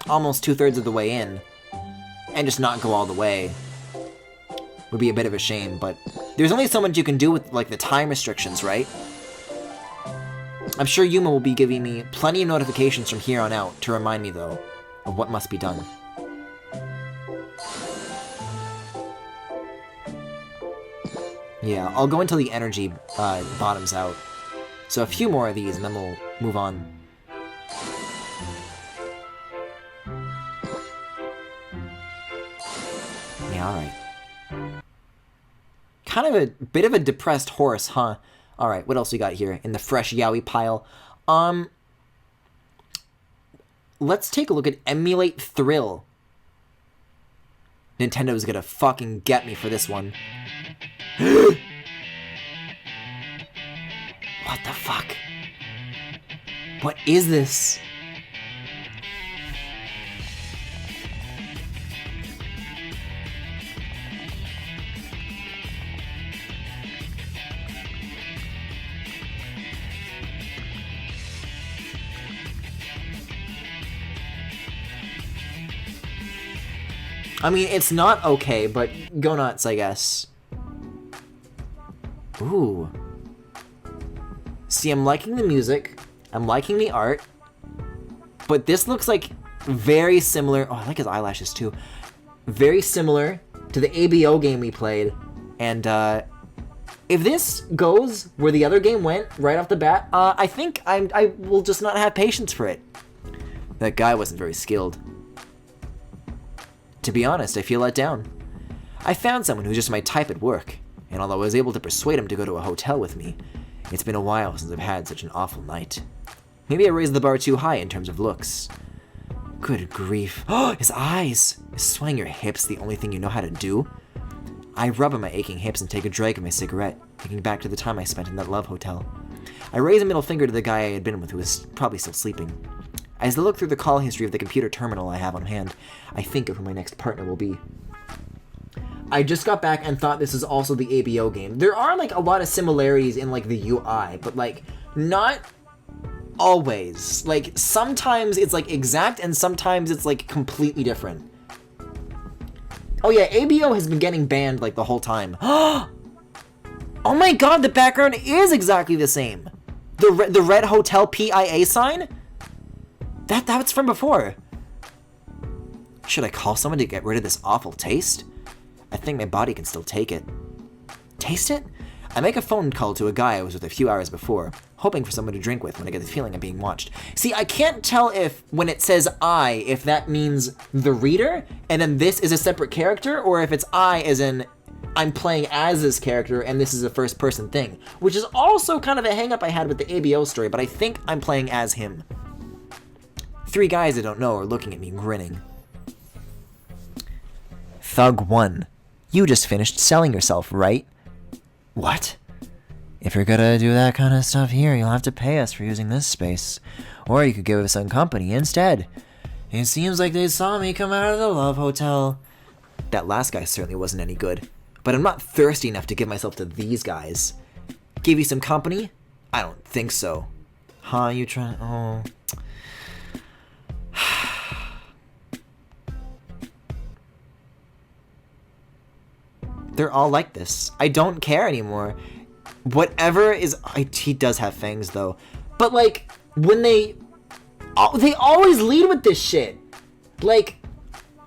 almost 2/3 of the way in, and just not go all the way, would be a bit of a shame, but there's only so much you can do with, like, the time restrictions, right? I'm sure Yuma will be giving me plenty of notifications from here on out to remind me, though, of what must be done. Yeah, I'll go until the energy bottoms out. So a few more of these, and then we'll move on. Yeah, alright. Kind of a bit of a depressed horse, huh? Alright, what else we got here in the fresh Yaoi pile? Let's take a look at Emulate Thrill. Nintendo's gonna fucking get me for this one. What the fuck? What is this? I mean, it's not okay, but go nuts, I guess. Ooh. See, I'm liking the music. I'm liking the art. But this looks like very similar. Oh, I like his eyelashes too. Very similar to the ABO game we played. And if this goes where the other game went right off the bat, I think I will just not have patience for it. That guy wasn't very skilled. To be honest, I feel let down. I found someone who's just my type at work, and although I was able to persuade him to go to a hotel with me, it's been a while since I've had such an awful night. Maybe I raised the bar too high in terms of looks. Good grief. Oh, his eyes! Is swaying your hips the only thing you know how to do? I rub on my aching hips and take a drag of my cigarette, thinking back to the time I spent in that love hotel. I raise a middle finger to the guy I had been with who was probably still sleeping. As I look through the call history of the computer terminal I have on hand, I think of who my next partner will be. I just got back and thought this is also the ABO game. There are, like, a lot of similarities in, like, the UI, but, like, not always. Like, sometimes it's, like, exact, and sometimes it's, like, completely different. Oh yeah, ABO has been getting banned, like, the whole time. Oh my god, the background is exactly the same! The red hotel PIA sign? That's from before. Should I call someone to get rid of this awful taste? I think my body can still take it. Taste it? I make a phone call to a guy I was with a few hours before, hoping for someone to drink with when I get the feeling I'm being watched. See, I can't tell if, when it says I, if that means the reader, and then this is a separate character, or if it's I as in I'm playing as this character and this is a first person thing, which is also kind of a hang up I had with the ABO story, but I think I'm playing as him. 3 guys I don't know are looking at me grinning. Thug 1. You just finished selling yourself, right? What? If you're gonna do that kind of stuff here, you'll have to pay us for using this space. Or you could give us some company instead. It seems like they saw me come out of the love hotel. That last guy certainly wasn't any good. But I'm not thirsty enough to give myself to these guys. Give you some company? I don't think so. Huh, you trying? Oh. They're all like this. I don't care anymore. Whatever is... he does have fangs, though. But, like, when they always lead with this shit. Like,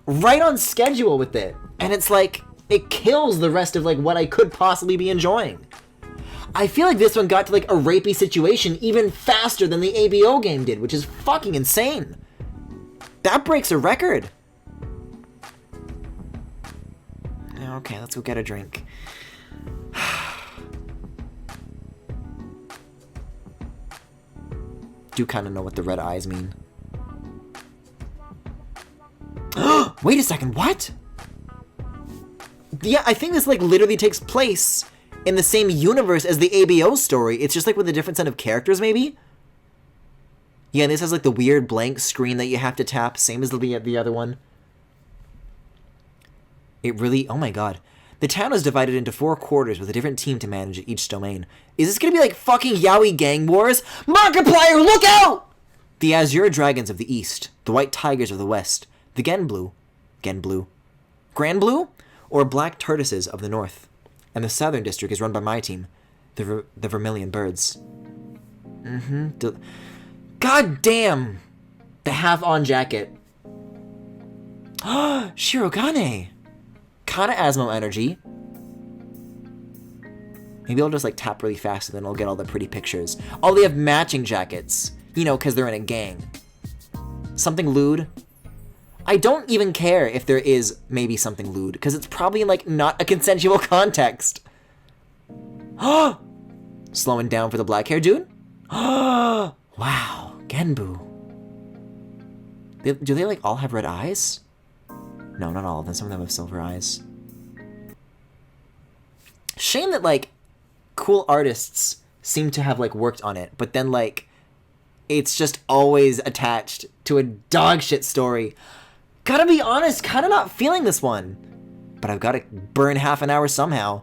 right on schedule with it. And it's like, it kills the rest of, like, what I could possibly be enjoying. I feel like this one got to, like, a rapey situation even faster than the ABO game did, which is fucking insane. That breaks a record. Okay, let's go get a drink. Do kind of know what the red eyes mean. Wait a second, what? Yeah, I think this, like, literally takes place in the same universe as the ABO story. It's just, like, with a different set of characters, maybe? Yeah, and this has, like, the weird blank screen that you have to tap, same as the other one. It really... oh my god. The town is divided into 4 quarters with a different team to manage each domain. Is this gonna be like fucking Yaoi Gang Wars? Markiplier, look out! The Azure Dragons of the East, the White Tigers of the West, the Grand Blue, or Black Tortoises of the North. And the Southern District is run by my team, the Vermilion Birds. God damn! The half-on jacket. Shirogane! Kinda Asmo energy. Maybe I'll just, like, tap really fast and then I'll get all the pretty pictures. Oh, they have matching jackets. You know, because they're in a gang. Something lewd. I don't even care if there is maybe something lewd, because it's probably in, like, not a consensual context. Slowing down for the black hair dude? Wow, Genbu. Do they, like, all have red eyes? No, not all of them. Some of them have silver eyes. Shame that, like, cool artists seem to have, like, worked on it, but then, like, it's just always attached to a dog shit story. Gotta be honest, kinda not feeling this one. But I've gotta burn half an hour somehow.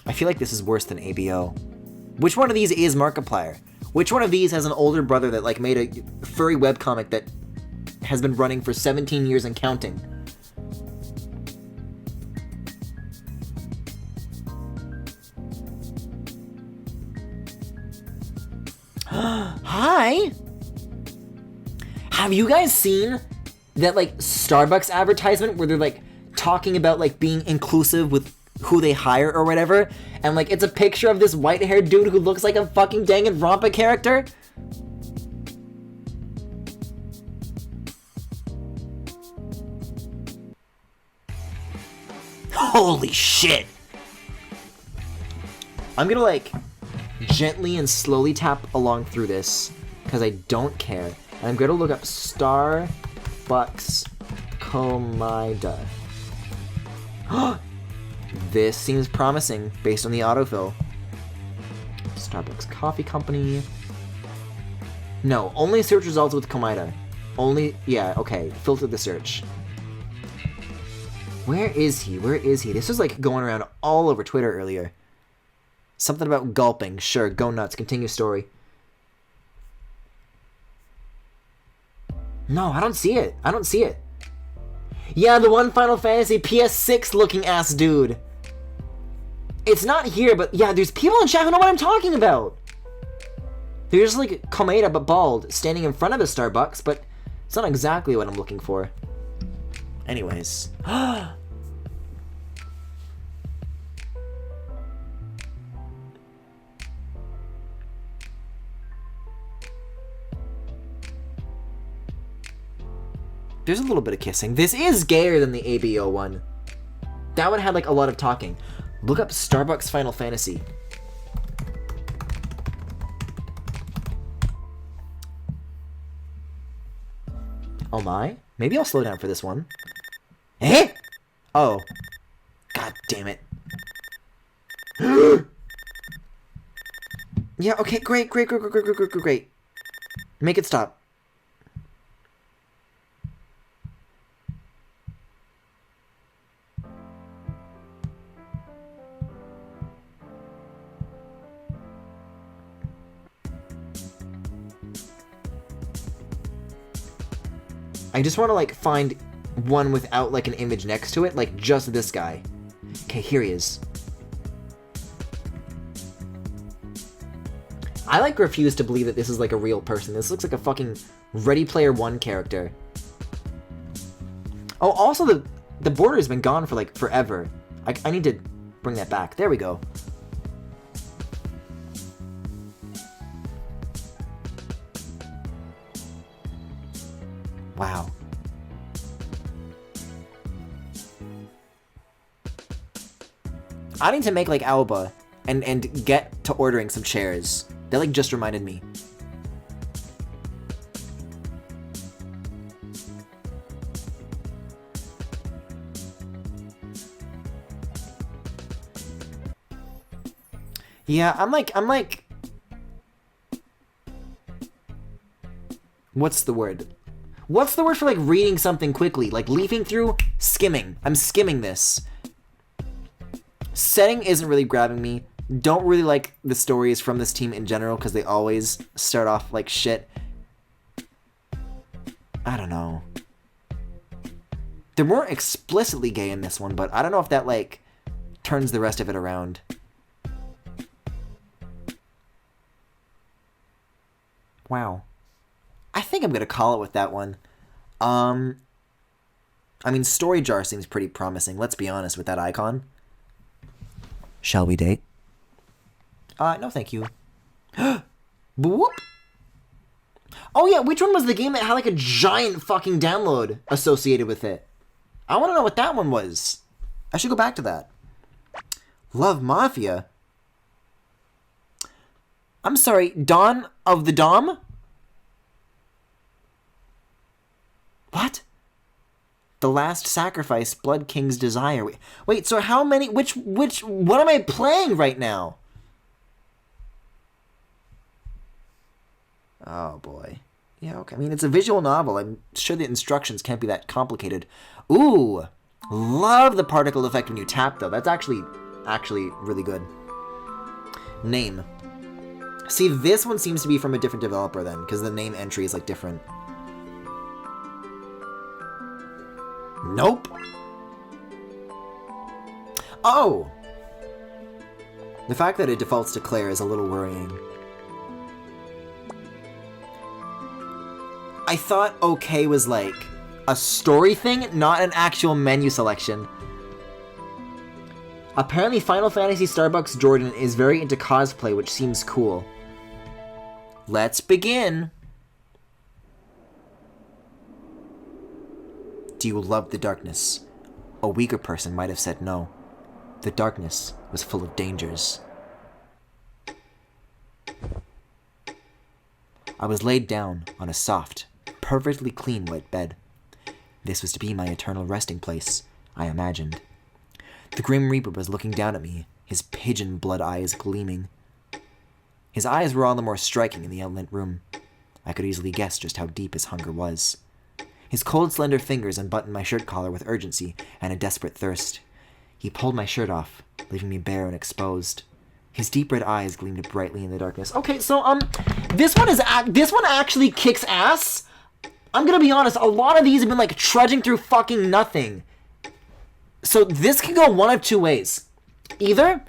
I feel like this is worse than ABO. Which one of these is Markiplier? Which one of these has an older brother that like made a furry webcomic that has been running for 17 years and counting? Hi! Have you guys seen that like Starbucks advertisement where they're like talking about like being inclusive with who they hire or whatever, and like it's a picture of this white-haired dude who looks like a fucking Danganronpa character? Holy shit! I'm gonna like gently and slowly tap along through this because I don't care. And I'm gonna look up Starbucks Komida. This seems promising based on the autofill. Starbucks Coffee Company. No, only search results with Komida. Only, yeah, okay, filter the search. Where is he? Where is he? This was like going around all over Twitter earlier. Something about gulping. Sure, go nuts. Continue story. No, I don't see it. I don't see it. Yeah, the one Final Fantasy PS6 looking ass dude. It's not here, but yeah, there's people in chat who know what I'm talking about. They're just like Komeda but bald, standing in front of a Starbucks, but it's not exactly what I'm looking for. Anyways. There's a little bit of kissing. This is gayer than the ABO one. That one had like a lot of talking. Look up Starbucks Final Fantasy. Oh my? Maybe I'll slow down for this one. Eh? Oh. God damn it. Yeah, okay, great. Make it stop. I just want to like find one without like an image next to it, like just this guy. Okay, here he is. I like refuse to believe that this is like a real person. This looks like a fucking Ready Player One character. Oh, also the border has been gone for like forever. I need to bring that back. There we go. Wow. I need to make like Alba and get to ordering some chairs. That like just reminded me. Yeah, I'm like what's the word? What's the word for like reading something quickly? Like leafing through? Skimming. I'm skimming this. Setting isn't really grabbing me. Don't really like the stories from this team in general because they always start off like shit. I don't know. They're more explicitly gay in this one, but I don't know if that like turns the rest of it around. Wow. I think I'm gonna call it with that one. I mean, Story Jar seems pretty promising, let's be honest, with that icon. Shall we date? No thank you. Boop. Oh yeah, which one was the game that had like a giant fucking download associated with it? I want to know what that one was. I should go back to that. Love Mafia? I'm sorry, Dawn of the Dom? What? The Last Sacrifice, Blood King's Desire. Wait, so how many, what am I playing right now? Oh boy. Yeah, okay. I mean, it's a visual novel. I'm sure the instructions can't be that complicated. Ooh, love the particle effect when you tap, though. That's actually really good. Name. See, this one seems to be from a different developer then, because the name entry is like different. Nope. Oh! The fact that it defaults to Claire is a little worrying. I thought OK was like a story thing, not an actual menu selection. Apparently Final Fantasy Starbucks Jordan is very into cosplay, which seems cool. Let's begin! Do you love the darkness? A weaker person might have said no. The darkness was full of dangers. I was laid down on a soft, perfectly clean white bed. This was to be my eternal resting place, I imagined. The Grim Reaper was looking down at me, his pigeon blood eyes gleaming. His eyes were all the more striking in the unlit room. I could easily guess just how deep his hunger was. His cold, slender fingers unbuttoned my shirt collar with urgency and a desperate thirst. He pulled my shirt off, leaving me bare and exposed. His deep red eyes gleamed brightly in the darkness. Okay, so, this one actually kicks ass. I'm gonna be honest, a lot of these have been, like, trudging through fucking nothing. So this can go one of two ways. Either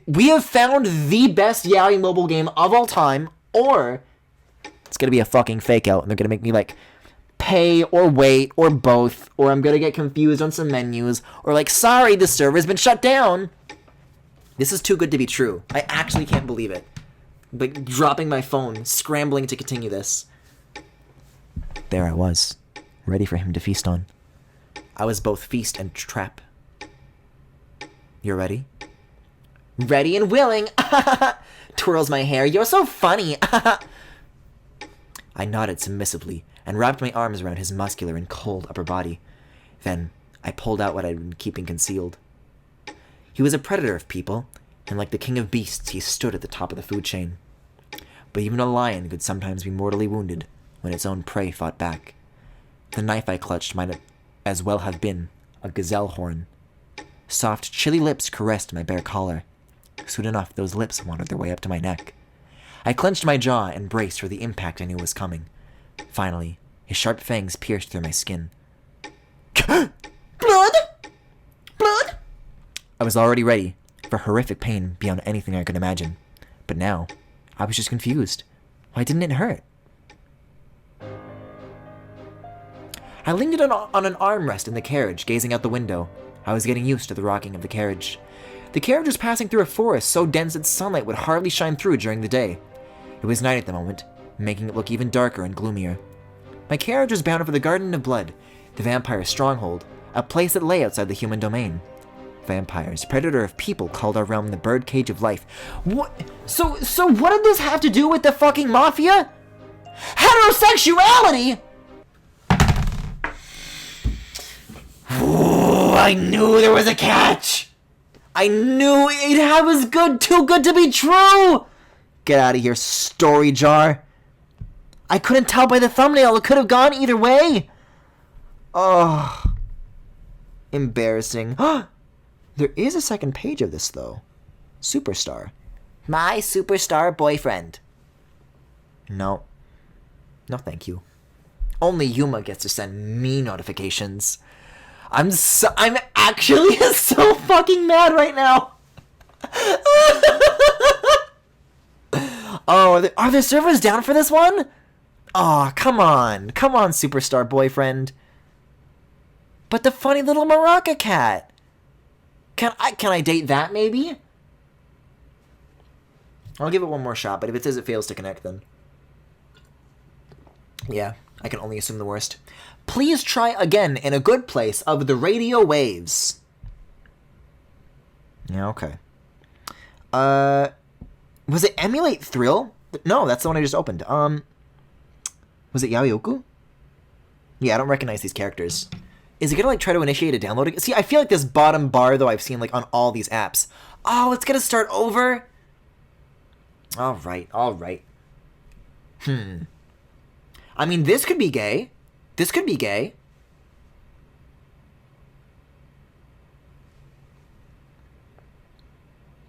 we have found the best Yaoi mobile game of all time, or it's gonna be a fucking fake out, and they're gonna make me, like, pay or wait or both, or I'm gonna get confused on some menus, or like, sorry, the server's been shut down. This is too good to be true. I actually can't believe it. Like, dropping my phone, scrambling to continue this. There I was, ready for him to feast on. I was both feast and trap. You're ready? Ready and willing! Twirls my hair. You're so funny! I nodded submissively and wrapped my arms around his muscular and cold upper body. Then I pulled out what I'd been keeping concealed. He was a predator of people, and like the king of beasts, he stood at the top of the food chain. But even a lion could sometimes be mortally wounded when its own prey fought back. The knife I clutched might as well have been a gazelle horn. Soft, chilly lips caressed my bare collar. Soon enough, those lips wandered their way up to my neck. I clenched my jaw and braced for the impact I knew was coming. Finally, his sharp fangs pierced through my skin. Blood! Blood! I was already ready for horrific pain beyond anything I could imagine. But now, I was just confused. Why didn't it hurt? I lingered on an armrest in the carriage, gazing out the window. I was getting used to the rocking of the carriage. The carriage was passing through a forest so dense that sunlight would hardly shine through during the day. It was night at the moment, making it look even darker and gloomier. My carriage was bound for the Garden of Blood, the vampire's stronghold, a place that lay outside the human domain. Vampires, predator of people, called our realm the birdcage of life. What? So what did this have to do with the fucking mafia? Heterosexuality? Ooh, I knew there was a catch! I knew it was too good to be true! Get out of here, story jar. I couldn't tell by the thumbnail, it could have gone either way. Oh. Embarrassing. There is a second page of this, though. Superstar. My superstar boyfriend. No. No, thank you. Only Yuma gets to send me notifications. I'm actually so fucking mad right now. Oh, are the servers down for this one? Oh, come on, superstar boyfriend. But the funny little maraca cat. Can I date that maybe? I'll give it one more shot, but if it says it fails to connect, then yeah, I can only assume the worst. Please try again in a good place of the radio waves. Yeah, okay. Was it Emulate Thrill? No, that's the one I just opened. Was it Yaoi Ooku? Yeah, I don't recognize these characters. Is it gonna, like, try to initiate a download again? See, I feel like this bottom bar, though, I've seen, like, on all these apps. Oh, it's gonna start over? Alright. I mean, this could be gay. This could be gay.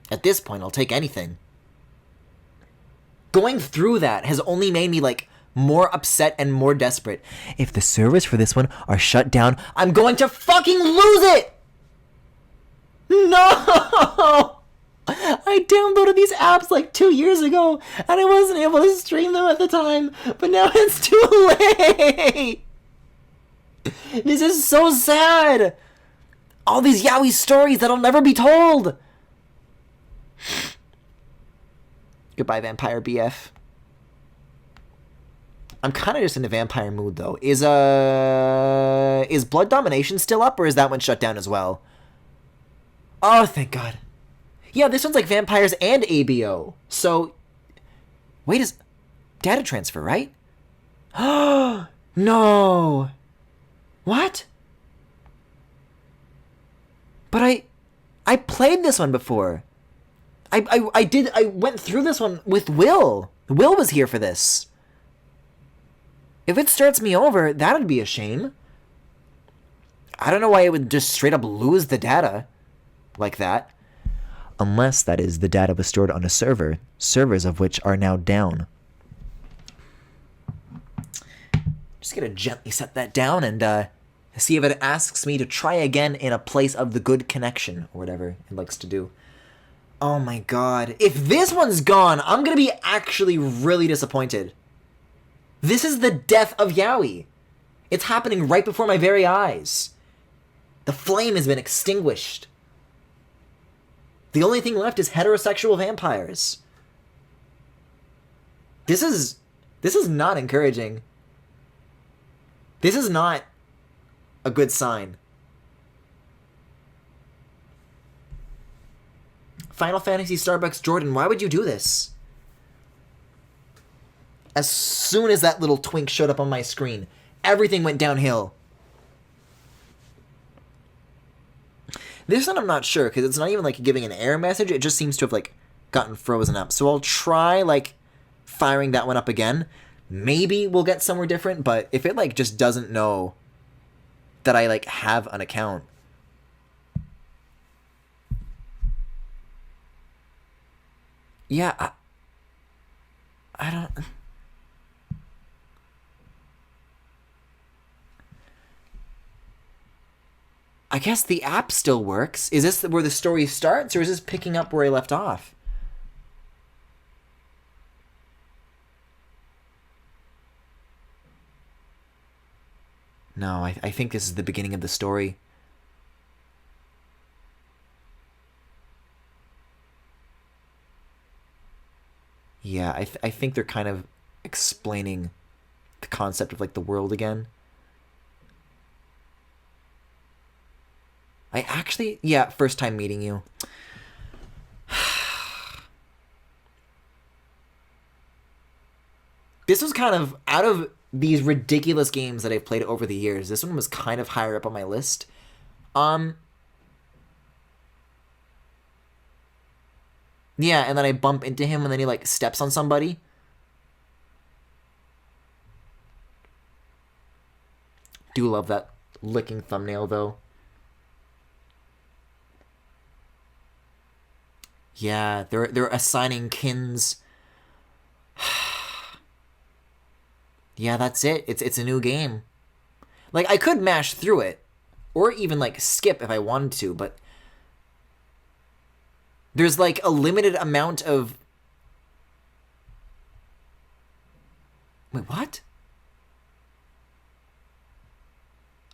At this point, I'll take anything. going through that has only made me like more upset and more desperate. If the servers for this one are shut down, I'm going to fucking lose it! No! I downloaded these apps like 2 years ago, and I wasn't able to stream them at the time, but now it's too late! This is so sad! All these Yaoi stories that'll never be told! Goodbye, Vampire BF. I'm kind of just in a vampire mood, though. Is Blood Domination still up, or is that one shut down as well? Oh, thank God. Yeah, this one's like vampires and ABO. So, wait, is data transfer, right? Oh, no. What? But I played this one before. I went through this one with Will. Will was here for this. If it starts me over, that'd be a shame. I don't know why it would just straight up lose the data like that. Unless, that is, the data was stored on a server, servers of which are now down. Just gonna gently set that down and see if it asks me to try again in a place of the good connection, or whatever it likes to do. Oh my God. If this one's gone, I'm gonna be actually really disappointed. This is the death of Yaoi. It's happening right before my very eyes. The flame has been extinguished. The only thing left is heterosexual vampires. This is not encouraging. This is not a good sign. Final Fantasy Starbucks Jordan, why would you do this? As soon as that little twink showed up on my screen, everything went downhill. This one I'm not sure, because it's not even like giving an error message. It just seems to have like gotten frozen up. So I'll try like firing that one up again. Maybe we'll get somewhere different, but if it like just doesn't know that I like have an account. Yeah, I don't... I guess the app still works. Is this where the story starts, or is this picking up where I left off? No, I think this is the beginning of the story. Yeah, I think they're kind of explaining the concept of like the world again. I actually, yeah, first time meeting you. This was kind of, out of these ridiculous games that I've played over the years, this one was kind of higher up on my list. Yeah, and then I bump into him and then he like steps on somebody. Do love that licking thumbnail though. Yeah, they're assigning kins. Yeah, that's it. It's a new game. Like, I could mash through it, or even like skip if I wanted to, but there's like a limited amount of... Wait, what?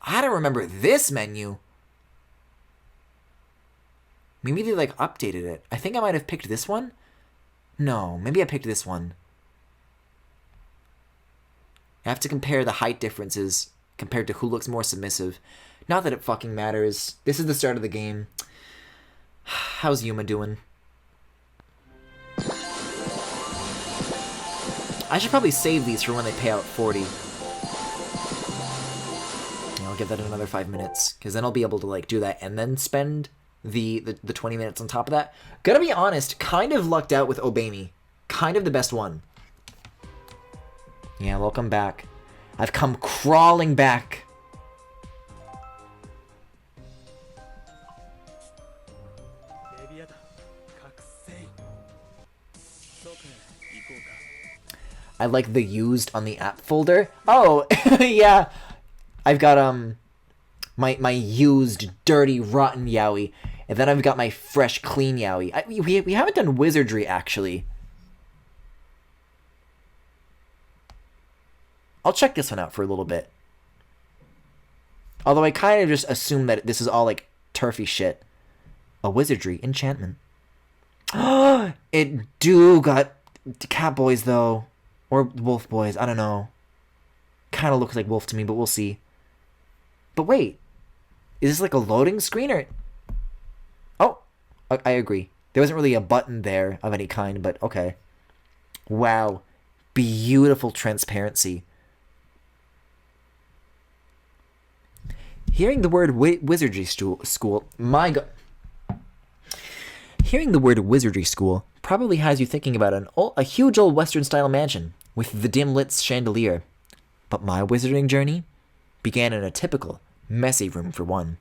I don't remember this menu. Maybe they like updated it. I think I might have picked this one. No, maybe I picked this one. I have to compare the height differences compared to who looks more submissive. Not that it fucking matters. This is the start of the game. How's Yuma doing? I should probably save these for when they pay out 40. Yeah, I'll give that another 5 minutes, because then I'll be able to like do that and then spend the 20 minutes on top of that. Gotta be honest, kind of lucked out with Obey Me. Kind of the best one. Yeah, welcome back. I've come crawling back. I like the used on the app folder. Oh, yeah. I've got my used, dirty, rotten Yaoi. And then I've got my fresh, clean Yaoi. We haven't done Wizardry, actually. I'll check this one out for a little bit. Although I kind of just assume that this is all, like, turfy shit. A Wizardry enchantment. It do got cat boys, though. Or wolf boys, I don't know. Kind of looks like wolf to me, but we'll see. But wait. Is this like a loading screen or... Oh, I agree. There wasn't really a button there of any kind, but okay. Wow. Beautiful transparency. Hearing the word Wizardry school, my god. Hearing the word Wizardry school probably has you thinking about a huge old Western-style mansion with the dim-lit chandelier. But my wizarding journey began in a typical, messy room for one.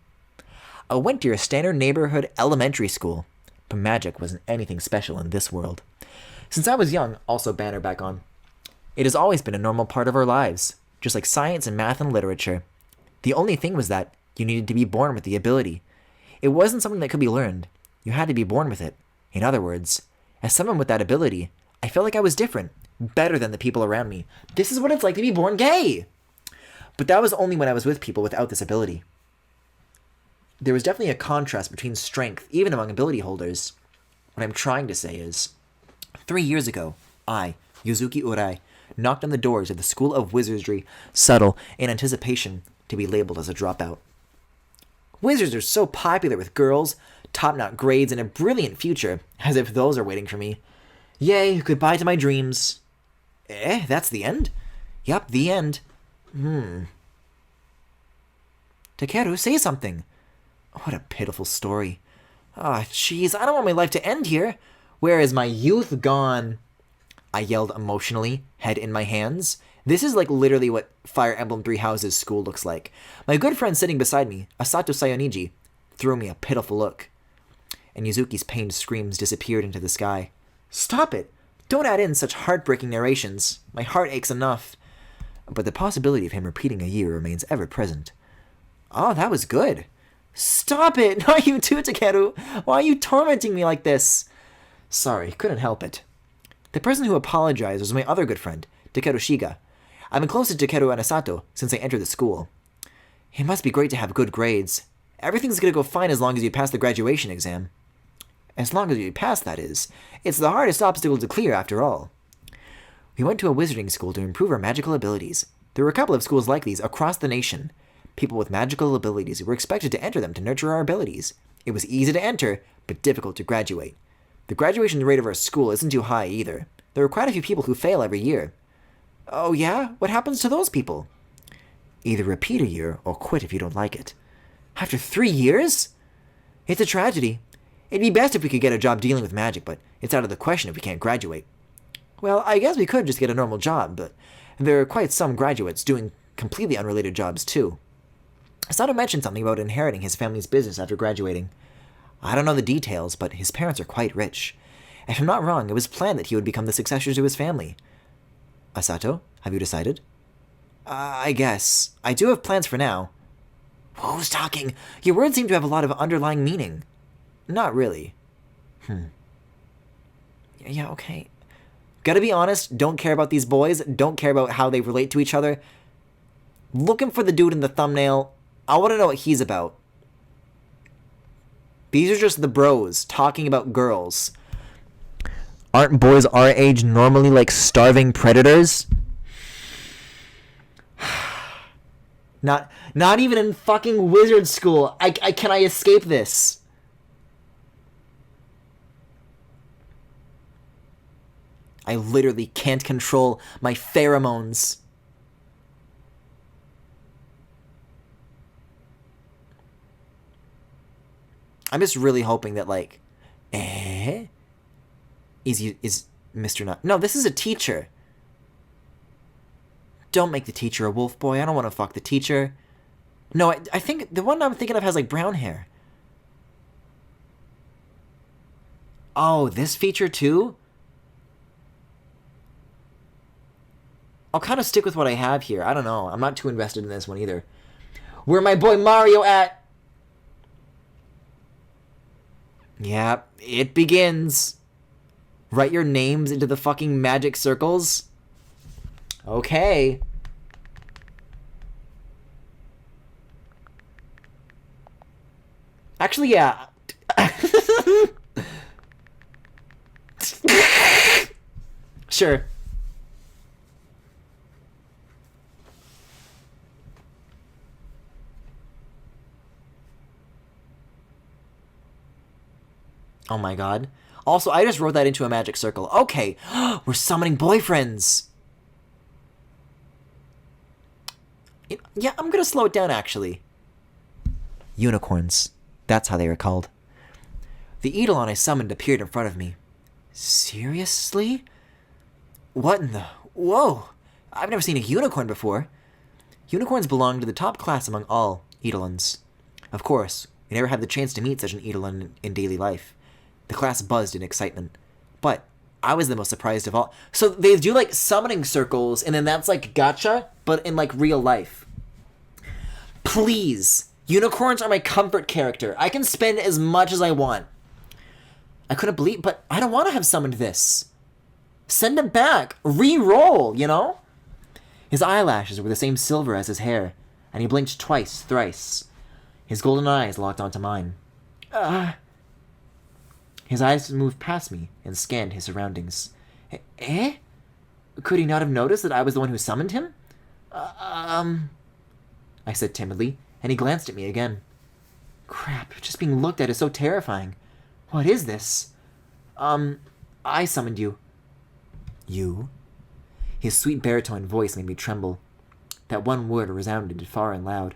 I went to your standard neighborhood elementary school, but magic wasn't anything special in this world. Since I was young, also banner back on, it has always been a normal part of our lives, just like science and math and literature. The only thing was that you needed to be born with the ability. It wasn't something that could be learned. You had to be born with it. In other words, as someone with that ability, I felt like I was different, better than the people around me. This is what it's like to be born gay! But that was only when I was with people without this ability. There was definitely a contrast between strength, even among ability holders. What I'm trying to say is, 3 years ago, I, Yuzuki Urai, knocked on the doors of the School of Wizardry, subtle, in anticipation to be labeled as a dropout. Wizards are so popular with girls, top-notch grades, and a brilliant future, as if those are waiting for me. Yay, goodbye to my dreams. That's the end? Yup, the end. Takeru, say something. What a pitiful story. Ah, jeez, I don't want my life to end here. Where is my youth gone? I yelled emotionally, head in my hands. This is like literally what Fire Emblem Three Houses school looks like. My good friend sitting beside me, Asato Sayoniji, threw me a pitiful look. And Yuzuki's pained screams disappeared into the sky. Stop it! Don't add in such heartbreaking narrations. My heart aches enough. But the possibility of him repeating a year remains ever present. Oh, that was good. Stop it! Not you too, Takeru! Why are you tormenting me like this? Sorry, couldn't help it. The person who apologized was my other good friend, Takeru Shiga. I've been close to Takeru and Asato since I entered the school. It must be great to have good grades. Everything's gonna go fine as long as you pass the graduation exam. As long as you pass, that is. It's the hardest obstacle to clear, after all. We went to a wizarding school to improve our magical abilities. There were a couple of schools like these across the nation. People with magical abilities were expected to enter them to nurture our abilities. It was easy to enter, but difficult to graduate. The graduation rate of our school isn't too high either. There are quite a few people who fail every year. Oh yeah? What happens to those people? Either repeat a year or quit if you don't like it. After 3 years? It's a tragedy. It'd be best if we could get a job dealing with magic, but it's out of the question if we can't graduate. Well, I guess we could just get a normal job, but there are quite some graduates doing completely unrelated jobs too. Asato mentioned something about inheriting his family's business after graduating. I don't know the details, but his parents are quite rich. If I'm not wrong, it was planned that he would become the successor to his family. Asato, have you decided? I guess. I do have plans for now. Who's talking? Your words seem to have a lot of underlying meaning. Not really. Yeah, okay. Gotta be honest, don't care about these boys, don't care about how they relate to each other. Looking for the dude in the thumbnail, I want to know what he's about. These are just the bros talking about girls. Aren't boys our age normally like starving predators? Not even in fucking wizard school. Can I escape this? I literally can't control my pheromones. I'm just really hoping that, like, is Mr. Not? No, this is a teacher. Don't make the teacher a wolf boy. I don't want to fuck the teacher. No, I think the one I'm thinking of has, like, brown hair. Oh, this feature too? I'll kind of stick with what I have here. I don't know. I'm not too invested in this one either. Where my boy Mario at? Yeah, it begins. Write your names into the fucking magic circles. Okay. Actually, yeah. Sure. Oh my god. Also, I just wrote that into a magic circle. Okay, we're summoning boyfriends. Yeah, I'm gonna slow it down, actually. Unicorns. That's how they were called. The Eidolon I summoned appeared in front of me. Seriously? What in the... Whoa! I've never seen a unicorn before. Unicorns belong to the top class among all Eidolons. Of course, we never had the chance to meet such an Eidolon in daily life. The class buzzed in excitement. But I was the most surprised of all. So they do, like, summoning circles, and then that's, like, gacha, but in, like, real life. Please! Unicorns are my comfort character. I can spend as much as I want. I couldn't believe, but I don't want to have summoned this. Send him back. Re-roll, you know? His eyelashes were the same silver as his hair, and he blinked twice, thrice. His golden eyes locked onto mine. His eyes moved past me and scanned his surroundings. Eh? Could he not have noticed that I was the one who summoned him? I said timidly, and he glanced at me again. Crap, just being looked at is so terrifying. What is this? I summoned you. You? His sweet baritone voice made me tremble. That one word resounded far and loud.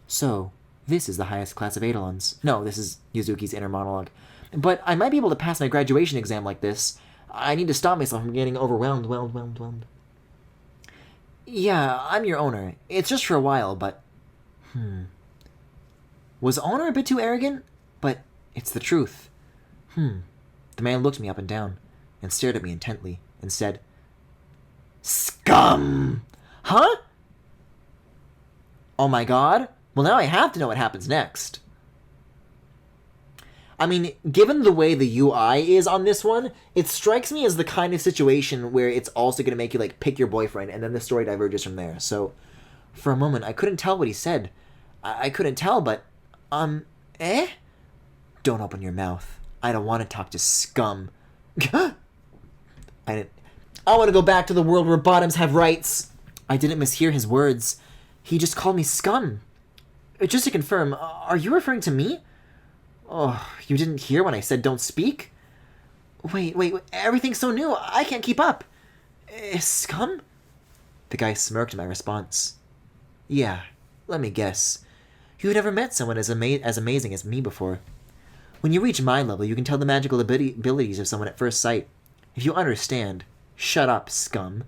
So, this is the highest class of Eidolons. No, this is Yuzuki's inner monologue. But I might be able to pass my graduation exam like this. I need to stop myself from getting overwhelmed. Yeah, I'm your owner. It's just for a while, but... Was owner a bit too arrogant? But it's the truth. The man looked me up and down, and stared at me intently, and said, Scum! Huh? Oh my god. Well, now I have to know what happens next. I mean, given the way the UI is on this one, it strikes me as the kind of situation where it's also going to make you, like, pick your boyfriend, and then the story diverges from there. So, for a moment, I couldn't tell what he said. I couldn't tell, but, eh? Don't open your mouth. I don't want to talk to scum. I want to go back to the world where bottoms have rights. I didn't mishear his words. He just called me scum. Just to confirm, are you referring to me? Oh, you didn't hear when I said don't speak? Wait, everything's so new, I can't keep up. Scum? The guy smirked at my response. Yeah, let me guess. You've never met someone as amazing as me before. When you reach my level, you can tell the magical abilities of someone at first sight. If you understand, shut up, scum.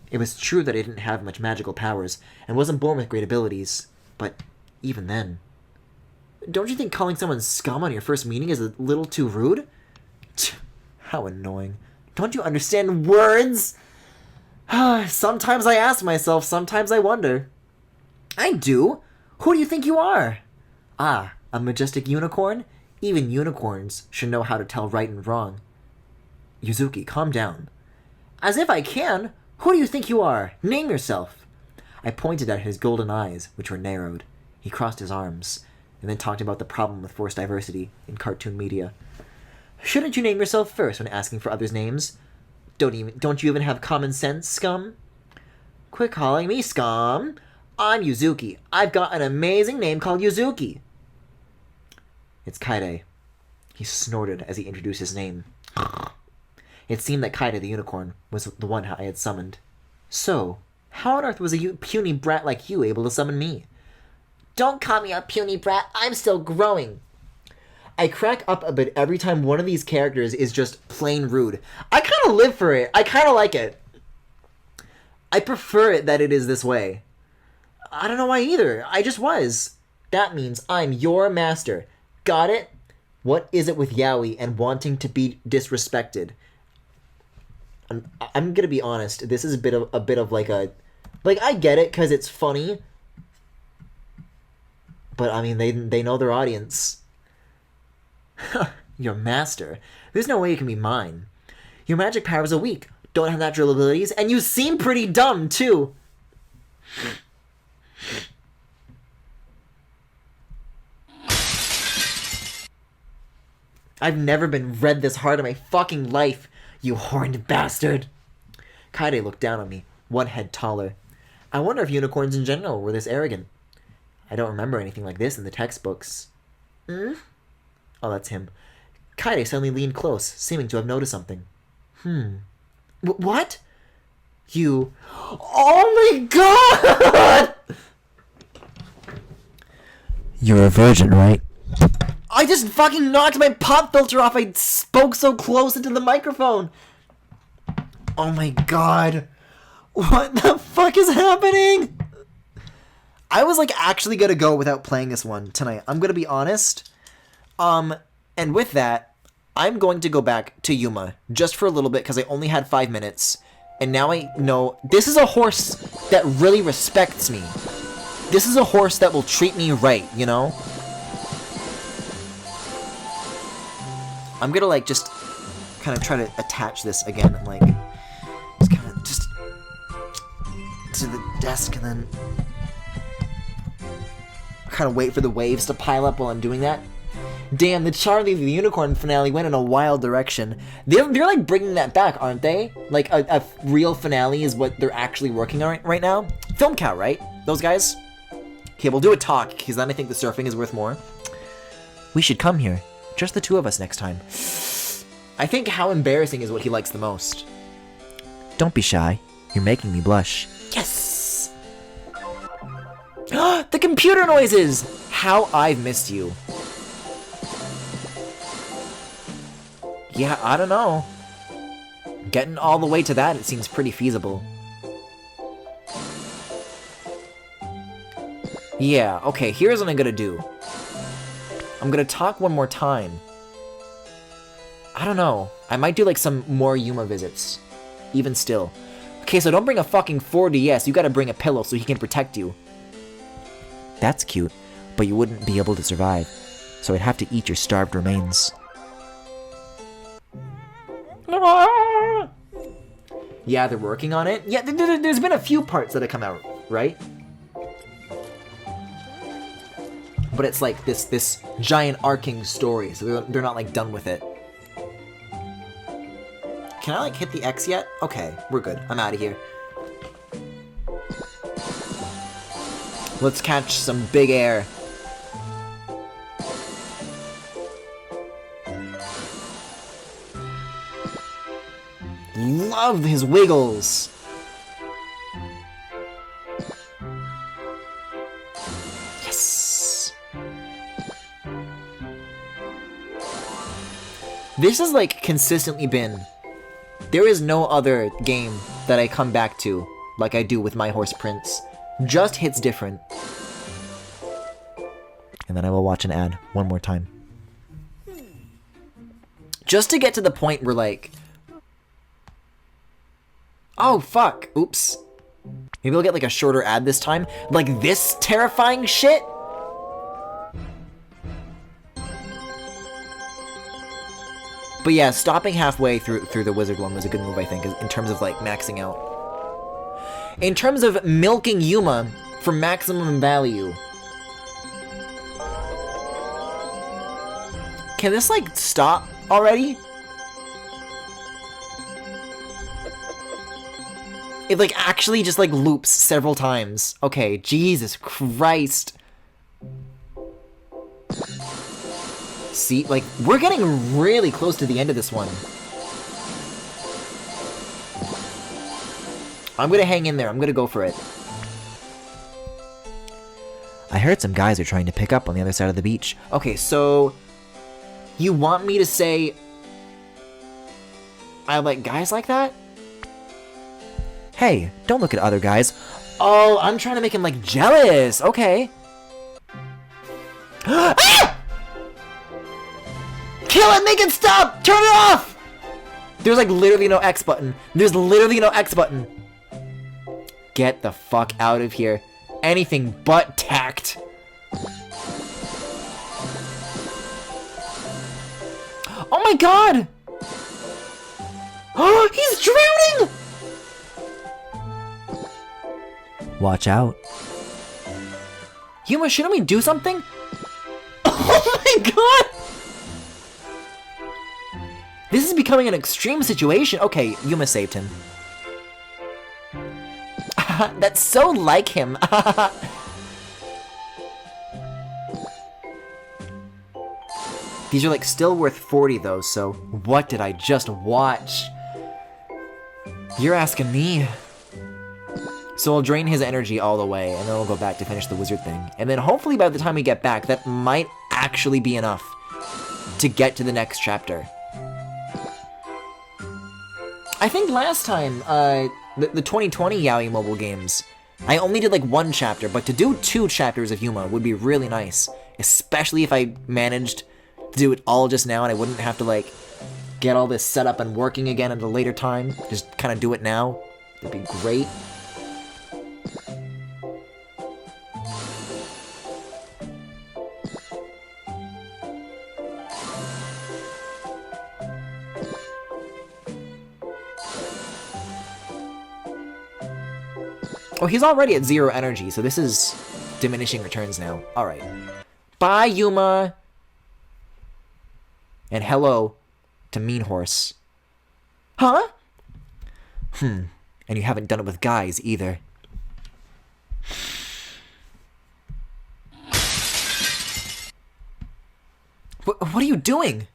It was true that I didn't have much magical powers, and wasn't born with great abilities. But even then... Don't you think calling someone scum on your first meeting is a little too rude? How annoying. Don't you understand words? Sometimes I ask myself, sometimes I wonder. I do. Who do you think you are? Ah, a majestic unicorn? Even unicorns should know how to tell right and wrong. Yuzuki, calm down. As if I can! Who do you think you are? Name yourself! I pointed at his golden eyes, which were narrowed. He crossed his arms, and then talked about the problem with forced diversity in cartoon media. Shouldn't you name yourself first when asking for others' names? Don't you even have common sense, scum? Quit calling me scum! I'm Yuzuki. I've got an amazing name called Yuzuki. It's Kaide. He snorted as he introduced his name. It seemed that Kaide the unicorn was the one I had summoned. So, how on earth was a puny brat like you able to summon me? Don't call me a puny brat, I'm still growing. I crack up a bit every time one of these characters is just plain rude. I kind of live for it. I kind of like it. I prefer it that it is this way. I don't know why either. I just was. That means I'm your master. Got it? What is it with Yaoi and wanting to be disrespected? I'm gonna be honest. This is a bit of like a, like I get it because it's funny, but I mean they know their audience. Your master. There's no way you can be mine. Your magic powers are weak. Don't have natural abilities, and you seem pretty dumb too. I've never been read this hard in my fucking life, you horned bastard. Kaede looked down on me, one head taller. I wonder if unicorns in general were this arrogant. I don't remember anything like this in the textbooks. Oh, that's him. Kaede suddenly leaned close, seeming to have noticed something. What? You... Oh my god! You're a virgin, right? I just fucking knocked my pop filter off. I spoke so close into the microphone. Oh my god. What the fuck is happening? I was like actually gonna go without playing this one tonight. I'm gonna be honest. And with that, I'm going to go back to Yuma just for a little bit because I only had 5 minutes. And now I know this is a horse that really respects me. This is a horse that will treat me right, you know? I'm gonna like just kind of try to attach this again, like just kind of just to the desk and then kind of wait for the waves to pile up while I'm doing that. Damn, the Charlie the Unicorn finale went in a wild direction. They're like bringing that back, aren't they? Like a real finale is what they're actually working on right now. Film Cow, right? Those guys? Okay, we'll do a talk because then I think the surfing is worth more. We should come here. Just the two of us next time. I think how embarrassing is what he likes the most. Don't be shy. You're making me blush. Yes! The computer noises! How I've missed you. Yeah, I don't know. Getting all the way to that, it seems pretty feasible. Yeah, okay, here's what I'm gonna do. I'm gonna talk one more time. I don't know. I might do like some more Yuma visits. Even still. Okay, so don't bring a fucking 4DS. You gotta bring a pillow so he can protect you. That's cute, but you wouldn't be able to survive. So I'd have to eat your starved remains. Yeah, they're working on it. Yeah, there's been a few parts that have come out, right? But it's like this giant arcing story, so they're not like done with it. Can I like hit the X yet? Okay, we're good. I'm out of here. Let's catch some big air. Love his wiggles. Yes. This has like consistently been. There is no other game that I come back to like I do with My Horse Prince. Just hits different. And then I will watch an ad one more time. Just to get to the point where like... Oh, fuck. Oops. Maybe we'll get like a shorter ad this time. Like this terrifying shit? But yeah, stopping halfway through the wizard one was a good move, I think, in terms of like maxing out. In terms of milking Yuma for maximum value. Can this like stop already? It like actually just like loops several times. Okay, Jesus Christ. See, like, we're getting really close to the end of this one. I'm gonna hang in there. I'm gonna go for it. I heard some guys are trying to pick up on the other side of the beach. Okay, so... You want me to say... I like guys like that? Hey, don't look at other guys. Oh, I'm trying to make him, like, jealous. Okay. Ah! Kill it! Make it stop! Turn it off! There's like literally no X button. There's literally no X button. Get the fuck out of here. Anything but tact. Oh my god! Oh, he's drowning! Watch out. Yuma, shouldn't we do something? Oh my god! This is becoming an extreme situation. Okay, Yuma saved him. That's so like him. These are like still worth 40 though, so what did I just watch? You're asking me. So I'll drain his energy all the way, and then we'll go back to finish the wizard thing. And then hopefully by the time we get back, that might actually be enough to get to the next chapter. I think last time, the 2020 Yaoi mobile games, I only did like 1 chapter, but to do 2 chapters of Yuma would be really nice. Especially if I managed to do it all just now and I wouldn't have to like get all this set up and working again at a later time. Just kind of do it now. That'd be great. Oh, he's already at 0 energy, so this is diminishing returns now. Alright. Bye, Yuma! And hello to Mean Horse. Huh? And you haven't done it with guys, either. What are you doing?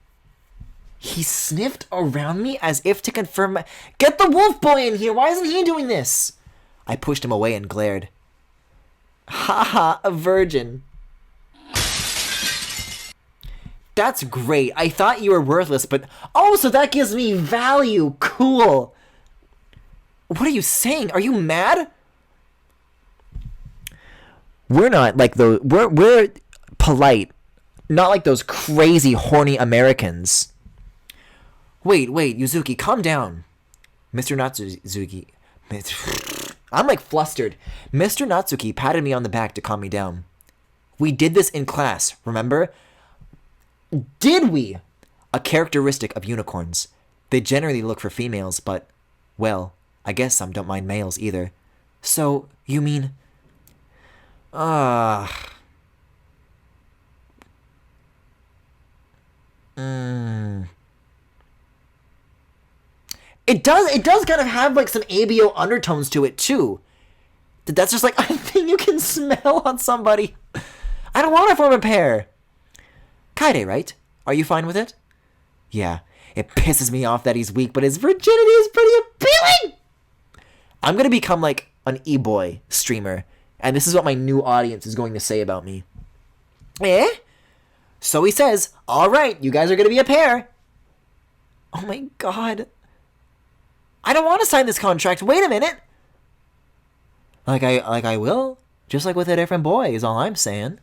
He sniffed around me as if to confirm. Get the wolf boy in here! Why isn't he doing this? I pushed him away and glared. Haha, a virgin. That's great. I thought you were worthless, but... Oh, so that gives me value. Cool. What are you saying? Are you mad? We're not like those... We're polite. Not like those crazy, horny Americans. Wait, Yuzuki, calm down. Mr. Natsuki... I'm like flustered. Mr. Natsuki patted me on the back to calm me down. We did this in class, remember? Did we? A characteristic of unicorns. They generally look for females, but, well, I guess some don't mind males either. So, you mean... It does kind of have like some ABO undertones to it too. That's just like a thing you can smell on somebody. I don't want to form a pair. Kaide, right? Are you fine with it? Yeah, it pisses me off that he's weak, but his virginity is pretty appealing! I'm gonna become like an e-boy streamer, and this is what my new audience is going to say about me. Eh? So he says, alright, you guys are gonna be a pair. Oh my god. I don't want to sign this contract. Wait a minute. Like I will. Just like with a different boy is all I'm saying.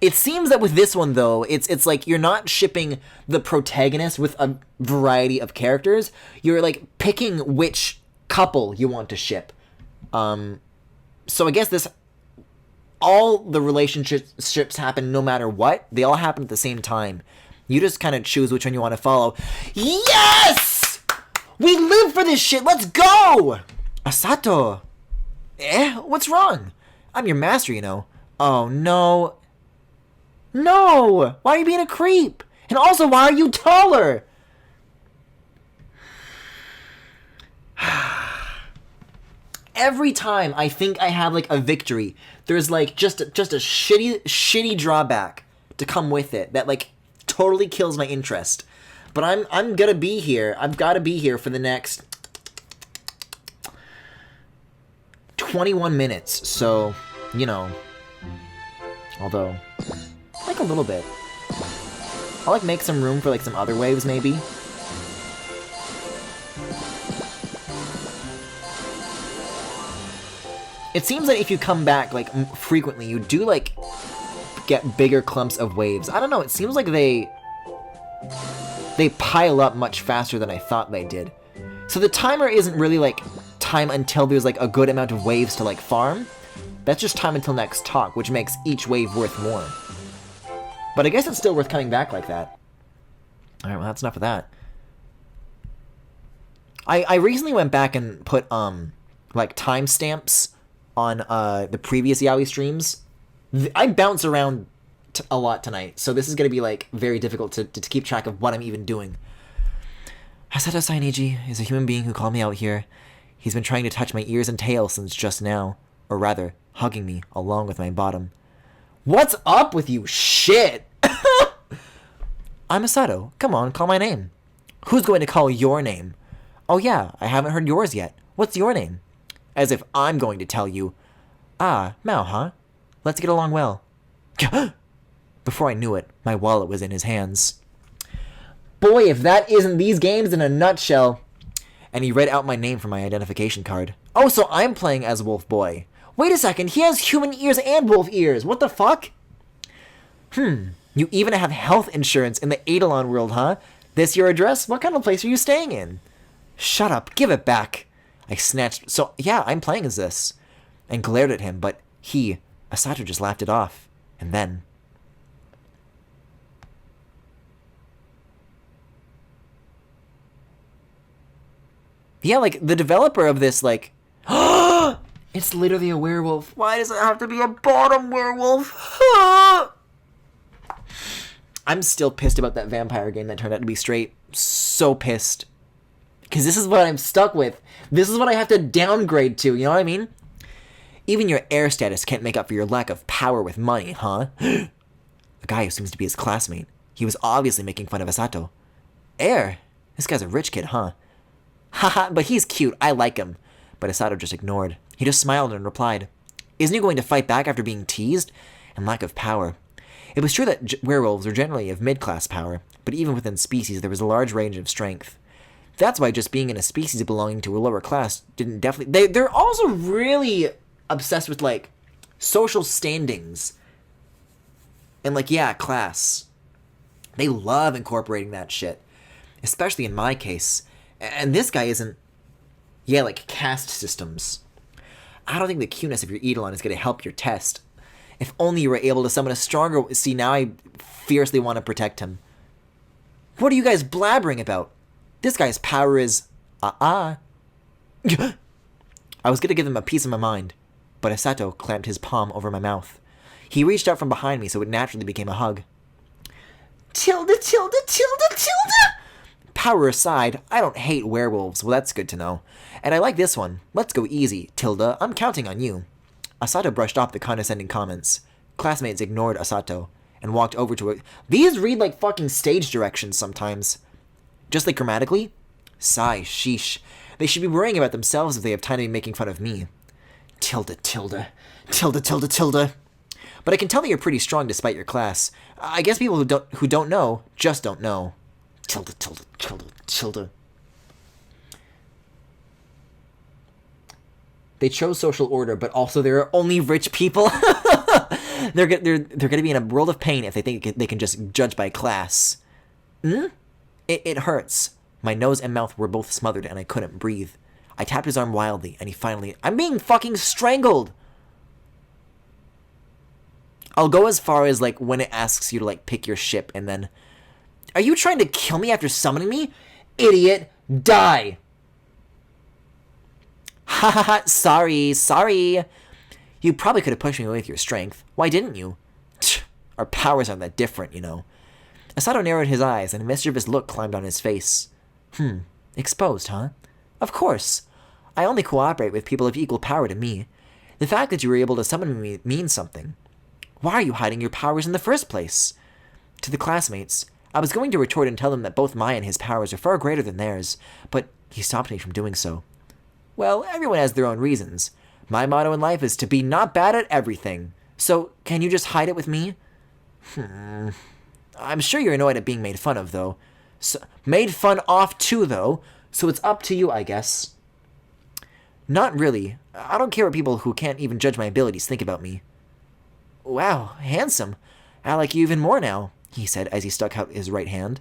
It seems that with this one though, it's like you're not shipping the protagonist with a variety of characters. You're like picking which couple you want to ship. So I guess this all the relationships happen no matter what. They all happen at the same time. You just kind of choose which one you want to follow. Yes! We live for this shit! Let's go! Asato! What's wrong? I'm your master, you know. Oh, no. No! Why are you being a creep? And also, why are you taller? Every time I think I have, like, a victory, there's, like, just a shitty drawback to come with it that, like, totally kills my interest. But I'm gonna be here. I've got to be here for the next 21 minutes. So, you know. Although, like a little bit. I'll like make some room for like some other waves maybe. It seems that if you come back like frequently, you do like get bigger clumps of waves. I don't know. It seems like they they pile up much faster than I thought they did. So the timer isn't really like time until there's like a good amount of waves to like farm. That's just time until next talk, which makes each wave worth more. But I guess it's still worth coming back like that. Alright, well that's enough of that. I recently went back and put like timestamps on the previous Yaoi streams. I bounce around a lot tonight, so this is going to be like very difficult to keep track of what I'm even doing. Hasato Sainiji is a human being who called me out here. He's been trying to touch my ears and tail since just now, or rather, hugging me along with my bottom. What's up with you? Shit! I'm Hasato. Come on, call my name. Who's going to call your name? Oh yeah, I haven't heard yours yet. What's your name? As if I'm going to tell you. Ah, Mao, huh? Let's get along well. Before I knew it, my wallet was in his hands. Boy, if that isn't these games in a nutshell. And he read out my name from my identification card. Oh, so I'm playing as Wolf Boy. Wait a second, he has human ears and wolf ears. What the fuck? You even have health insurance in the Eidolon world, huh? This your address? What kind of place are you staying in? Shut up, give it back. I snatched. So, yeah, I'm playing as this. And glared at him, but he, Asato, just laughed it off. And then. Yeah, like, the developer of this, like. It's literally a werewolf. Why does it have to be a bottom werewolf? I'm still pissed about that vampire game that turned out to be straight. So pissed. Because this is what I'm stuck with. This is what I have to downgrade to, you know what I mean? Even your air status can't make up for your lack of power with money, huh? A guy who seems to be his classmate. He was obviously making fun of Asato. Air? This guy's a rich kid, huh? Haha, but he's cute. I like him. But Asato just ignored. He just smiled and replied, Isn't he going to fight back after being teased? And lack of power. It was true that werewolves are generally of mid-class power, but even within species there was a large range of strength. That's why just being in a species belonging to a lower class didn't definitely... They're also really obsessed with, like, social standings. And, like, yeah, class. They love incorporating that shit. Especially in my case. And this guy isn't... Yeah, like, caste systems. I don't think the cuteness of your Eidolon is going to help your test. If only you were able to summon a stronger... See, now I fiercely want to protect him. What are you guys blabbering about? This guy's power is... I was going to give him a piece of my mind, but Asato clamped his palm over my mouth. He reached out from behind me, so it naturally became a hug. Tilda, tilde, tilde, tilde! Power aside, I don't hate werewolves. Well, that's good to know. And I like this one. Let's go easy, Tilda. I'm counting on you. Asato brushed off the condescending comments. Classmates ignored Asato and walked over to it. These read like fucking stage directions sometimes. Just like grammatically? Sigh, sheesh. They should be worrying about themselves if they have time to be making fun of me. Tilda, tilde. Tilda, tilde, tilde. But I can tell that you're pretty strong despite your class. I guess people who don't know just don't know. Tilda, tilde, tilde, tilde. They chose social order, but also there are only rich people. they're going to be in a world of pain if they think they can just judge by class. It hurts. My nose and mouth were both smothered and I couldn't breathe. I tapped his arm wildly and he finally... I'm being fucking strangled! I'll go as far as, like, when it asks you to, like, pick your ship and then... Are you trying to kill me after summoning me? Idiot! Die! Ha ha ha! Sorry! You probably could have pushed me away with your strength. Why didn't you? Our powers aren't that different, you know. Asato narrowed his eyes and a mischievous look climbed on his face. Exposed, huh? Of course. I only cooperate with people of equal power to me. The fact that you were able to summon me means something. Why are you hiding your powers in the first place? To the classmates, I was going to retort and tell them that both my and his powers are far greater than theirs, but he stopped me from doing so. Well, everyone has their own reasons. My motto in life is to be not bad at everything. So, can you just hide it with me? I'm sure you're annoyed at being made fun of, though. Made fun of, too, though. So it's up to you, I guess. Not really. I don't care what people who can't even judge my abilities think about me. Wow, handsome. I like you even more now, he said as he stuck out his right hand.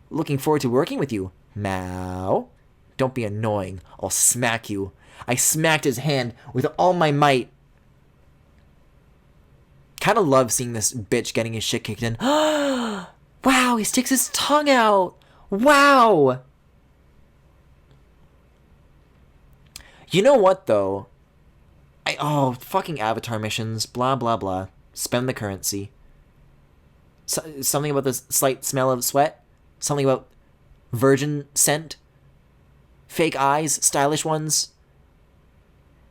Looking forward to working with you, Mao. Don't be annoying. I'll smack you. I smacked his hand with all my might. Kind of love seeing this bitch getting his shit kicked in. Wow, he sticks his tongue out. Wow. You know what, though? Oh, fucking avatar missions. Blah, blah, blah. Spend the currency. Something about the slight smell of sweat. Something about virgin scent. Fake eyes. Stylish ones.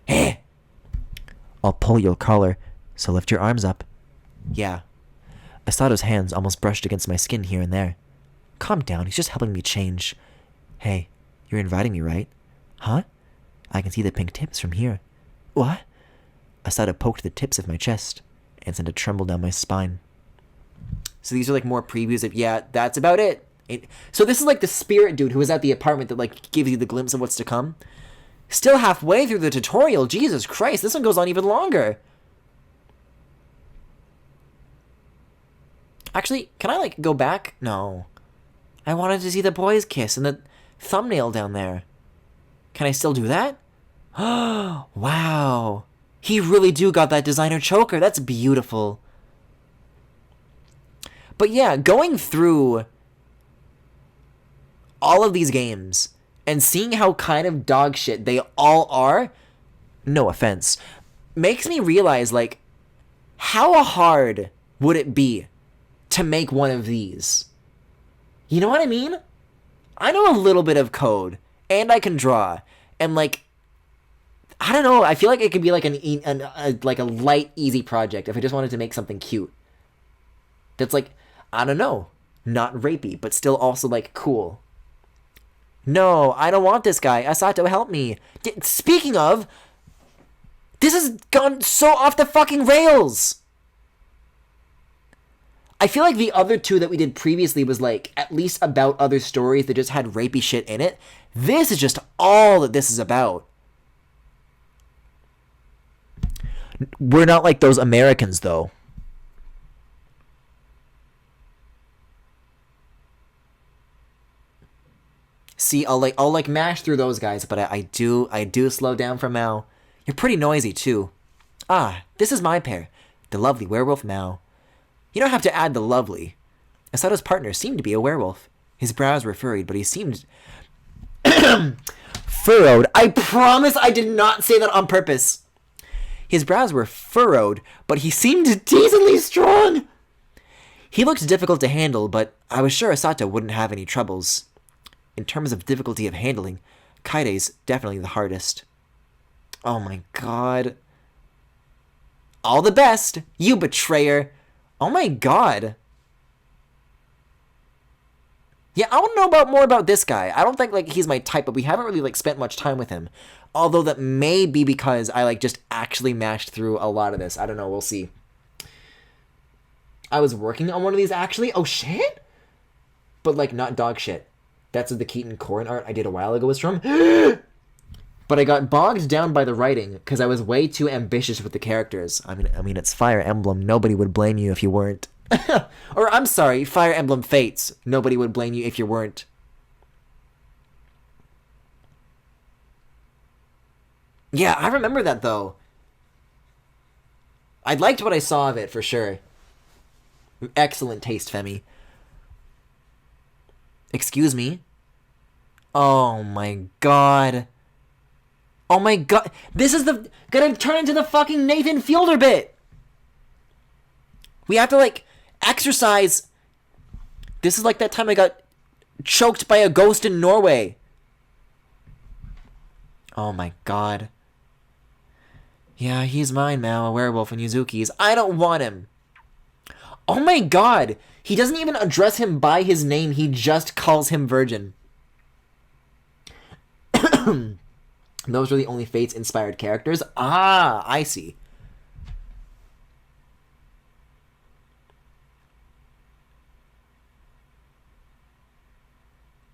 Eh. I'll pull your collar, so lift your arms up. Yeah. Asato's hands almost brushed against my skin here and there. Calm down, he's just helping me change. Hey, you're inviting me, right? Huh? I can see the pink tips from here. What? Asato poked the tips of my chest and sent a tremble down my spine. So these are like more previews of, yeah, that's about it. So this is like the spirit dude who was at the apartment that like gives you the glimpse of what's to come. Still halfway through the tutorial. Jesus Christ, this one goes on even longer. Actually, can I like go back? No. I wanted to see the boys kiss and the thumbnail down there. Can I still do that? Oh, wow. He really do got that designer choker. That's beautiful. But yeah, going through all of these games and seeing how kind of dog shit they all are, no offense, makes me realize, like, how hard would it be to make one of these? You know what I mean? I know a little bit of code, and I can draw, and, like, I don't know, I feel like it could be, like, a light, easy project if I just wanted to make something cute. That's, like, I don't know, not rapey, but still also, like, cool. No, I don't want this guy. Asato, help me. Speaking of, this has gone so off the fucking rails. I feel like the other two that we did previously was like at least about other stories that just had rapey shit in it. This is just all that this is about. We're not like those Americans though. See, I'll like mash through those guys, but I do slow down for Mao. You're pretty noisy too. Ah, this is my pair, the lovely werewolf Mao. You don't have to add the lovely. Asato's partner seemed to be a werewolf. His brows were furrowed, but he seemed furrowed. I promise I did not say that on purpose. His brows were furrowed, but he seemed decently strong. He looked difficult to handle, but I was sure Asato wouldn't have any troubles. In terms of difficulty of handling, Kaide's definitely the hardest. Oh my god. All the best, you betrayer. Oh my god. Yeah, I want to know more about this guy. I don't think like he's my type, but we haven't really like spent much time with him. Although that may be because I like just actually mashed through a lot of this. I don't know, we'll see. I was working on one of these actually. Oh shit? But like not dog shit. That's what the Keaton Corin art I did a while ago was from. But I got bogged down by the writing because I was way too ambitious with the characters. I mean, it's Fire Emblem. Nobody would blame you if you weren't. Or, I'm sorry, Fire Emblem Fates. Nobody would blame you if you weren't. Yeah, I remember that, though. I liked what I saw of it, for sure. Excellent taste, Femi. Excuse me? Oh my god. Oh my god. This is gonna turn into the fucking Nathan Fielder bit. We have to, like, exercise. This is like that time I got choked by a ghost in Norway. Oh my god. Yeah, he's mine, Mao, a werewolf, and Yuzuki's. I don't want him. Oh my god. He doesn't even address him by his name. He just calls him Virgin. Those were the only Fates-inspired characters? Ah, I see.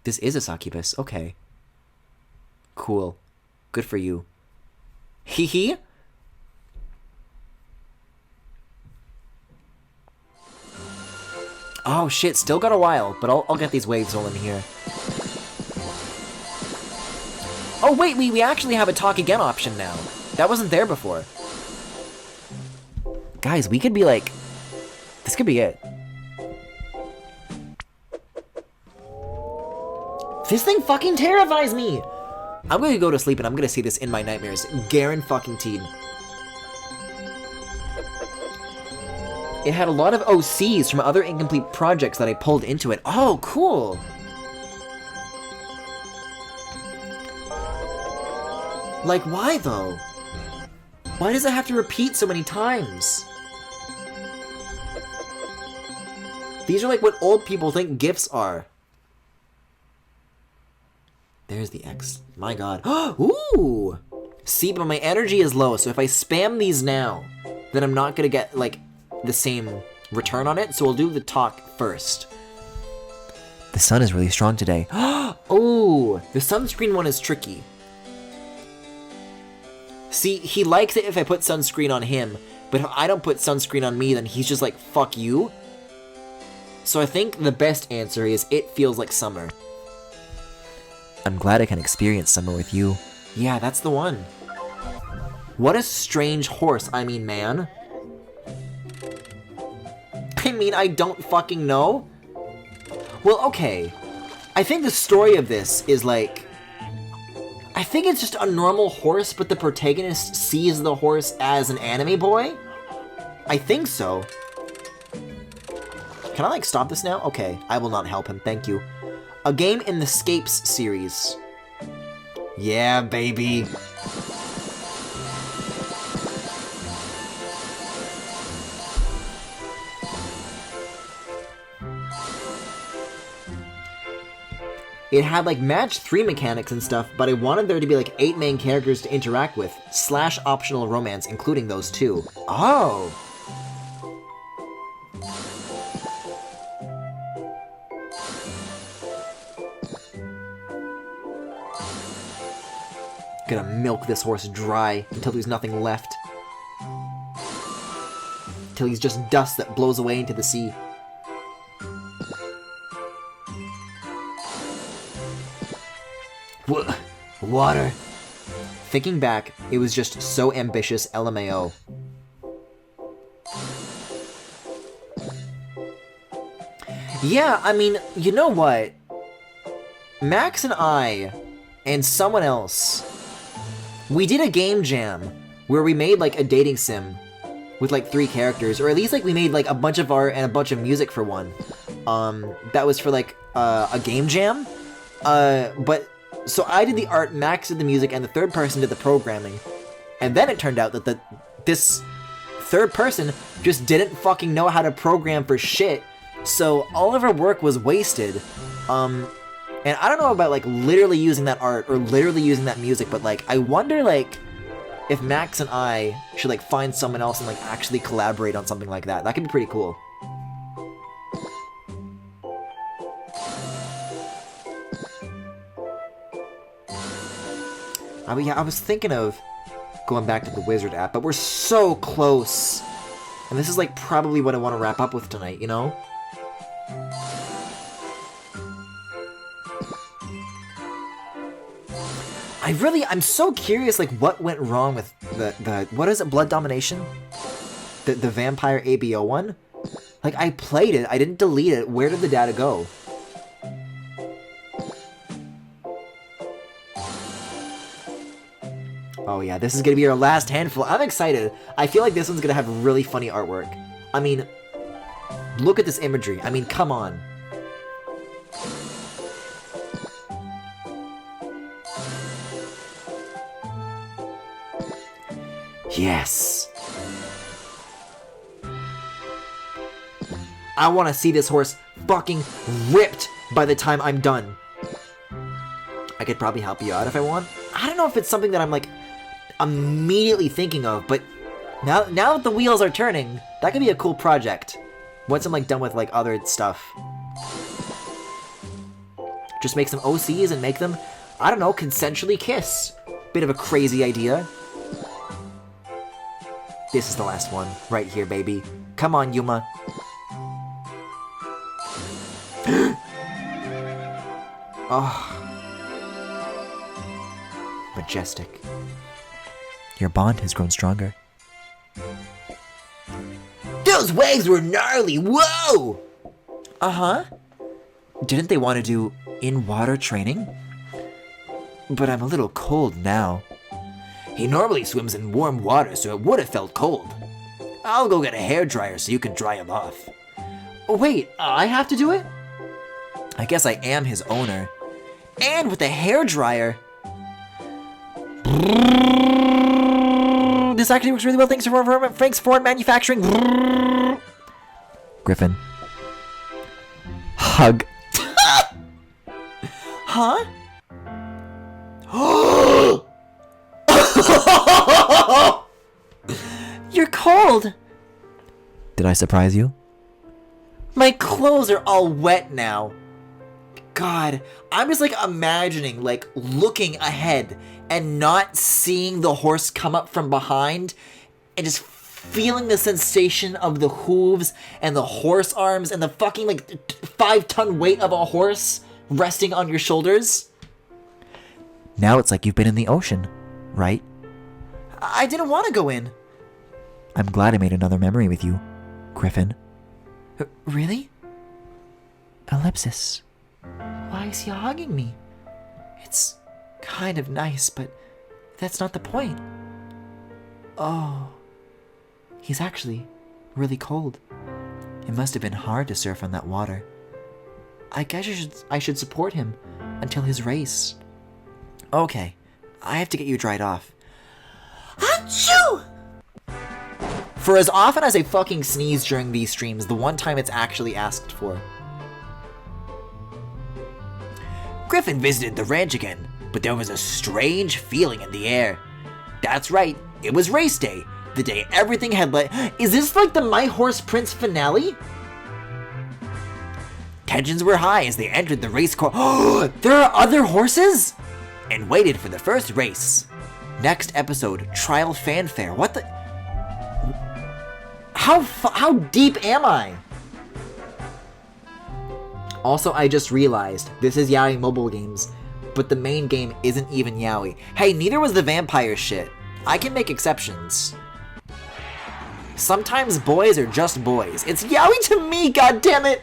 This is a succubus. Okay. Cool. Good for you. Hee hee? Oh shit, still got a while, but I'll get these waves rolling here. Oh wait, we actually have a talk again option now. That wasn't there before. Guys, we could be like... This could be it. This thing fucking terrifies me! I'm gonna go to sleep and I'm gonna see this in my nightmares. Guaranteed. It had a lot of OCs from other incomplete projects that I pulled into it. Oh, cool! Like, why though? Why does it have to repeat so many times? These are like what old people think GIFs are. There's the X. My god. Ooh! See, but my energy is low, so if I spam these now, then I'm not gonna get, like, the same return on it, so we'll do the talk first. The sun is really strong today. Oh! The sunscreen one is tricky. See, he likes it if I put sunscreen on him, but if I don't put sunscreen on me, then he's just like, fuck you. So I think the best answer is, it feels like summer. I'm glad I can experience summer with you. Yeah, that's the one. What a strange horse, I mean, man. I mean, I don't fucking know. Well, okay. I think the story of this is like... I think it's just a normal horse, but the protagonist sees the horse as an anime boy? I think so. Can I, like, stop this now? Okay, I will not help him, thank you. A game in the Scapes series. Yeah, baby. It had like match 3 mechanics and stuff, but I wanted there to be like 8 main characters to interact with, / optional romance, including those 2. Oh! Gonna milk this horse dry until there's nothing left. Till he's just dust that blows away into the sea. Water. Thinking back, it was just so ambitious, LMAO. Yeah, I mean, you know what? Max and I, and someone else, we did a game jam where we made like a dating sim with like 3 characters, or at least like we made like a bunch of art and a bunch of music for one. That was for like a game jam. But so I did the art, Max did the music, and the third person did the programming. And then it turned out that this third person just didn't fucking know how to program for shit. So all of our work was wasted. And I don't know about like literally using that art or literally using that music, but like I wonder like if Max and I should like find someone else and like actually collaborate on something like that. That could be pretty cool. I was thinking of going back to the Wizard app, but we're so close. And this is like probably what I want to wrap up with tonight, you know? I'm so curious, like, what went wrong with the what is it, Blood Domination? The Vampire ABO one? Like, I played it, I didn't delete it, where did the data go? Oh yeah, this is gonna be our last handful. I'm excited. I feel like this one's gonna have really funny artwork. I mean, look at this imagery. I mean, come on. Yes. I want to see this horse fucking ripped by the time I'm done. I could probably help you out if I want. I don't know if it's something that I'm like immediately thinking of, but now that the wheels are turning, that could be a cool project. Once I'm like done with like other stuff. Just make some OCs and make them, I don't know, consensually kiss. Bit of a crazy idea. This is the last one, right here, baby. Come on, Yuma. Oh. Majestic. Your bond has grown stronger. Those waves were gnarly! Whoa! Uh-huh. Didn't they want to do in-water training? But I'm a little cold now. He normally swims in warm water, so it would have felt cold. I'll go get a hairdryer so you can dry him off. Wait, I have to do it? I guess I am his owner. And with a hairdryer. This actually works really well. Thanks for manufacturing. Griffin. Hug. Huh? You're cold. Did I surprise you? My clothes are all wet now. God, I'm just like imagining, like looking ahead and not seeing the horse come up from behind and just feeling the sensation of the hooves and the horse arms and the fucking like 5-ton weight of a horse resting on your shoulders. Now it's like you've been in the ocean, right? I didn't want to go in. I'm glad I made another memory with you, Griffin. Really? Ellipsis. Why is he hugging me? It's kind of nice, but that's not the point. Oh. He's actually really cold. It must have been hard to surf on that water. I guess I should support him until his race. Okay, I have to get you dried off. Achoo! For as often as I fucking sneeze during these streams, the one time it's actually asked for. Griffin visited the ranch again, but there was a strange feeling in the air. That's right, it was race day, the day everything had Is this like the My Horse Prince finale? Tensions were high as they entered the race course. Oh, there are other horses? And waited for the first race. Next episode, Trial Fanfare. What the? How deep am I? Also, I just realized, this is Yaoi mobile games, but the main game isn't even Yaoi. Hey, neither was the vampire shit. I can make exceptions. Sometimes boys are just boys. It's Yaoi to me, goddammit!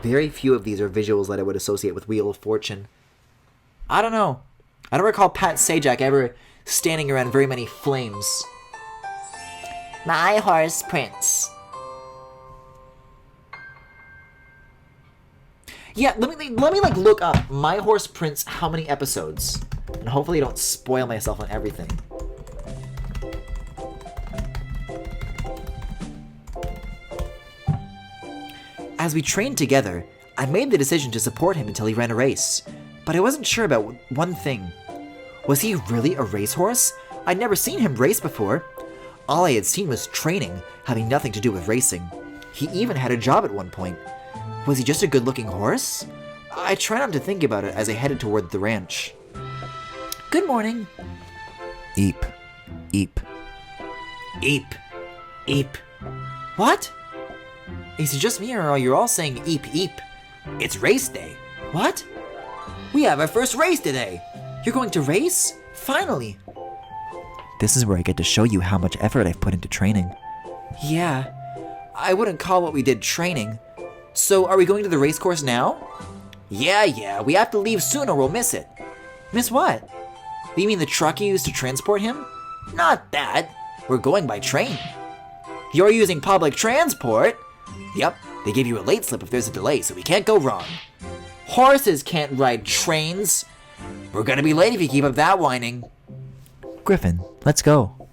Very few of these are visuals that I would associate with Wheel of Fortune. I don't know. I don't recall Pat Sajak ever standing around very many flames. My Horse Prince. Yeah, let me like look up My Horse Prince how many episodes. And hopefully I don't spoil myself on everything. As we trained together, I made the decision to support him until he ran a race. But I wasn't sure about one thing. Was he really a racehorse? I'd never seen him race before. All I had seen was training, having nothing to do with racing. He even had a job at one point. Was he just a good-looking horse? I tried not to think about it as I headed toward the ranch. Good morning. Eep. Eep. Eep. Eep. What? Is it just me, or are you all saying eep eep? It's race day. What? We have our first race today. You're going to race? Finally. This is where I get to show you how much effort I've put into training. Yeah, I wouldn't call what we did training. So are we going to the race course now? Yeah, we have to leave soon or we'll miss it. Miss what? You mean the truck you used to transport him? Not that. We're going by train. You're using public transport? Yep, they give you a late slip if there's a delay, so we can't go wrong. Horses can't ride trains. We're gonna be late if you keep up that whining. Griffin, let's go.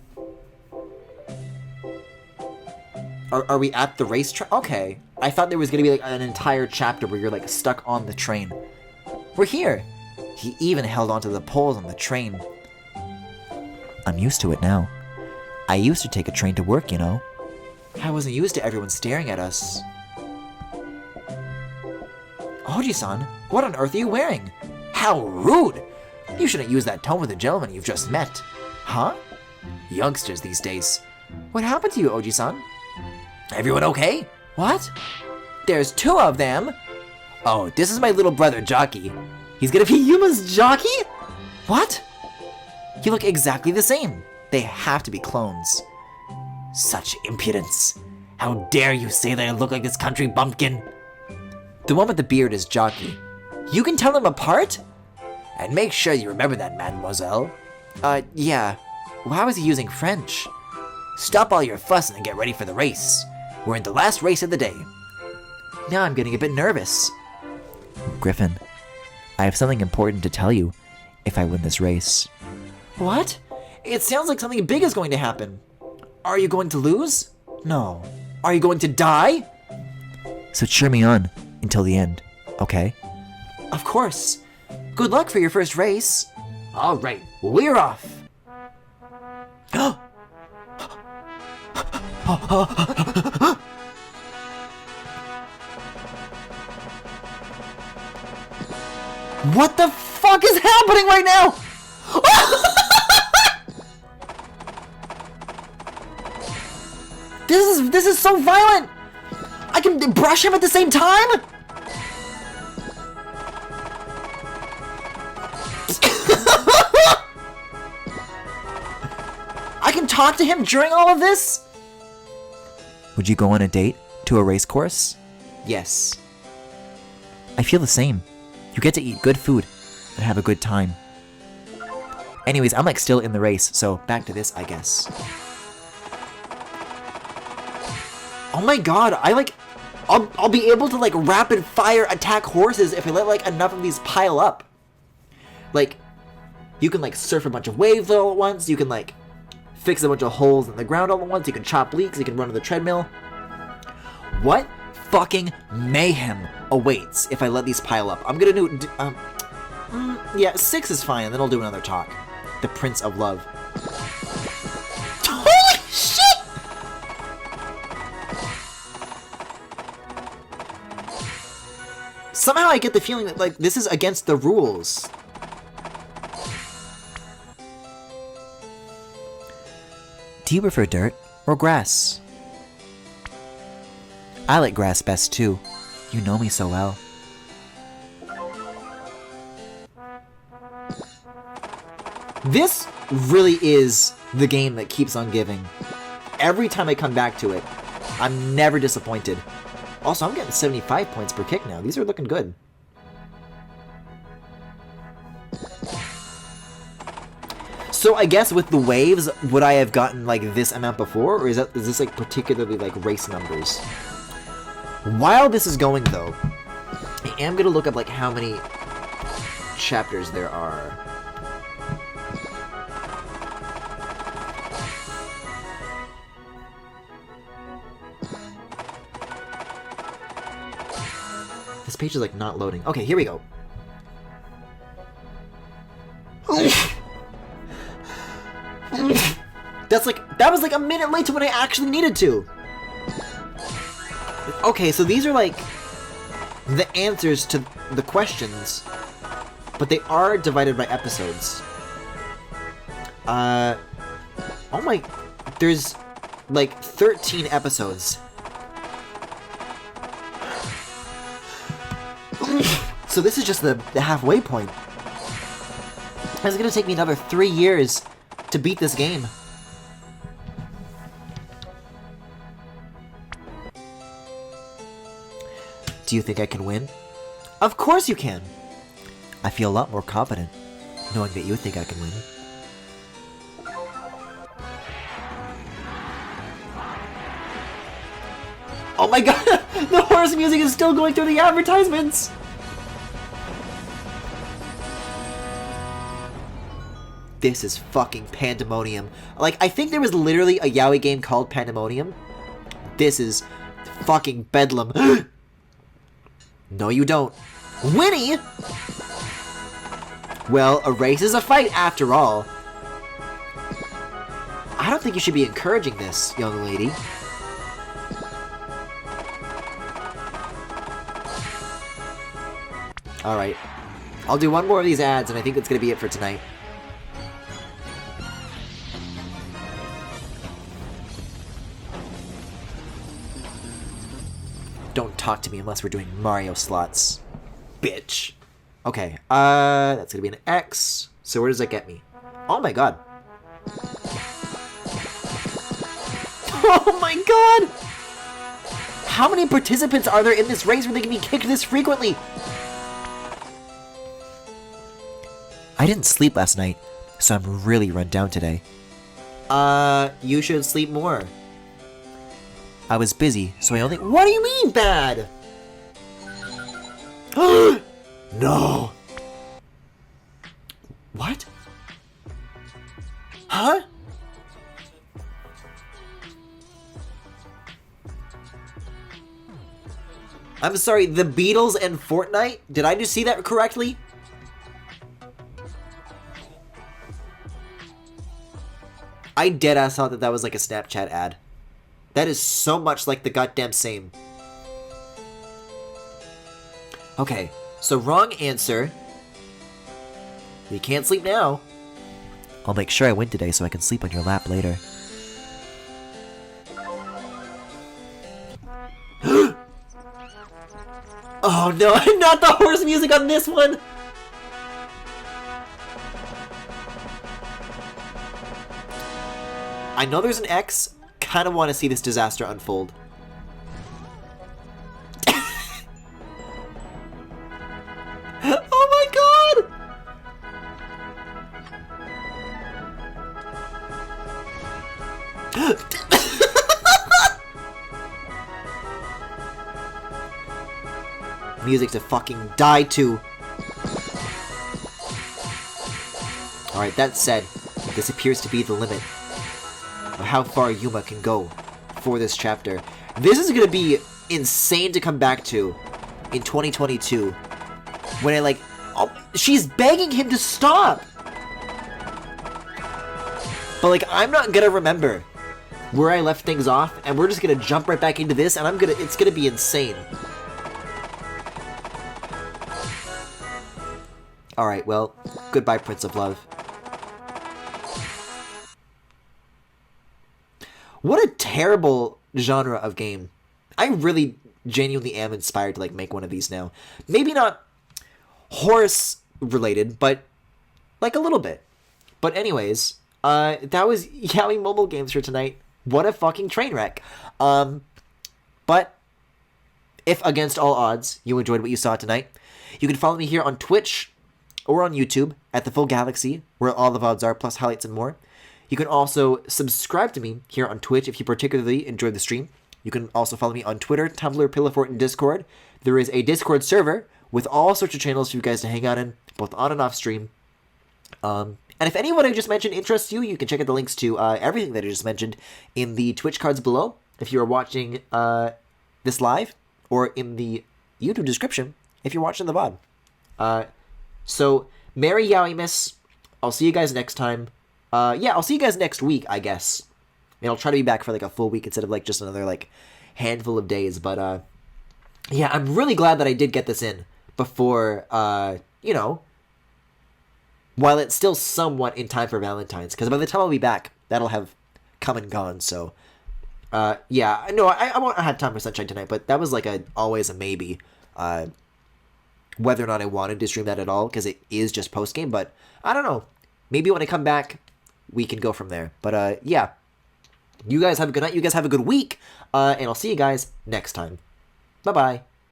Are we at the racetrack? Okay. I thought there was gonna be like an entire chapter where you're like stuck on the train. We're here. He even held onto the poles on the train. I'm used to it now. I used to take a train to work, you know. I wasn't used to everyone staring at us. Oji-san, what on earth are you wearing? How rude! You shouldn't use that tone with a gentleman you've just met. Huh? Youngsters these days. What happened to you, Oji-san? Everyone okay? What? There's 2 of them? Oh, this is my little brother, Jockey. He's gonna be Yuma's jockey? What? You look exactly the same. They have to be clones. Such impudence. How dare you say that I look like this country bumpkin? The one with the beard is Jockey. You can tell them apart? And make sure you remember that, mademoiselle. Yeah. Why was he using French? Stop all your fussing and get ready for the race. We're in the last race of the day. Now I'm getting a bit nervous. Griffin, I have something important to tell you if I win this race. What? It sounds like something big is going to happen. Are you going to lose? No. Are you going to die? So cheer me on until the end, okay? Of course. Good luck for your first race. All right, we're off. What the fuck is happening right now? This is so violent. I can brush him at the same time? I can talk to him during all of this? Would you go on a date to a race course? Yes. I feel the same. You get to eat good food and have a good time. Anyways, I'm like still in the race, so back to this, I guess. Oh my god, I'll be able to like rapid fire attack horses if I let like enough of these pile up. Like, you can like surf a bunch of waves all at once, you can like fix a bunch of holes in the ground all at once, you can chop leaks, you can run on the treadmill. What fucking mayhem awaits if I let these pile up? I'm gonna do, yeah, 6 is fine, and then I'll do another talk. The Prince of Love. Holy shit! Somehow I get the feeling that, like, this is against the rules. Do you prefer dirt or grass? I like grass best too. You know me so well. This really is the game that keeps on giving. Every time I come back to it, I'm never disappointed. Also, I'm getting 75 points per kick now. These are looking good. So I guess with the waves, would I have gotten like this amount before, or is this like particularly like race numbers? While this is going though, I am gonna look up like how many chapters there are. This page is like not loading. Okay, here we go. That was like a minute late to when I actually needed to. Okay, so these are like the answers to the questions, but they are divided by episodes. Oh my, there's like 13 episodes. So this is just the halfway point. It's gonna take me another 3 years to beat this game. Do you think I can win? Of course you can! I feel a lot more confident knowing that you think I can win. Oh my god! The horse music is still going through the advertisements! This is fucking Pandemonium. Like, I think there was literally a Yaoi game called Pandemonium. This is fucking Bedlam. No, you don't. Winnie? Well, a race is a fight after all. I don't think you should be encouraging this, young lady. Alright. I'll do one more of these ads, and I think that's gonna be it for tonight. Don't talk to me unless we're doing Mario slots. Bitch. Okay, that's gonna be an X. So where does that get me? Oh my god. Oh my god! How many participants are there in this race where they can be kicked this frequently? I didn't sleep last night, so I'm really run down today. You should sleep more. I was busy, so I only— What do you mean, bad? No. What? Huh? I'm sorry, the Beatles and Fortnite? Did I just see that correctly? I deadass thought that that was like a Snapchat ad. That is so much like the goddamn same. Okay, so wrong answer. You can't sleep now. I'll make sure I win today so I can sleep on your lap later. Oh no, not the horse music on this one! I know there's an X. Kind of want to see this disaster unfold. Oh my god! Music to fucking die to. Alright, that said, this appears to be the limit of how far Yuma can go for this chapter. This is gonna be insane to come back to in 2022. When I like... Oh, she's begging him to stop! But like, I'm not gonna remember where I left things off, and we're just gonna jump right back into this, and it's gonna be insane. Alright, well, goodbye, Prince of Love. What a terrible genre of game. I really genuinely am inspired to like make one of these now. Maybe not horse related, but like a little bit. But anyways, that was Yaoi Mobile Games for tonight. What a fucking train wreck. But if against all odds you enjoyed what you saw tonight, you can follow me here on Twitch or on YouTube at The Full Galaxy, where all the VODs are, plus highlights and more. You can also subscribe to me here on Twitch if you particularly enjoyed the stream. You can also follow me on Twitter, Tumblr, Pillowfort, and Discord. There is a Discord server with all sorts of channels for you guys to hang out in, both on and off stream. And if any of what I just mentioned interests you, you can check out the links to everything that I just mentioned in the Twitch cards below if you are watching this live, or in the YouTube description if you're watching the VOD. So, Merry Yaoi Miss. I'll see you guys next time. Yeah, I'll see you guys next week, I guess. I mean, I'll try to be back for like a full week instead of like just another like handful of days. But yeah, I'm really glad that I did get this in before, you know, while it's still somewhat in time for Valentine's. Because by the time I'll be back, that'll have come and gone. So, yeah, no, I won't have time for Sunshine tonight, but that was like always a maybe. Whether or not I wanted to stream that at all, because it is just post-game, but I don't know. Maybe when I come back, we can go from there. But, yeah. You guys have a good night. You guys have a good week. And I'll see you guys next time. Bye-bye.